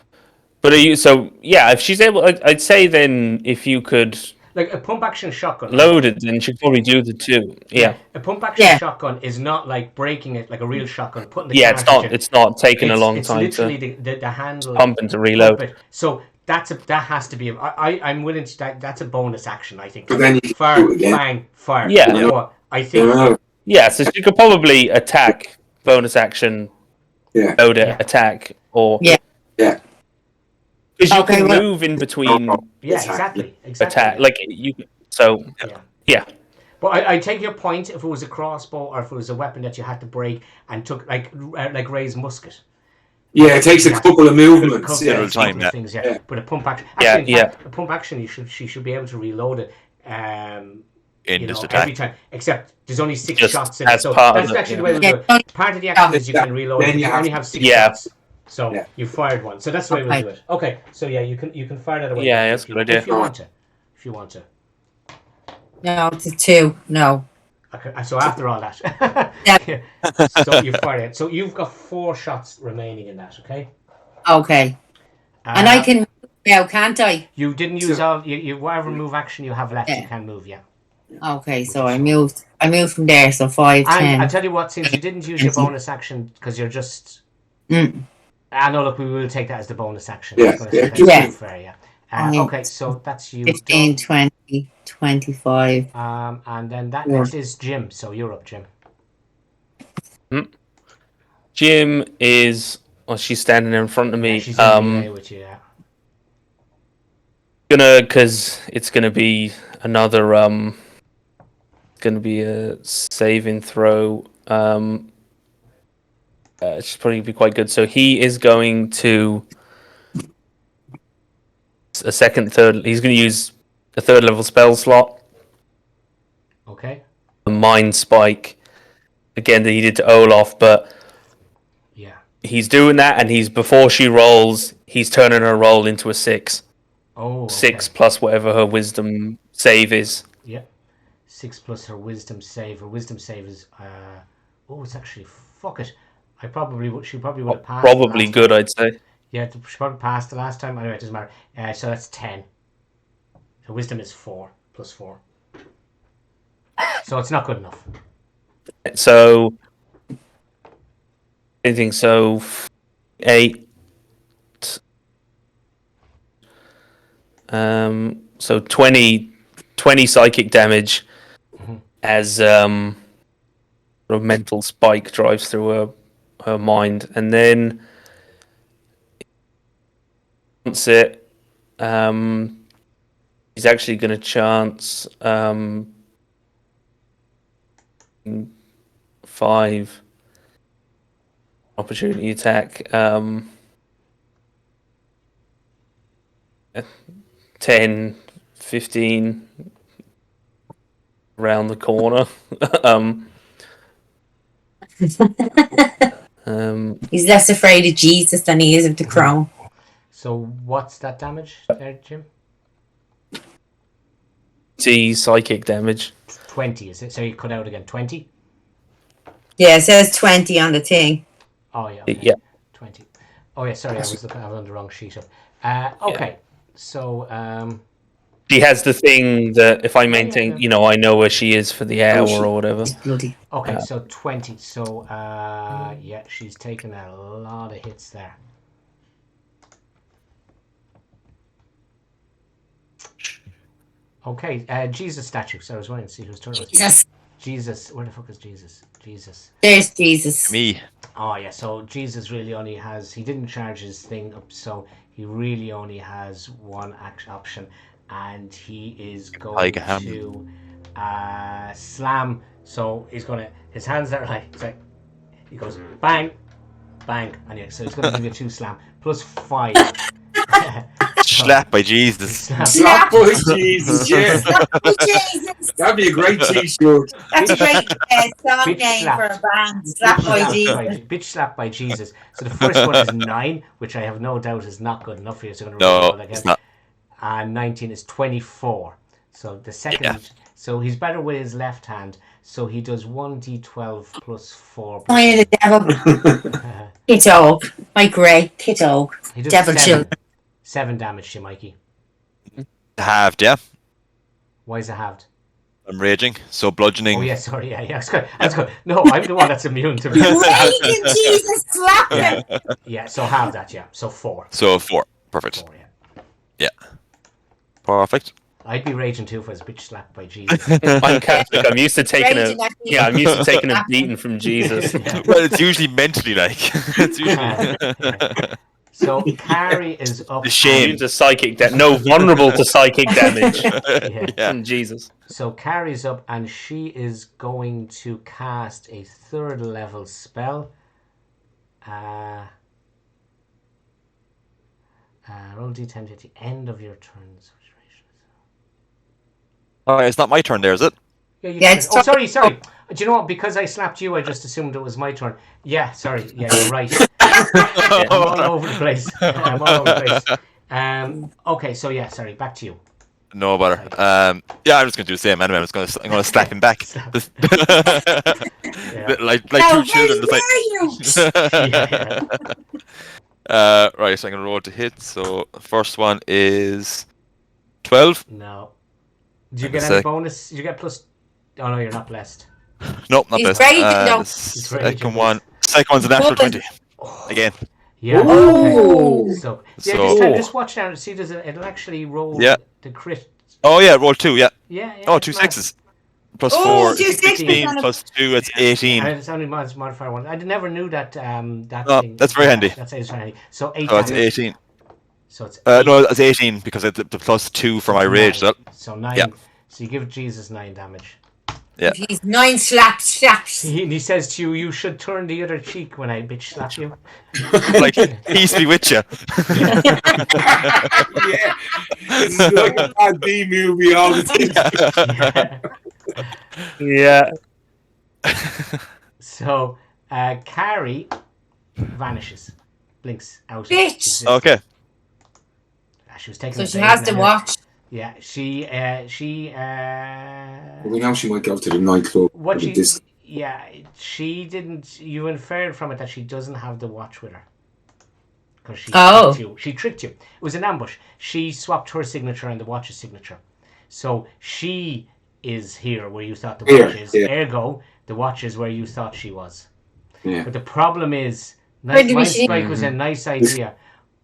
Speaker 3: but if she's able, I'd say then if you could
Speaker 2: like a pump action shotgun
Speaker 3: load it, then she'd probably do the 2. Yeah,
Speaker 2: a pump action shotgun is not like breaking it like a real shotgun. Putting the
Speaker 3: it's not taking a long time.
Speaker 2: It's literally the handle
Speaker 3: pumping to reload.
Speaker 2: Pump it. So. That has to be. I'm willing to. That's a bonus action. I think.
Speaker 1: But then you
Speaker 2: fire, bang, fire.
Speaker 3: Yeah.
Speaker 2: Or I think.
Speaker 3: Yeah. So she could probably attack, bonus action, load it, attack, or
Speaker 1: because
Speaker 3: you can move in between.
Speaker 2: Yeah, exactly.
Speaker 3: Attack like you. So yeah.
Speaker 2: But I take your point. If it was a crossbow or if it was a weapon that you had to break and took like Ray's musket.
Speaker 1: Yeah, it takes a couple of movements.
Speaker 2: Things, But a pump action. Actually, in fact, a pump action, she should be able to reload it. Every time. Except there's only 6 shots in it. So that's actually the way we do it. Part of the action is you can reload it. You only have 6 shots. So you fired one. So that's the way we do it. Okay. So you can fire that away.
Speaker 3: Yeah, that's a good idea.
Speaker 2: If you want to.
Speaker 4: No, it's a 2. No.
Speaker 2: Okay, so after all that, so you fired it. So you've got 4 shots remaining in that, okay?
Speaker 4: Okay. And I can move now, can't I?
Speaker 2: You didn't use all you whatever move action you have left. You can move,
Speaker 4: Okay, so I moved from there, so 5, 10.
Speaker 2: And I'll tell you what, since you didn't use your bonus action because you're just. I know. Look, we will take that as the bonus action. Fair, okay, so that's you.
Speaker 4: 15, 20, 25.
Speaker 2: And then that next is Jim. So you're up, Jim.
Speaker 3: Jim is. Well, she's standing in front of me.
Speaker 2: She's in the with you,
Speaker 3: because it's gonna be another. Gonna be a saving throw. It's probably be quite good. So he is going to. He's going to use a 3rd level spell slot.
Speaker 2: Okay.
Speaker 3: A mind spike. Again, that he did to Olaf, but he's doing that, and before she rolls, he's turning her roll into a 6.
Speaker 2: Oh.
Speaker 3: 6 plus whatever her wisdom save is.
Speaker 2: Yeah. 6 plus her wisdom save. Her wisdom save is. It's actually fuck it. She probably would have passed.
Speaker 3: Probably good,
Speaker 2: time.
Speaker 3: I'd say.
Speaker 2: Yeah, she probably passed the last time. Anyway, it doesn't matter. So that's 10. Her wisdom is 4 plus 4. So it's not good enough.
Speaker 3: So anything. So 8. So 20 psychic damage as a mental spike drives through her mind, and then once it he's actually going to chance 5 opportunity attack 10 15 around the corner.
Speaker 4: He's less afraid of Jesus than he is of the crown.
Speaker 2: So what's that damage there, Jim?
Speaker 3: Psychic damage.
Speaker 2: 20, is it? So you cut out again. 20?
Speaker 4: Yeah, it says 20 on the thing.
Speaker 2: Oh, yeah. Okay.
Speaker 3: Yeah.
Speaker 2: 20. Oh, yeah, sorry, I was on the wrong sheet. Okay, so...
Speaker 3: She has the thing that if I maintain, I know where she is for the hour or whatever.
Speaker 4: Bloody.
Speaker 2: Okay, so 20. So, she's taken a lot of hits there. Okay, Jesus statue. So I was waiting to see whose turn it was. Jesus. Where the fuck is Jesus?
Speaker 4: There's Jesus.
Speaker 5: Me.
Speaker 2: Oh, yeah. So Jesus really only has... He didn't charge his thing up, so he really only has one option. and he is going
Speaker 5: Like a ham.
Speaker 2: to slam. So he's gonna. His hands are like. It's like he goes bang, bang, and so he's gonna give you a 2 slam plus 5.
Speaker 5: Slap by Jesus.
Speaker 1: Slap by Jesus, yeah.
Speaker 4: Slap by Jesus.
Speaker 1: That'd be a great t-shirt.
Speaker 4: That's a great song
Speaker 2: Bitch
Speaker 4: name
Speaker 2: slap.
Speaker 4: for a band. Slap by Jesus.
Speaker 2: Bitch slap by Jesus. So the first one is 9, which I have no doubt is not good enough for you. So I'm gonna roll again.
Speaker 5: It's not.
Speaker 2: And 19 is 24. So the second, so he's better with his left hand. So he does 1d12 plus 4.
Speaker 4: Sign of the devil. Kit Oak. My grey. Kit Oak.
Speaker 2: He does
Speaker 4: Devil
Speaker 2: 7 damage to you, Mikey.
Speaker 5: Halved, yeah.
Speaker 2: Why is it halved?
Speaker 5: I'm raging, so bludgeoning.
Speaker 2: Oh yeah, sorry, yeah, that's good. That's good. No, I'm the one that's immune to it.
Speaker 4: Raging Jesus, slap him.
Speaker 2: Yeah, so halve that, yeah. So 4.
Speaker 5: So 4. Perfect.
Speaker 2: 4, yeah.
Speaker 5: Yeah. Perfect.
Speaker 2: I'd be raging too if I was bitch slapped by Jesus.
Speaker 3: I'm Catholic. I'm used to taking I'm used to taking a beating from Jesus.
Speaker 5: Well, it's usually mentally like. It's usually.
Speaker 2: So Carrie is up.
Speaker 5: Shame.
Speaker 3: To psychic vulnerable to psychic damage. From Jesus.
Speaker 2: So Carrie's up, and she is going to cast a 3rd level spell. Roll d10 at the end of your turn.
Speaker 5: Oh, it's not my turn there, is it?
Speaker 2: Yeah, oh, sorry. Do you know what? Because I slapped you, I just assumed it was my turn. Yeah, sorry. Yeah, you're right. I'm all over the place. Okay, so yeah, sorry. Back to you.
Speaker 5: No bother. Yeah, I'm just gonna do the same anyway. I'm gonna slap him back. like 2 children. Right, so I'm gonna roll to hit. So first one is 12.
Speaker 2: No. Do you get any bonus? Did you get plus? Oh no, you're not blessed.
Speaker 5: Nope, not
Speaker 4: He's
Speaker 5: blessed.
Speaker 4: raging,
Speaker 5: Second one's a natural 20. Again.
Speaker 2: Yeah.
Speaker 4: Oh.
Speaker 2: Okay. So just watch down and see. It'll actually roll the crit.
Speaker 5: Oh yeah, roll 2. Yeah.
Speaker 2: Yeah.
Speaker 5: Oh, 2 6s. Plus 4, 16. Plus 2, it's 18.
Speaker 2: And it's only modifier 1. I never knew that. Thing.
Speaker 5: That's very handy.
Speaker 2: That's very handy. So 8.
Speaker 5: Oh, it's 18.
Speaker 2: So it's
Speaker 5: no, it's 18 because it's the plus 2 for my rage.
Speaker 2: So 9.
Speaker 5: Yeah.
Speaker 2: So you give Jesus 9 damage.
Speaker 5: Yeah.
Speaker 4: He's 9 slaps.
Speaker 2: He says to you, you should turn the other cheek when I bitch slap you.
Speaker 5: Like, peace be with you.
Speaker 1: Yeah. This is like a bad B movie all the time.
Speaker 3: Yeah.
Speaker 2: So, Carrie vanishes. Blinks out.
Speaker 4: Bitch.
Speaker 5: Okay.
Speaker 2: She was taking
Speaker 4: So she has to watch.
Speaker 2: Yeah, she
Speaker 1: We know she might go to the nightclub.
Speaker 2: She didn't. You inferred from it that she doesn't have the watch with her because she tricked you. It was an ambush. She swapped her signature and the watch's signature, so she is here where you thought the watch is. Yeah. Ergo, the watch is where you thought she was.
Speaker 1: Yeah.
Speaker 2: But the problem is, Mind Spike was a nice idea,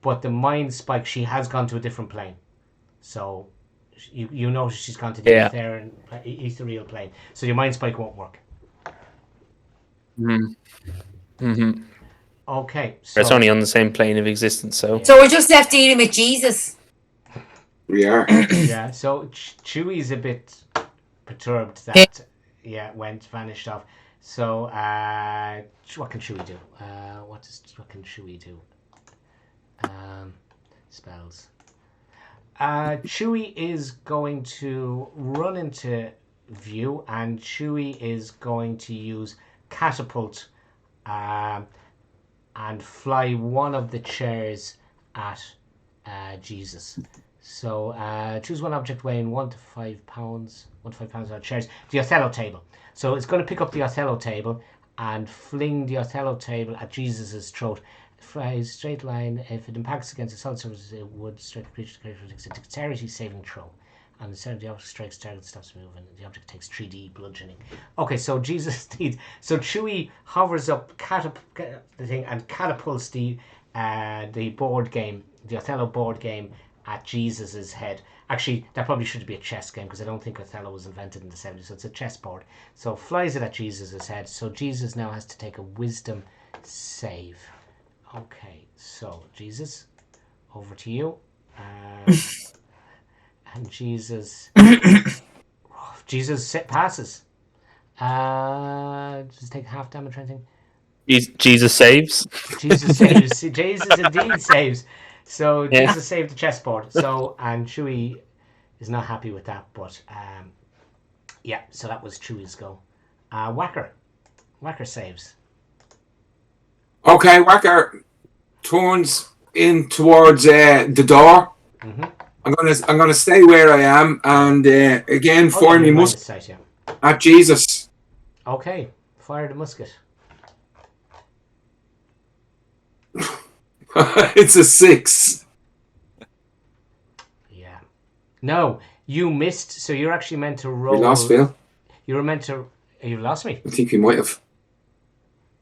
Speaker 2: but the Mind Spike, she has gone to a different plane, so. You know she's gone to the ethereal plane, so your Mind Spike won't work.
Speaker 3: Mm-hmm.
Speaker 2: Okay, so
Speaker 3: it's only on the same plane of existence, so
Speaker 4: we're just left dealing with Jesus.
Speaker 1: We are.
Speaker 2: Yeah. So Chewie's a bit perturbed that vanished off. So what can Chewie do? What can Chewie do? Spells. Chewie is going to run into view, and Chewie is going to use catapult and fly one of the chairs at Jesus. So choose one object weighing 1 to 5 pounds. 1 to 5 pounds on chairs. The Othello table. So it's going to pick up the Othello table and fling the Othello table at Jesus's throat. Flies straight line. If it impacts against a solid surface, it would strike the creature. The creature takes a dexterity saving throw, and instead the object strikes target, stops moving. The object takes 3D bludgeoning. Okay, so Jesus needs. So Chewie hovers up the thing and catapults the board game, the Othello board game, at Jesus's head. Actually, that probably should be a chess game because I don't think Othello was invented in the 70s. So it's a chessboard. So flies it at Jesus's head. So Jesus now has to take a wisdom save. Okay, so Jesus, over to you. And Jesus passes. Just take half damage or anything.
Speaker 3: Jesus saves.
Speaker 2: Jesus saves. Jesus indeed saves. So
Speaker 3: Yeah.
Speaker 2: Jesus saved the chessboard. So and Chewie is not happy with that, but yeah. So that was Chewie's go. Whacker saves.
Speaker 1: Okay, Whacker turns in towards the door.
Speaker 2: Mm-hmm.
Speaker 1: I'm gonna stay where I am, and again fire me musket at Jesus.
Speaker 2: Okay, fire the musket.
Speaker 1: It's a 6.
Speaker 2: Yeah. No, you missed. So you're actually meant to roll.
Speaker 1: We lost Phil.
Speaker 2: You were meant to. You lost me.
Speaker 1: I think we might have.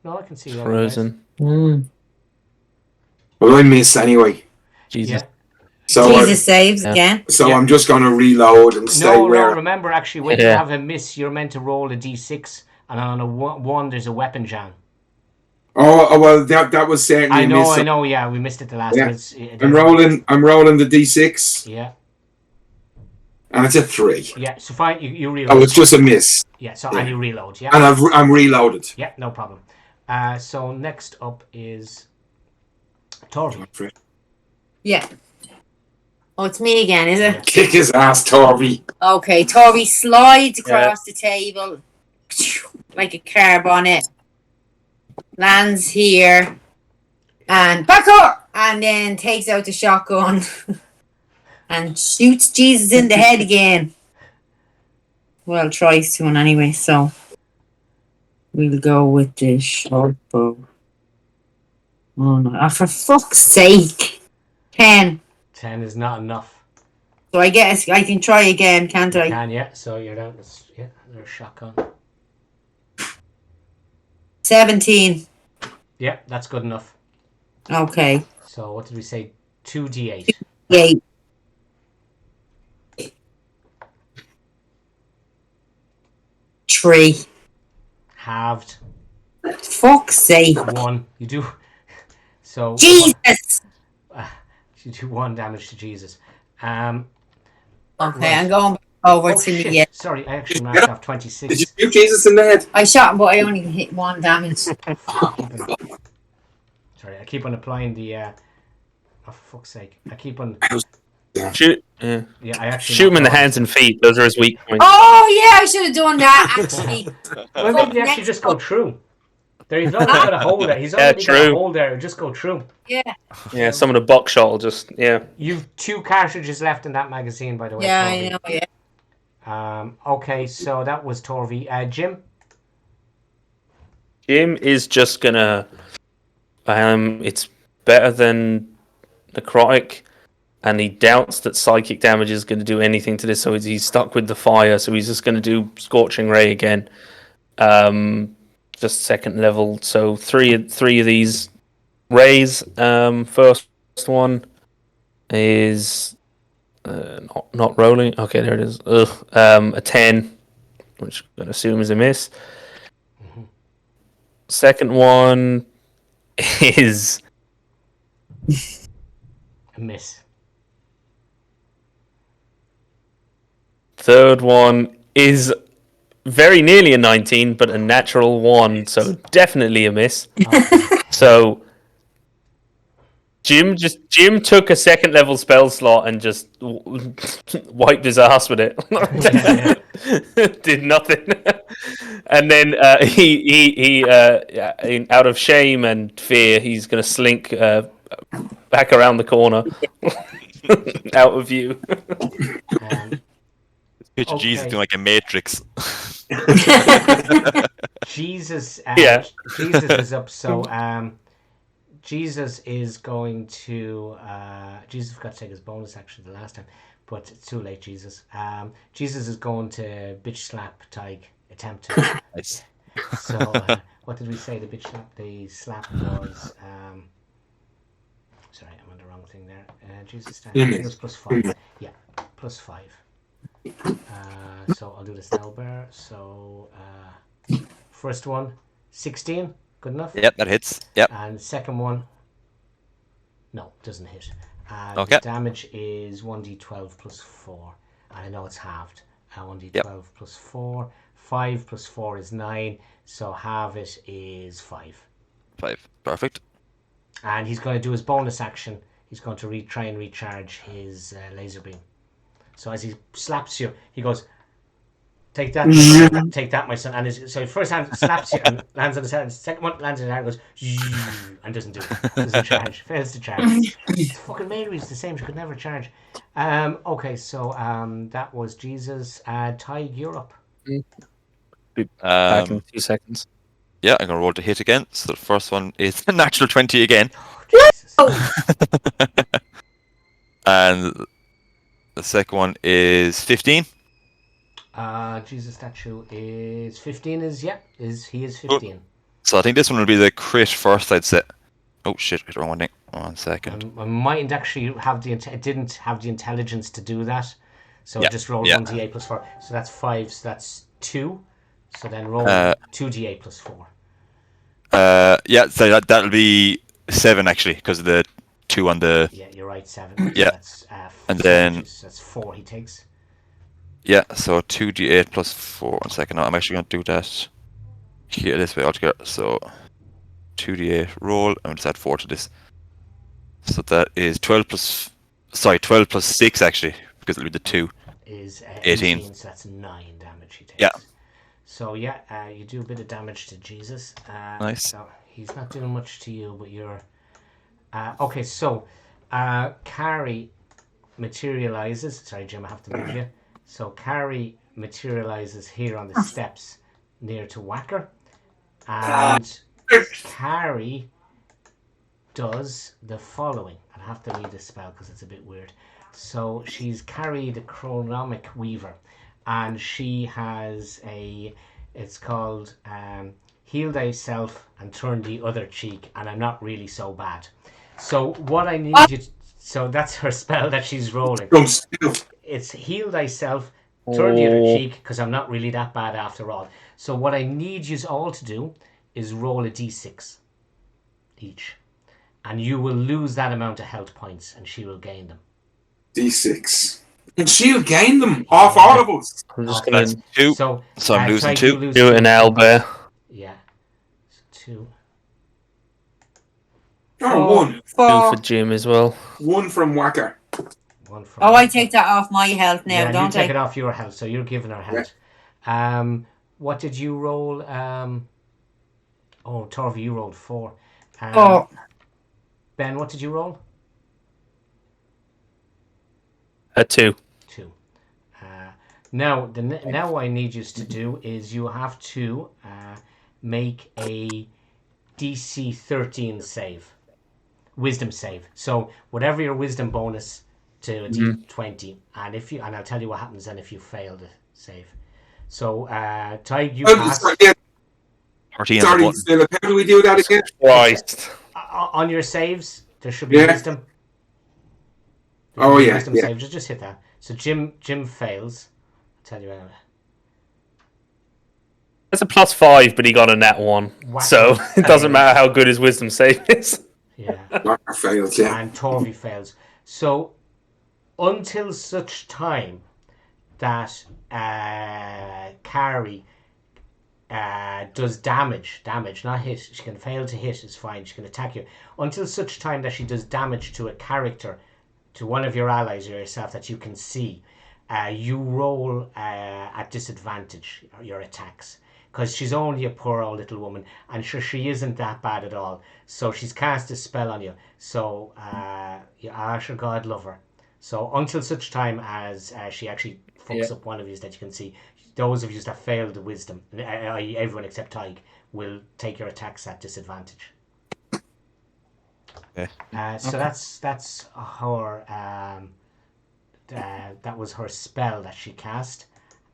Speaker 2: No, I can see you.
Speaker 3: Frozen.
Speaker 1: Well, I missed anyway.
Speaker 3: Jesus.
Speaker 2: Yeah.
Speaker 1: So
Speaker 4: Jesus saves again.
Speaker 1: So I'm just gonna reload and stay where.
Speaker 2: No. Remember, actually, when you have a miss, you're meant to roll a d6, and on a 1 there's a weapon jam.
Speaker 1: Oh well, that was certainly
Speaker 2: I
Speaker 1: a miss.
Speaker 2: I know. Yeah, we missed it the last.
Speaker 1: Yeah. I'm rolling the d6.
Speaker 2: Yeah.
Speaker 1: And it's a 3.
Speaker 2: Yeah. So fine, you reload.
Speaker 1: Oh, it's just a miss.
Speaker 2: Yeah. So and you reload. Yeah.
Speaker 1: And I'm reloaded.
Speaker 2: Yeah, no problem. So next up is Torvi.
Speaker 4: Yeah. Oh, it's me again, is it?
Speaker 1: Kick his ass, Torvi.
Speaker 4: Okay, Torvi slides across the table like a car bonnet, lands here, and back up, and then takes out the shotgun and shoots Jesus in the head again. Well, tries to, anyway. So we'll go with the short bow. Oh no! Oh, for fuck's sake! 10.
Speaker 2: 10 is not enough.
Speaker 4: So I guess I can try again, can't I?
Speaker 2: You can, yeah. So you're down. Yeah, there's shotgun.
Speaker 4: 17.
Speaker 2: Yeah, that's good enough.
Speaker 4: Okay.
Speaker 2: So what did we say? 2d8.
Speaker 4: 8. 3.
Speaker 2: Halved.
Speaker 4: Fuck's sake.
Speaker 2: 1. You do. So.
Speaker 4: Jesus!
Speaker 2: You do 1 damage to Jesus.
Speaker 4: Okay,
Speaker 2: right.
Speaker 4: I'm going over to
Speaker 2: shit.
Speaker 4: me.
Speaker 2: Sorry, I actually marked off 26.
Speaker 1: Did you shoot Jesus in the head?
Speaker 4: I shot him, but I only hit 1 damage.
Speaker 2: Sorry, I keep on applying the. Oh, for fuck's sake! I keep on.
Speaker 3: Shoot. Yeah.
Speaker 2: Yeah, I actually
Speaker 3: Shoot him in the hands and feet. Those are his weak points.
Speaker 4: Oh, yeah, I should have done that, actually.
Speaker 2: Well, maybe they actually just go through. There, he's only got a hole there. He's only got a hole there. Just go through.
Speaker 4: Yeah.
Speaker 3: Yeah, some of the buckshot will just,
Speaker 2: You've 2 cartridges left in that magazine, by the way.
Speaker 4: Yeah,
Speaker 2: Torvi.
Speaker 4: I know, yeah.
Speaker 2: Okay, so that was Torvi. Jim?
Speaker 3: Jim is just gonna. It's better than necrotic, and he doubts that psychic damage is going to do anything to this, so he's stuck with the fire. So he's just going to do Scorching Ray again, just 2nd level. So three of these rays. First one is not rolling. Okay, there it is. A 10, which I'm going to assume is a miss.
Speaker 2: Mm-hmm.
Speaker 3: Second one is
Speaker 2: A miss.
Speaker 3: Third one is very nearly a 19, but a natural 1, so definitely a miss. So Jim took a 2nd level spell slot and just wiped his ass with it. Did nothing. And then he out of shame and fear, he's going to slink back around the corner, out of view.
Speaker 5: Picture Jesus doing like a Matrix.
Speaker 2: Jesus.
Speaker 3: Jesus
Speaker 2: is up. So Jesus is going to. Jesus forgot to take his bonus action the last time, but it's too late. Jesus. Jesus is going to bitch slap Tig. Attempt to.
Speaker 5: Nice.
Speaker 2: So what did we say? The bitch slap. The slap was. Sorry, I'm on the wrong thing there. Jesus standing. It was +5. Yeah, +5. So I'll do the cell bear. So first one, 16, good enough.
Speaker 5: Yep, that hits. Yep.
Speaker 2: And second one, no, doesn't hit. And
Speaker 5: Okay.
Speaker 2: the damage is 1d12 plus 4. I know it's halved. 1d12
Speaker 5: Yep.
Speaker 2: plus 4. 5 plus 4 is 9. So halve it is 5.
Speaker 5: 5. Perfect.
Speaker 2: And he's going to do his bonus action. He's going to try and recharge his laser beam. So as he slaps you, he goes, "Take that, my son. Take that, my son." And so first hand slaps you and lands on his head. Second one lands on his head and goes, and doesn't do it. Doesn't charge. Fails to charge. Fucking Mary's the same. She could never charge. Okay, so that was Jesus. Ty, you're up.
Speaker 3: Back in 2 seconds.
Speaker 5: Yeah, I'm going to roll to hit again. So the first one is a natural 20 again.
Speaker 2: Oh, Jesus.
Speaker 5: And the second one is 15.
Speaker 2: Jesus statue is 15. He is 15.
Speaker 5: So I think this one will be the crit first, I'd say. Oh shit, hit the wrong one thing. 1 second.
Speaker 2: I mightn't actually have it didn't have the intelligence to do that. So
Speaker 5: Yeah,
Speaker 2: just roll
Speaker 5: yeah.
Speaker 2: 1d8 plus 4. So that's 5, so that's 2. So then roll 2d8 plus 4.
Speaker 5: Yeah, so that'll be 7 actually, because of the 2 on the...
Speaker 2: Yeah, you're right, 7.
Speaker 5: Yeah.
Speaker 2: So that's,
Speaker 5: and then...
Speaker 2: that's 4 he takes.
Speaker 5: Yeah, so 2d8 plus 4. 1 second, no, I'm actually going to do that here this way altogether. So 2d8 roll, and just add 4 to this. So that is 12 plus 6 actually, because it'll be the 2.
Speaker 2: Is
Speaker 5: 18.
Speaker 2: So that's 9 damage he takes.
Speaker 5: Yeah.
Speaker 2: So yeah, you do a bit of damage to Jesus.
Speaker 5: Nice.
Speaker 2: So he's not doing much to you, but you're... okay, so Carrie materializes. Sorry, Jim, I have to move you. So Carrie materializes here on the steps near to Whacker. And Carrie does the following. I have to read this spell because it's a bit weird. So she's Carrie the Chronomic Weaver. And she has it's called Heal Thyself and Turn the Other Cheek. And I'm not really so bad. So what I need you... So that's her spell that she's rolling. It's Heal Thyself, Turn the Other Cheek, because I'm not really that bad after all. So what I need you all to do is roll a d6 each. And you will lose that amount of health points, and she will gain them.
Speaker 1: D6. And she'll gain them off all of us.
Speaker 3: I'm just going to
Speaker 5: 2.
Speaker 2: So
Speaker 5: I'm losing 2.
Speaker 3: do an elbow.
Speaker 2: Yeah. So 2.
Speaker 1: Oh, 1.
Speaker 3: 2 for Jim as well.
Speaker 1: 1 from Whacker.
Speaker 2: 1 from
Speaker 4: I take that off my health now,
Speaker 2: yeah,
Speaker 4: don't
Speaker 2: you take
Speaker 4: I?
Speaker 2: it off your health, so you're giving her health. What did you roll? Torvi, you rolled 4. Ben, what did you roll?
Speaker 3: A 2.
Speaker 2: 2. Now, now I need you to do is you have to make a DC 13 save. Wisdom save. So whatever your wisdom bonus to a D20, and I'll tell you what happens then if you fail the save. So Ty, you pass.
Speaker 1: Sorry, Philip, how do we do that again?
Speaker 3: Christ.
Speaker 2: On your saves, there should be wisdom. Wisdom save. Just hit that. So Jim fails. I'll tell you anyway.
Speaker 3: It's a +5, but he got a nat 1. So it doesn't matter how good his wisdom save is.
Speaker 2: Yeah.
Speaker 1: Whacker fails, yeah.
Speaker 2: And Torvi fails. So until such time that Carrie does damage, not hit. She can fail to hit, it's fine. She can attack you. Until such time that she does damage to a character, to one of your allies or yourself that you can see, you roll at disadvantage your attacks. Because she's only a poor old little woman, and sure, she isn't that bad at all. So she's cast a spell on you. So, sure, God love her. So until such time as she actually fucks up one of you that you can see, those of you that fail the wisdom, everyone except Tig, will take your attacks at disadvantage.
Speaker 5: Okay.
Speaker 2: So that's her. That was her spell that she cast,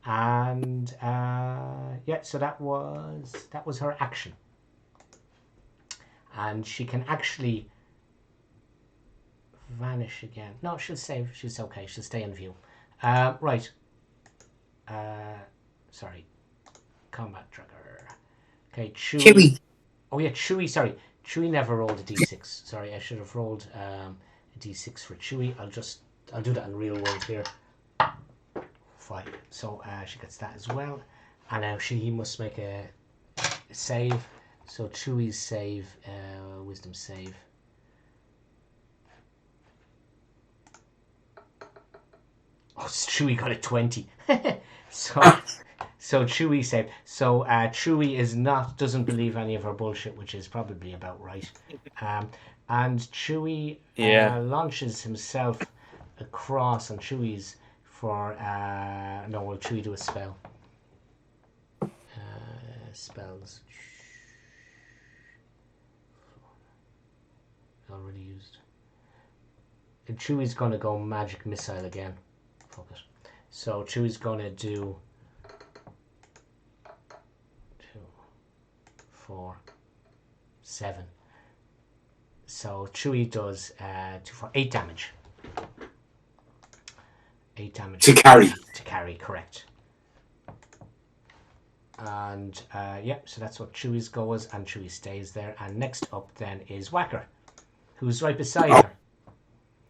Speaker 2: and so that was her action, and she can actually vanish again. No, she'll save. She's okay. She'll stay in view. Right. Sorry. Combat trigger. Okay, Chewie. Oh yeah, Chewie. Sorry, Chewie never rolled a d6. Sorry, I should have rolled a D6 for Chewie. I'll do that in real world here. 5. So she gets that as well. And now he must make a save. So Chewie's save, wisdom save. Oh, Chewie got a 20. So Chewie saved. So Chewie doesn't believe any of her bullshit, which is probably about right. And Chewie launches himself across on Chewie's for will Chewie do a spell? Spells already used. And Chewie's gonna go magic missile again. Fuck it. So Chewie's gonna do 2, 4, 7. So Chewie does 2, 4, 8 damage. 8 damage
Speaker 1: to carry.
Speaker 2: To carry, correct. And so that's what Chewie's goes, and Chewie stays there. And next up then is Whacker, who's right beside her.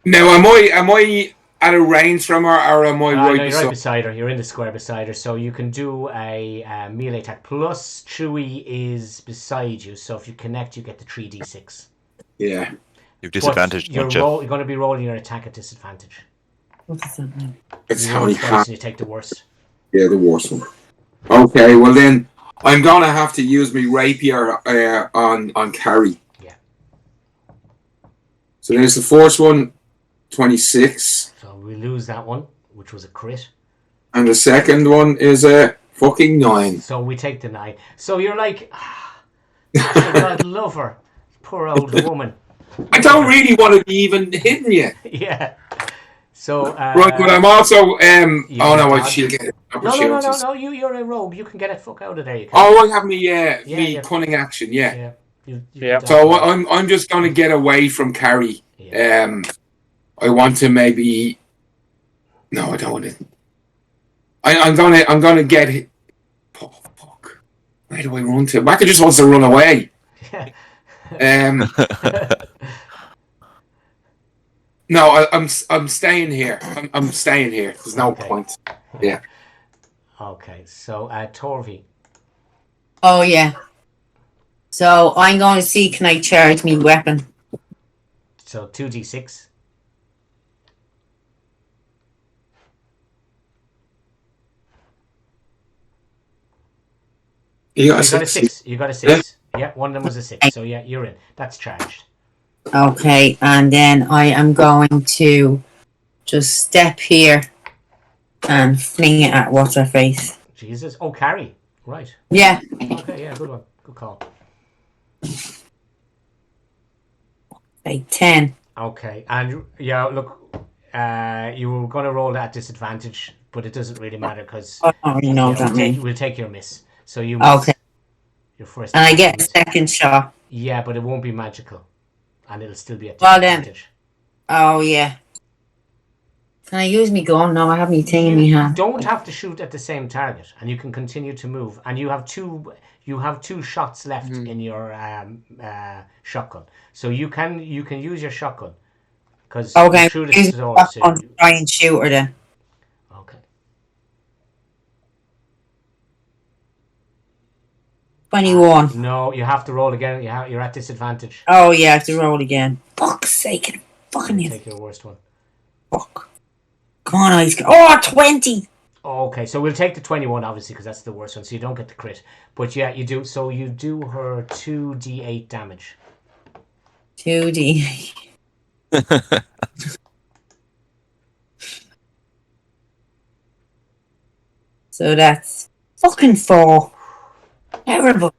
Speaker 1: Now, am I at a range from her, or am I
Speaker 2: right? No, you're right beside her. You're in the square beside her, so you can do a melee attack. Plus, Chewie is beside you, so if you connect, you get the 3d6.
Speaker 1: Yeah.
Speaker 5: You've disadvantage.
Speaker 2: You're going to be rolling your attack at disadvantage.
Speaker 4: What does that mean?
Speaker 1: It's
Speaker 2: you
Speaker 1: how
Speaker 2: roll
Speaker 1: many
Speaker 2: twice and you take the worst.
Speaker 1: Yeah, the worst one. Okay, well then I'm gonna have to use my rapier on carry.
Speaker 2: Yeah.
Speaker 1: So there's the first one, 26.
Speaker 2: So we lose that one, which was a crit.
Speaker 1: And the second one is a fucking 9.
Speaker 2: So we take the 9. So you're like, God love her, poor old woman.
Speaker 1: I don't really want to be even hitting you.
Speaker 2: Yeah. So
Speaker 1: right, but I'm also she'll get it.
Speaker 2: No, you're a rogue. You can get it fuck out of there.
Speaker 1: I have me cunning action, yeah. So I'm just gonna get away from carry. Yeah. I want to maybe. No, I don't want to. I'm gonna get it. Oh, fuck! Where do I run to? Maka just wants to run away. No, I'm staying here. I'm staying here. There's no point. Yeah.
Speaker 2: Okay, so Torvi.
Speaker 4: Oh yeah. So I'm going to see, can I charge me weapon?
Speaker 2: So 2d6.
Speaker 1: You got a 6.
Speaker 2: You got a 6. Yeah, one of them was a 6. So yeah, you're in. That's charged.
Speaker 4: Okay, and then I am going to just step here and fling it at what's her face.
Speaker 2: Jesus. Oh, carry. Right.
Speaker 4: Yeah.
Speaker 2: Okay, yeah, good one. Good call.
Speaker 4: Like 10.
Speaker 2: Okay, and yeah, look, you were going to roll that disadvantage, but it doesn't really matter because we'll take your miss. So you miss your first.
Speaker 4: And I get a second shot.
Speaker 2: Yeah, but it won't be magical. And it'll still be at
Speaker 4: disadvantage. Oh, yeah. Can I use me gun? No, I have me thing in my hand.
Speaker 2: You don't have to shoot at the same target, and you can continue to move. And you have two shots left in your shotgun, so you can use your shotgun because
Speaker 4: okay.
Speaker 2: Shoot it
Speaker 4: try and shoot her then.
Speaker 2: Okay.
Speaker 4: 21.
Speaker 2: No, you have to roll again. You're at disadvantage.
Speaker 4: Oh yeah, I have to roll again. Fuck's sake! Fucking
Speaker 2: take your worst one.
Speaker 4: Fuck. Come on, Ice. Oh, 20!
Speaker 2: Okay, so we'll take the 21, obviously, because that's the worst one, so you don't get the crit. But yeah, you do. So you do her 2d8 damage.
Speaker 4: 2d8. So that's fucking 4. Terrible.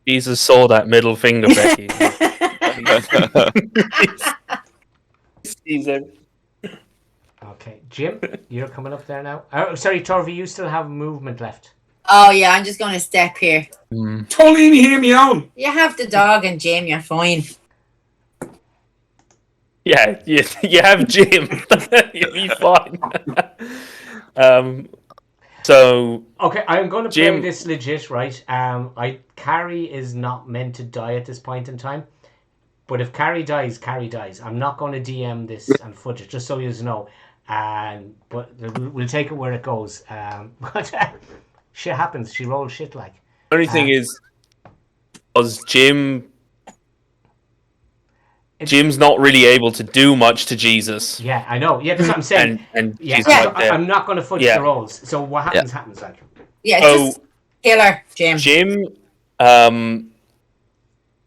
Speaker 3: Jesus saw that middle finger, Becky.
Speaker 2: Okay, Jim, you're coming up there now. Sorry, Torvi, you still have movement left.
Speaker 4: Oh yeah, I'm just going to step here.
Speaker 1: Totally hear me on.
Speaker 4: You have the dog and Jim, you're fine.
Speaker 3: Yeah, you have Jim. You'll be fine. So
Speaker 2: okay, I'm going to play this legit, right? Carrie is not meant to die at this point in time. But if Carrie dies, Carrie dies. I'm not going to DM this and fudge it, just so you know. But we'll take it where it goes. But shit happens. She rolls shit like.
Speaker 3: The only thing is, was Jim's not really able to do much to Jesus.
Speaker 2: Yeah, I know. Yeah, that's what I'm saying.
Speaker 3: And
Speaker 2: yeah,
Speaker 3: she's
Speaker 2: so I'm not going to fudge the rolls. So what happens, happens. Like.
Speaker 4: Yeah, just kill her, Jim.
Speaker 3: Jim,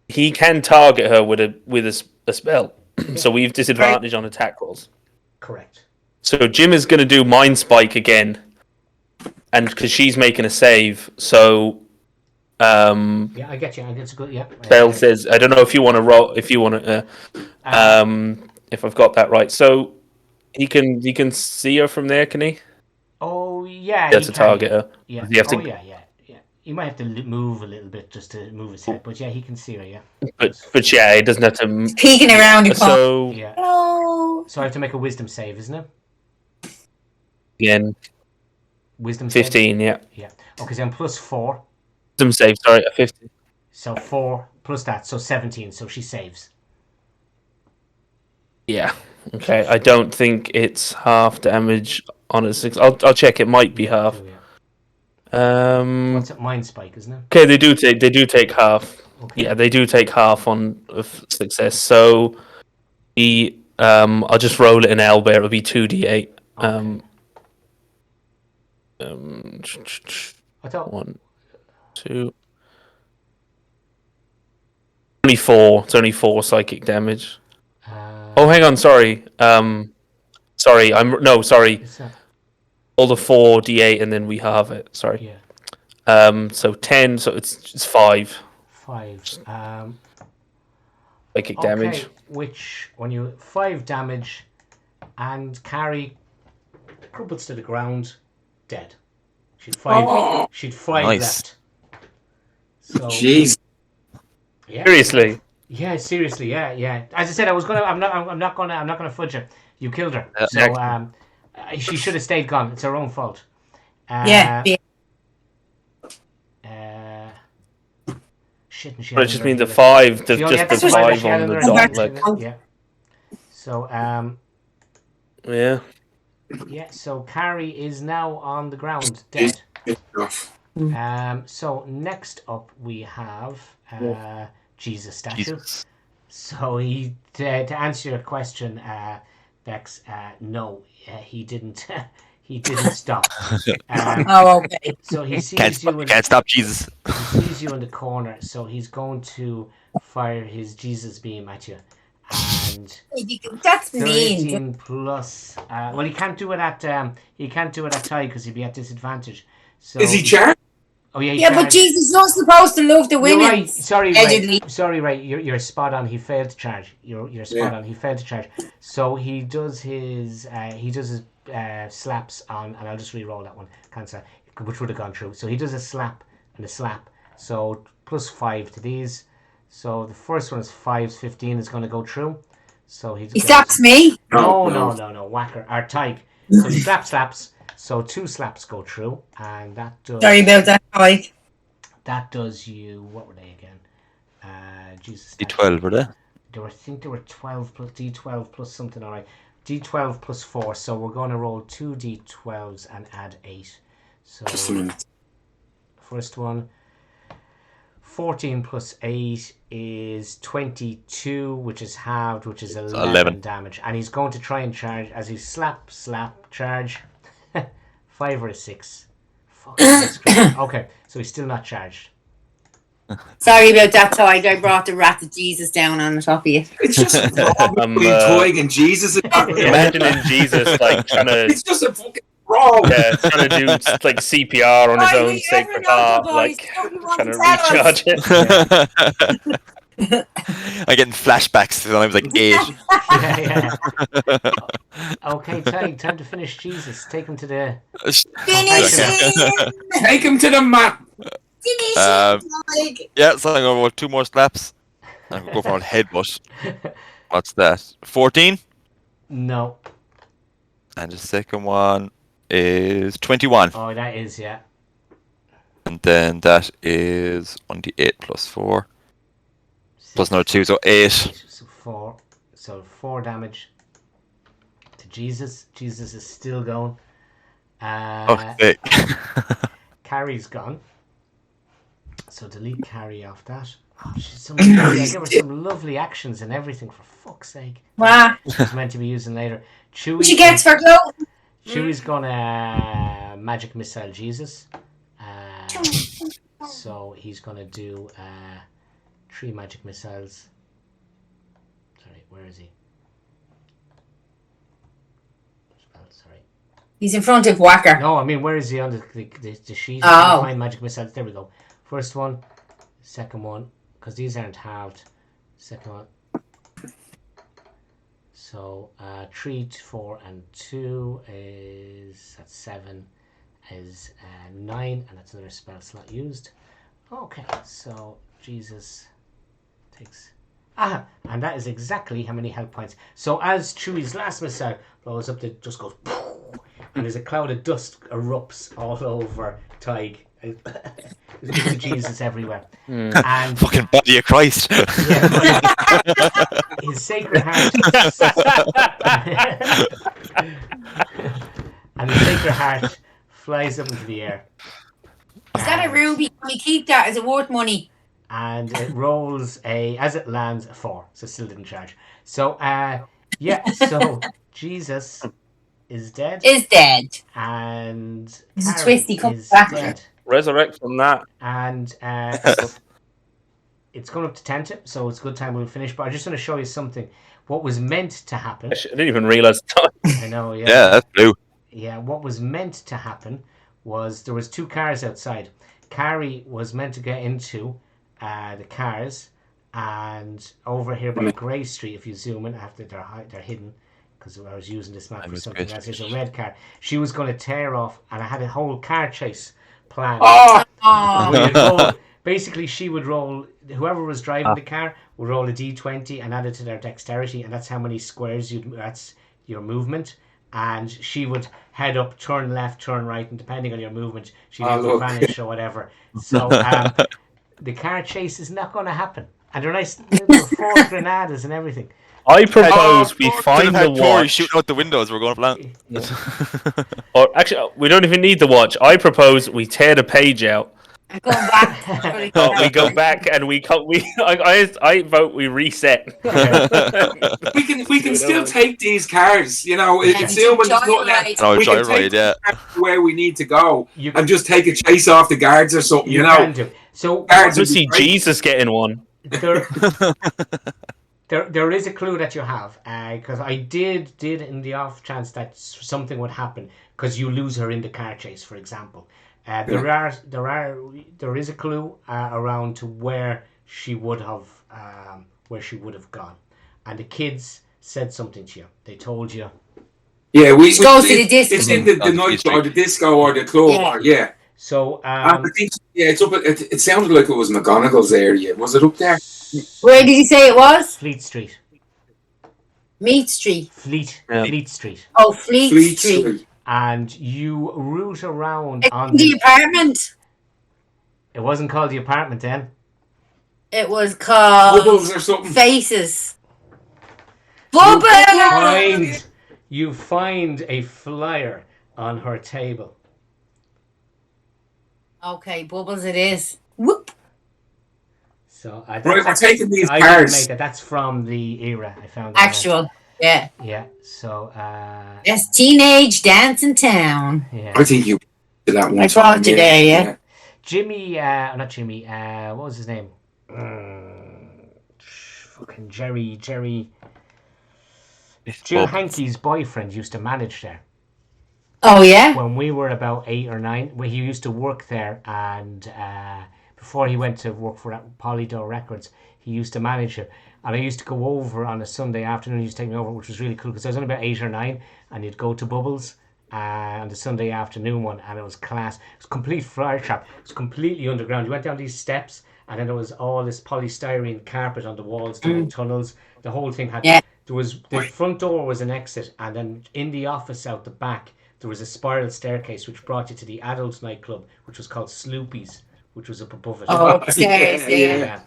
Speaker 3: he can target her with a spell. So we've disadvantage on attack rolls.
Speaker 2: Correct.
Speaker 3: So Jim is going to do Mind Spike again, and because she's making a save, so.
Speaker 2: Yeah, I get you. I get good. Yeah.
Speaker 3: Bell says, "I don't know if you want to roll. If you want to, if I've got that right. So he can see her from there, can he?
Speaker 2: Oh yeah.
Speaker 3: He has to target her.
Speaker 2: Yeah.
Speaker 3: You have to...
Speaker 2: yeah. He might have to move a little bit just to move his head, but yeah, he can see her. Yeah.
Speaker 3: But yeah, he doesn't have to.
Speaker 4: He's peeking around the corner.
Speaker 3: So
Speaker 2: yeah.
Speaker 4: Hello.
Speaker 2: So I have to make a wisdom save, isn't it?
Speaker 3: Again.
Speaker 2: Wisdom
Speaker 3: 15.
Speaker 2: Save?
Speaker 3: Yeah.
Speaker 2: Yeah. Okay, then plus 4.
Speaker 3: Wisdom save. Sorry, 15.
Speaker 2: So 4 plus that, so 17. So she saves.
Speaker 3: Yeah. Okay. I don't think it's half damage on a 6. I'll check. It might be half.
Speaker 2: What's it? Mind Spike, isn't it?
Speaker 3: Okay, they do take half.
Speaker 2: Okay.
Speaker 3: Yeah, they do take half on of success. So I'll just roll it in owlbear. It'll be 2d8.
Speaker 2: Okay. I thought
Speaker 3: 1, 2. Only 4. It's only 4 psychic damage. Oh, hang on. Sorry. Sorry. Sorry. All the 4d8 and then we halve it. Sorry.
Speaker 2: Yeah.
Speaker 3: So 10. So it's 5.
Speaker 2: 5.
Speaker 3: Psychic damage.
Speaker 2: Which when you 5 damage, and Carrie crumples to the ground, dead. She'd 5. She'd 5
Speaker 5: nice.
Speaker 2: left. So,
Speaker 1: Jeez.
Speaker 2: Yeah.
Speaker 3: Seriously.
Speaker 2: Yeah, seriously. Yeah. As I said, I'm not gonna fudge her. You killed her.
Speaker 5: Yeah.
Speaker 2: So she should have stayed gone. It's her own fault.
Speaker 4: Yeah.
Speaker 2: Shit, and she
Speaker 3: But it
Speaker 2: had
Speaker 3: just
Speaker 2: another
Speaker 3: means the
Speaker 2: healer.
Speaker 3: 5. The
Speaker 2: She only
Speaker 3: just
Speaker 2: had
Speaker 3: the 5
Speaker 2: she had
Speaker 3: on the
Speaker 2: another
Speaker 3: dot.
Speaker 2: healer.
Speaker 3: Like,
Speaker 2: Yeah. So
Speaker 3: yeah.
Speaker 2: yeah. So Carrie is now on the ground, dead. So next up we have Jesus statue.
Speaker 5: Jesus.
Speaker 2: So he to answer your question, Bex, no, he didn't. He didn't stop.
Speaker 4: Oh, okay.
Speaker 2: So he sees
Speaker 5: Can't stop Jesus.
Speaker 2: He sees you in the corner, so he's going to fire his Jesus beam at you. And
Speaker 4: That's
Speaker 2: 13
Speaker 4: mean.
Speaker 2: plus. Well, he can't do it at tie because he'd be at disadvantage. So
Speaker 1: Is he charged?
Speaker 2: Oh yeah.
Speaker 4: Yeah, but Jesus, you're supposed to love the
Speaker 2: You're
Speaker 4: women.
Speaker 2: right. Sorry,
Speaker 4: Allegedly.
Speaker 2: right. Sorry, right. You're spot on. He failed to charge. You're spot on. He failed to charge. So he does his slaps on, and I'll just re-roll that one. Cancel, which would have gone through. So he does a slap and a slap. So plus 5 to these. So the first one is 5, 15 is going to go through. So he
Speaker 4: slaps me.
Speaker 2: No. Whacker. Our type. So he slaps. So 2 slaps go through, and that does.
Speaker 4: Sorry about that, Mike.
Speaker 2: That does you. What were they again? Jesus.
Speaker 5: D12 were they?
Speaker 2: I think there were 12 plus D12 plus something. All right, D12 plus 4. So we're going to roll 2 D12s and add 8. So
Speaker 1: Just a minute.
Speaker 2: first one. 14 plus 8 is 22, which is halved, which is 11 damage. And he's going to try and charge as he slap, charge. 5 or a 6. Okay, so he's still not charged.
Speaker 4: Sorry about that, Toy. I brought the wrath of Jesus down on the top of you.
Speaker 1: It's just Toy and Jesus.
Speaker 3: Imagining Jesus like trying to.
Speaker 1: It's just a fucking brawl.
Speaker 3: Yeah, trying to do like CPR on his
Speaker 4: Why
Speaker 3: own
Speaker 4: we
Speaker 3: sacred
Speaker 4: ever know
Speaker 3: heart,
Speaker 4: the
Speaker 3: like
Speaker 4: boys? Don't you want
Speaker 3: trying to
Speaker 4: to tell us?
Speaker 3: recharge it.
Speaker 5: I'm getting flashbacks to when I was like 8.
Speaker 2: Yeah. Okay, time to finish Jesus. Take him to the.
Speaker 4: Finish him!
Speaker 1: Take him to the mat.
Speaker 4: Finish him, Mike!
Speaker 5: Yeah, so I'm going to roll 2 more slaps. I'm going to go for a headbutt. What's that? 14?
Speaker 2: No.
Speaker 5: And the second one is 21.
Speaker 2: Oh, that is, yeah.
Speaker 5: And then that is 1d8 plus 4. Plus another 2, so 8.
Speaker 2: So 4. So 4 damage to Jesus. Jesus is still going.
Speaker 5: Okay.
Speaker 2: Carrie's gone. So delete Carrie off that. Oh, she's some lovely, I give her some lovely actions and everything, for fuck's sake.
Speaker 4: Wow.
Speaker 2: She's meant to be using later. Chewie,
Speaker 4: She gets for glow.
Speaker 2: Chewie's gonna magic missile Jesus. So he's gonna do 3 magic missiles. Sorry, where is he? Sorry.
Speaker 4: He's in front of Whacker.
Speaker 2: No, I mean, where is he on the sheet?
Speaker 4: Oh.
Speaker 2: Find magic missiles. There we go. First one, second one, because these aren't halved. Second one. So 3, 4, and 2 is that's 7. Is 9, and that's another spell slot used. Okay, so Jesus takes. And that is exactly how many health points. So as Chewie's last missile blows up, it just goes, and there's a cloud of dust erupts all over Tig. There's bits of Jesus everywhere. And
Speaker 5: Fucking body of Christ.
Speaker 2: yeah, his sacred heart. And the sacred heart flies up into the air.
Speaker 4: Is that a ruby? Can we keep that? Is it worth money?
Speaker 2: And it rolls as it lands, a 4. So still didn't charge. So, so Jesus is dead.
Speaker 4: Is dead.
Speaker 2: And
Speaker 4: He's a
Speaker 2: Carrie
Speaker 4: twisty, comes
Speaker 2: is
Speaker 4: back.
Speaker 2: dead.
Speaker 3: Resurrect from that.
Speaker 2: And it's gone up to 10 tip, so it's a good time we'll finish. But I just want to show you something. What was meant to happen.
Speaker 3: I didn't even realise the time.
Speaker 2: I know, yeah.
Speaker 5: Yeah, that's blue.
Speaker 2: Yeah, what was meant to happen was there was 2 cars outside. Carrie was meant to get into the cars, and over here by Grey Street, if you zoom in, after they're hidden, because I was using this map for something else. There's a red car. She was going to tear off, and I had a whole car chase planned. Basically, she would roll. Whoever was driving the car would roll a d20 and add it to their dexterity, and that's how many squares that's your movement. And she would head up, turn left, turn right, and depending on your movement, she'd either vanish or whatever. So the car chase is not going to happen. And they're nice, little 4 granadas and everything.
Speaker 3: I propose we find the watch.
Speaker 5: Shooting out the windows, we're going to plan.
Speaker 2: Yeah.
Speaker 3: Or actually, we don't even need the watch. I propose we tear the page out.
Speaker 4: I'm going back.
Speaker 3: We go back and I vote we reset.
Speaker 1: We can still take these cars, you know. It's still when there's nothing left.
Speaker 5: No,
Speaker 1: We can
Speaker 5: joyride,
Speaker 1: take
Speaker 5: yeah.
Speaker 1: where we need to go and just take a chase off the guards or something, you know.
Speaker 2: Can do. So
Speaker 1: Guards
Speaker 3: To
Speaker 1: would be
Speaker 3: see
Speaker 1: great.
Speaker 3: Jesus getting one.
Speaker 2: There is a clue that you have, because I did in the off chance that something would happen, because you lose her in the car chase, for example. There is a clue around to where she would have gone, and the kids said something to you. They told you.
Speaker 1: Yeah, we
Speaker 4: go to the disco.
Speaker 1: It's in the night or the disco or the club. Yeah.
Speaker 2: So
Speaker 1: I think it's up. It sounded like it was McGonagall's area. Was it up there?
Speaker 4: Where did you say it was?
Speaker 2: Fleet Street.
Speaker 4: Meat Street.
Speaker 2: Fleet Street.
Speaker 4: Oh, Fleet Street.
Speaker 2: And you route around on
Speaker 4: the apartment.
Speaker 2: It wasn't called the apartment then.
Speaker 4: It was called
Speaker 1: Bubbles or something.
Speaker 4: Faces. Bubbles.
Speaker 2: You find a flyer on her table.
Speaker 4: Okay, Bubbles it is. Whoop.
Speaker 1: So we're taking these cars.
Speaker 2: Didn't make that. That's from the era. I found
Speaker 4: actual. Yeah.
Speaker 2: Yeah. So.
Speaker 4: Yes, teenage dance in town.
Speaker 2: Yeah.
Speaker 1: I think you did that one.
Speaker 4: I brought you there. Yeah.
Speaker 2: Jimmy. Not Jimmy. What was his name? Fucking Jerry. Jill Hankey's boyfriend used to manage there.
Speaker 4: Oh yeah.
Speaker 2: When we were about 8 or 9, when he used to work there, and before he went to work for Polydor Records, he used to manage it. And I used to go over on a Sunday afternoon. He used to take me over, which was really cool because I was only about 8 or 9, and you'd go to Bubbles on the Sunday afternoon one, and it was class. It was complete fire trap. It was completely underground. You went down these steps, and then there was all this polystyrene carpet on the walls, doing tunnels. The whole thing had.
Speaker 4: Yeah.
Speaker 2: There was the front door was an exit, and then in the office out the back there was a spiral staircase which brought you to the adult nightclub, which was called Sloopy's, which was up above it.
Speaker 4: Oh, upstairs,
Speaker 1: Yeah.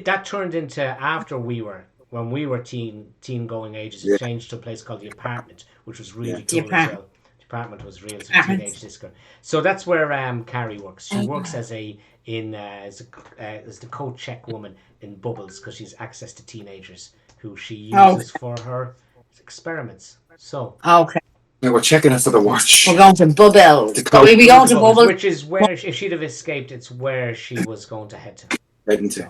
Speaker 2: That turned into after when we were teen going ages. It changed to a place called the apartment, which was really
Speaker 4: The
Speaker 2: cool as well. The apartment was real teenage disco. So that's where Carrie works. She works as the coat check woman in Bubbles because she's access to teenagers who she uses for her experiments. So
Speaker 4: okay.
Speaker 1: Yeah, we're checking it for the watch.
Speaker 4: We're going to Bubbles. We'll be going to Bubbles.
Speaker 2: Which is where, if she'd have escaped, it's where she was going to head to.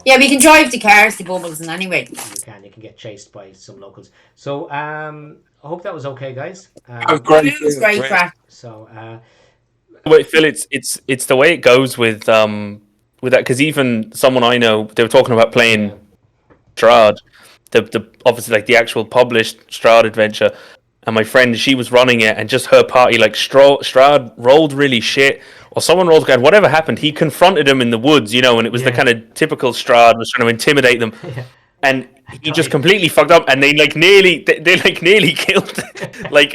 Speaker 4: Yeah, we can drive the cars to Bubbles, and anyway.
Speaker 2: You can get chased by some locals. So, I hope that was okay, guys.
Speaker 1: Great.
Speaker 4: It was great crack.
Speaker 2: So,
Speaker 3: wait, Phil, it's the way it goes with that, because even someone I know, they were talking about playing Strahd, the obviously like the actual published Strahd adventure. And my friend, she was running it, and just her party, like Strahd rolled really shit, or someone rolled good. Whatever happened, he confronted him in the woods, and it was the kind of typical Strahd was trying to intimidate them, and he just completely fucked up, and they nearly killed,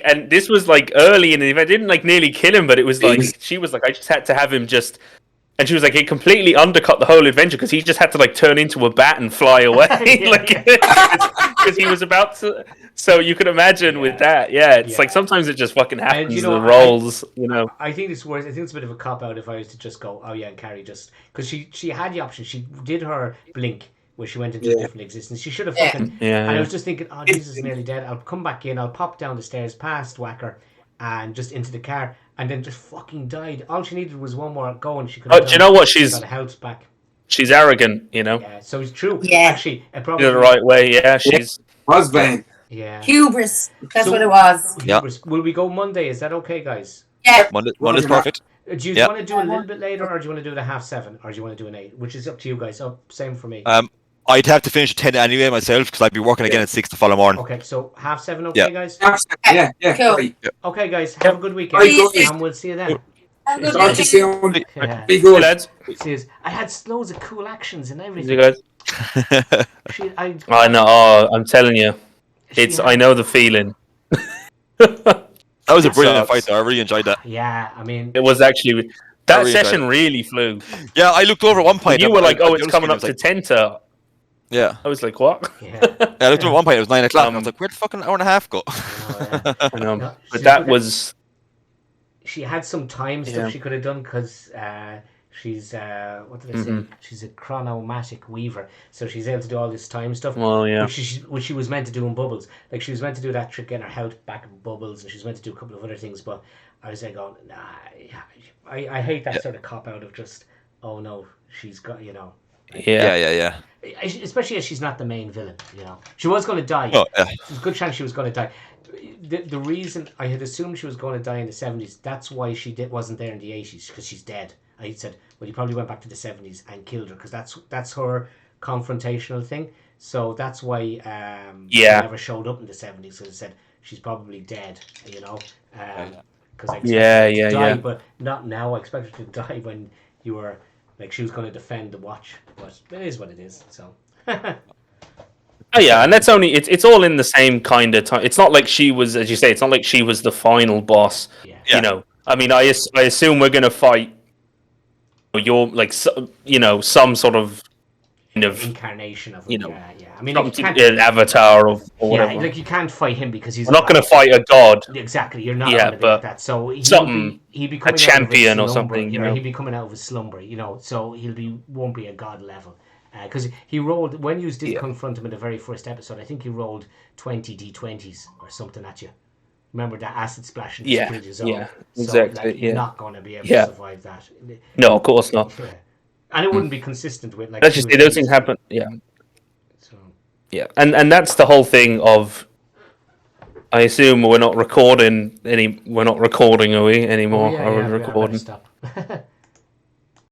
Speaker 3: and this was like early in the event. Didn't nearly kill him, but it was like she was like, I just had to have him just. And she was like, it completely undercut the whole adventure because he just had to turn into a bat and fly away, because he was about to. So you can imagine with that, it's like sometimes it just fucking happens. The rolls,
Speaker 2: I think it's worse. I think it's a bit of a cop out if I was to just go, and Carrie just because she had the option. She did her blink where she went into a different existence. She should have fucking. And I was just thinking, oh, Jesus is nearly dead. I'll come back in. I'll pop down the stairs past Whacker and just into the car. And then just fucking died. All she needed was one more go, and she could.
Speaker 3: Do you know what? She's
Speaker 2: got her health back.
Speaker 3: She's arrogant,
Speaker 2: Yeah, so it's true.
Speaker 4: Yeah,
Speaker 2: actually, it probably
Speaker 3: the right way. Yeah, she's
Speaker 1: was vain.
Speaker 2: Yeah,
Speaker 4: hubris. That's what it was.
Speaker 5: Yeah.
Speaker 2: Will we go Monday? Is that okay, guys?
Speaker 4: Yeah.
Speaker 5: Monday's perfect.
Speaker 2: Do you want to do a little bit later, or do you want to do it at 7:30, or do you want to do an 8? Which is up to you guys. Oh, same for me.
Speaker 5: I'd have to finish at 10 anyway myself because I'd be working again at 6 the following morning.
Speaker 2: Okay, so 7:30, okay, guys?
Speaker 1: Yeah,
Speaker 4: Cool.
Speaker 1: great.
Speaker 2: Okay, guys, have a good weekend, and we'll see you then.
Speaker 1: Talk to you soon.
Speaker 2: Yeah.
Speaker 1: Be good.
Speaker 3: lads.
Speaker 2: See you. I had loads of cool actions and everything.
Speaker 3: You guys. I know. Oh, I'm telling you, I know the feeling.
Speaker 5: That was a brilliant fight, though. I really enjoyed that.
Speaker 2: Yeah, I mean,
Speaker 3: it was actually that session really flew.
Speaker 5: Yeah, I looked over at one point.
Speaker 3: You were like, "Oh, it's coming up to 10 to."
Speaker 5: Yeah.
Speaker 3: I was like, "What?"
Speaker 2: Yeah.
Speaker 5: I looked over at one point. It was 9 o'clock. And I was like, "Where'd the fucking hour and a half go?"
Speaker 3: I know, but that was.
Speaker 2: She had some time stuff she could have done because she's what did I say? She's a chronomatic weaver, so she's able to do all this time stuff.
Speaker 3: Well, yeah.
Speaker 2: Which she was meant to do in Bubbles. Like she was meant to do that trick, getting her health back in Bubbles, and she was meant to do a couple of other things. But I was like, going, nah, I hate that sort of cop out of just, oh no, she's got
Speaker 5: Yeah.
Speaker 2: Especially as she's not the main villain. She was going to die.
Speaker 5: Oh, yeah.
Speaker 2: There's a good chance she was going to die. The reason I had assumed she was going to die in the 70s, that's why she wasn't there in the 80s, because she's dead. I said, well, you probably went back to the 70s and killed her, because that's her confrontational thing. So that's why she never showed up in the 70s, because I said she's probably dead, because I expected her to die, but not now. I expect her to die when you were, like, she was going to defend the watch, but it is what it is, so...
Speaker 3: Oh yeah, and that's only it's all in the same kind of time. It's not like she was, as you say, it's not like she was the final boss.
Speaker 2: Yeah.
Speaker 3: I mean, I assume we're gonna fight. You're like, some sort of kind of
Speaker 2: incarnation of I mean,
Speaker 3: an avatar or whatever.
Speaker 2: Yeah, like you can't fight him because he's.
Speaker 3: We're not gonna fight a god.
Speaker 2: Exactly, you're not. Yeah, but like that. So he'd be coming
Speaker 3: a champion or something.
Speaker 2: He'd be coming out of his slumber. So won't be a god level. Because he rolled, when you did confront him in the very first episode, I think he rolled 20 d20s or something at you. Remember that acid splash in the previous zone?
Speaker 3: Yeah, exactly.
Speaker 2: So, you're not going to be able to survive that.
Speaker 3: No, of course not.
Speaker 2: Yeah. And it wouldn't be consistent with, like...
Speaker 3: That's just, those things happen,
Speaker 2: So.
Speaker 3: Yeah, and that's the whole thing of... I assume we're not recording, are we, anymore?
Speaker 2: Yeah,
Speaker 3: are we recording?
Speaker 2: Stop.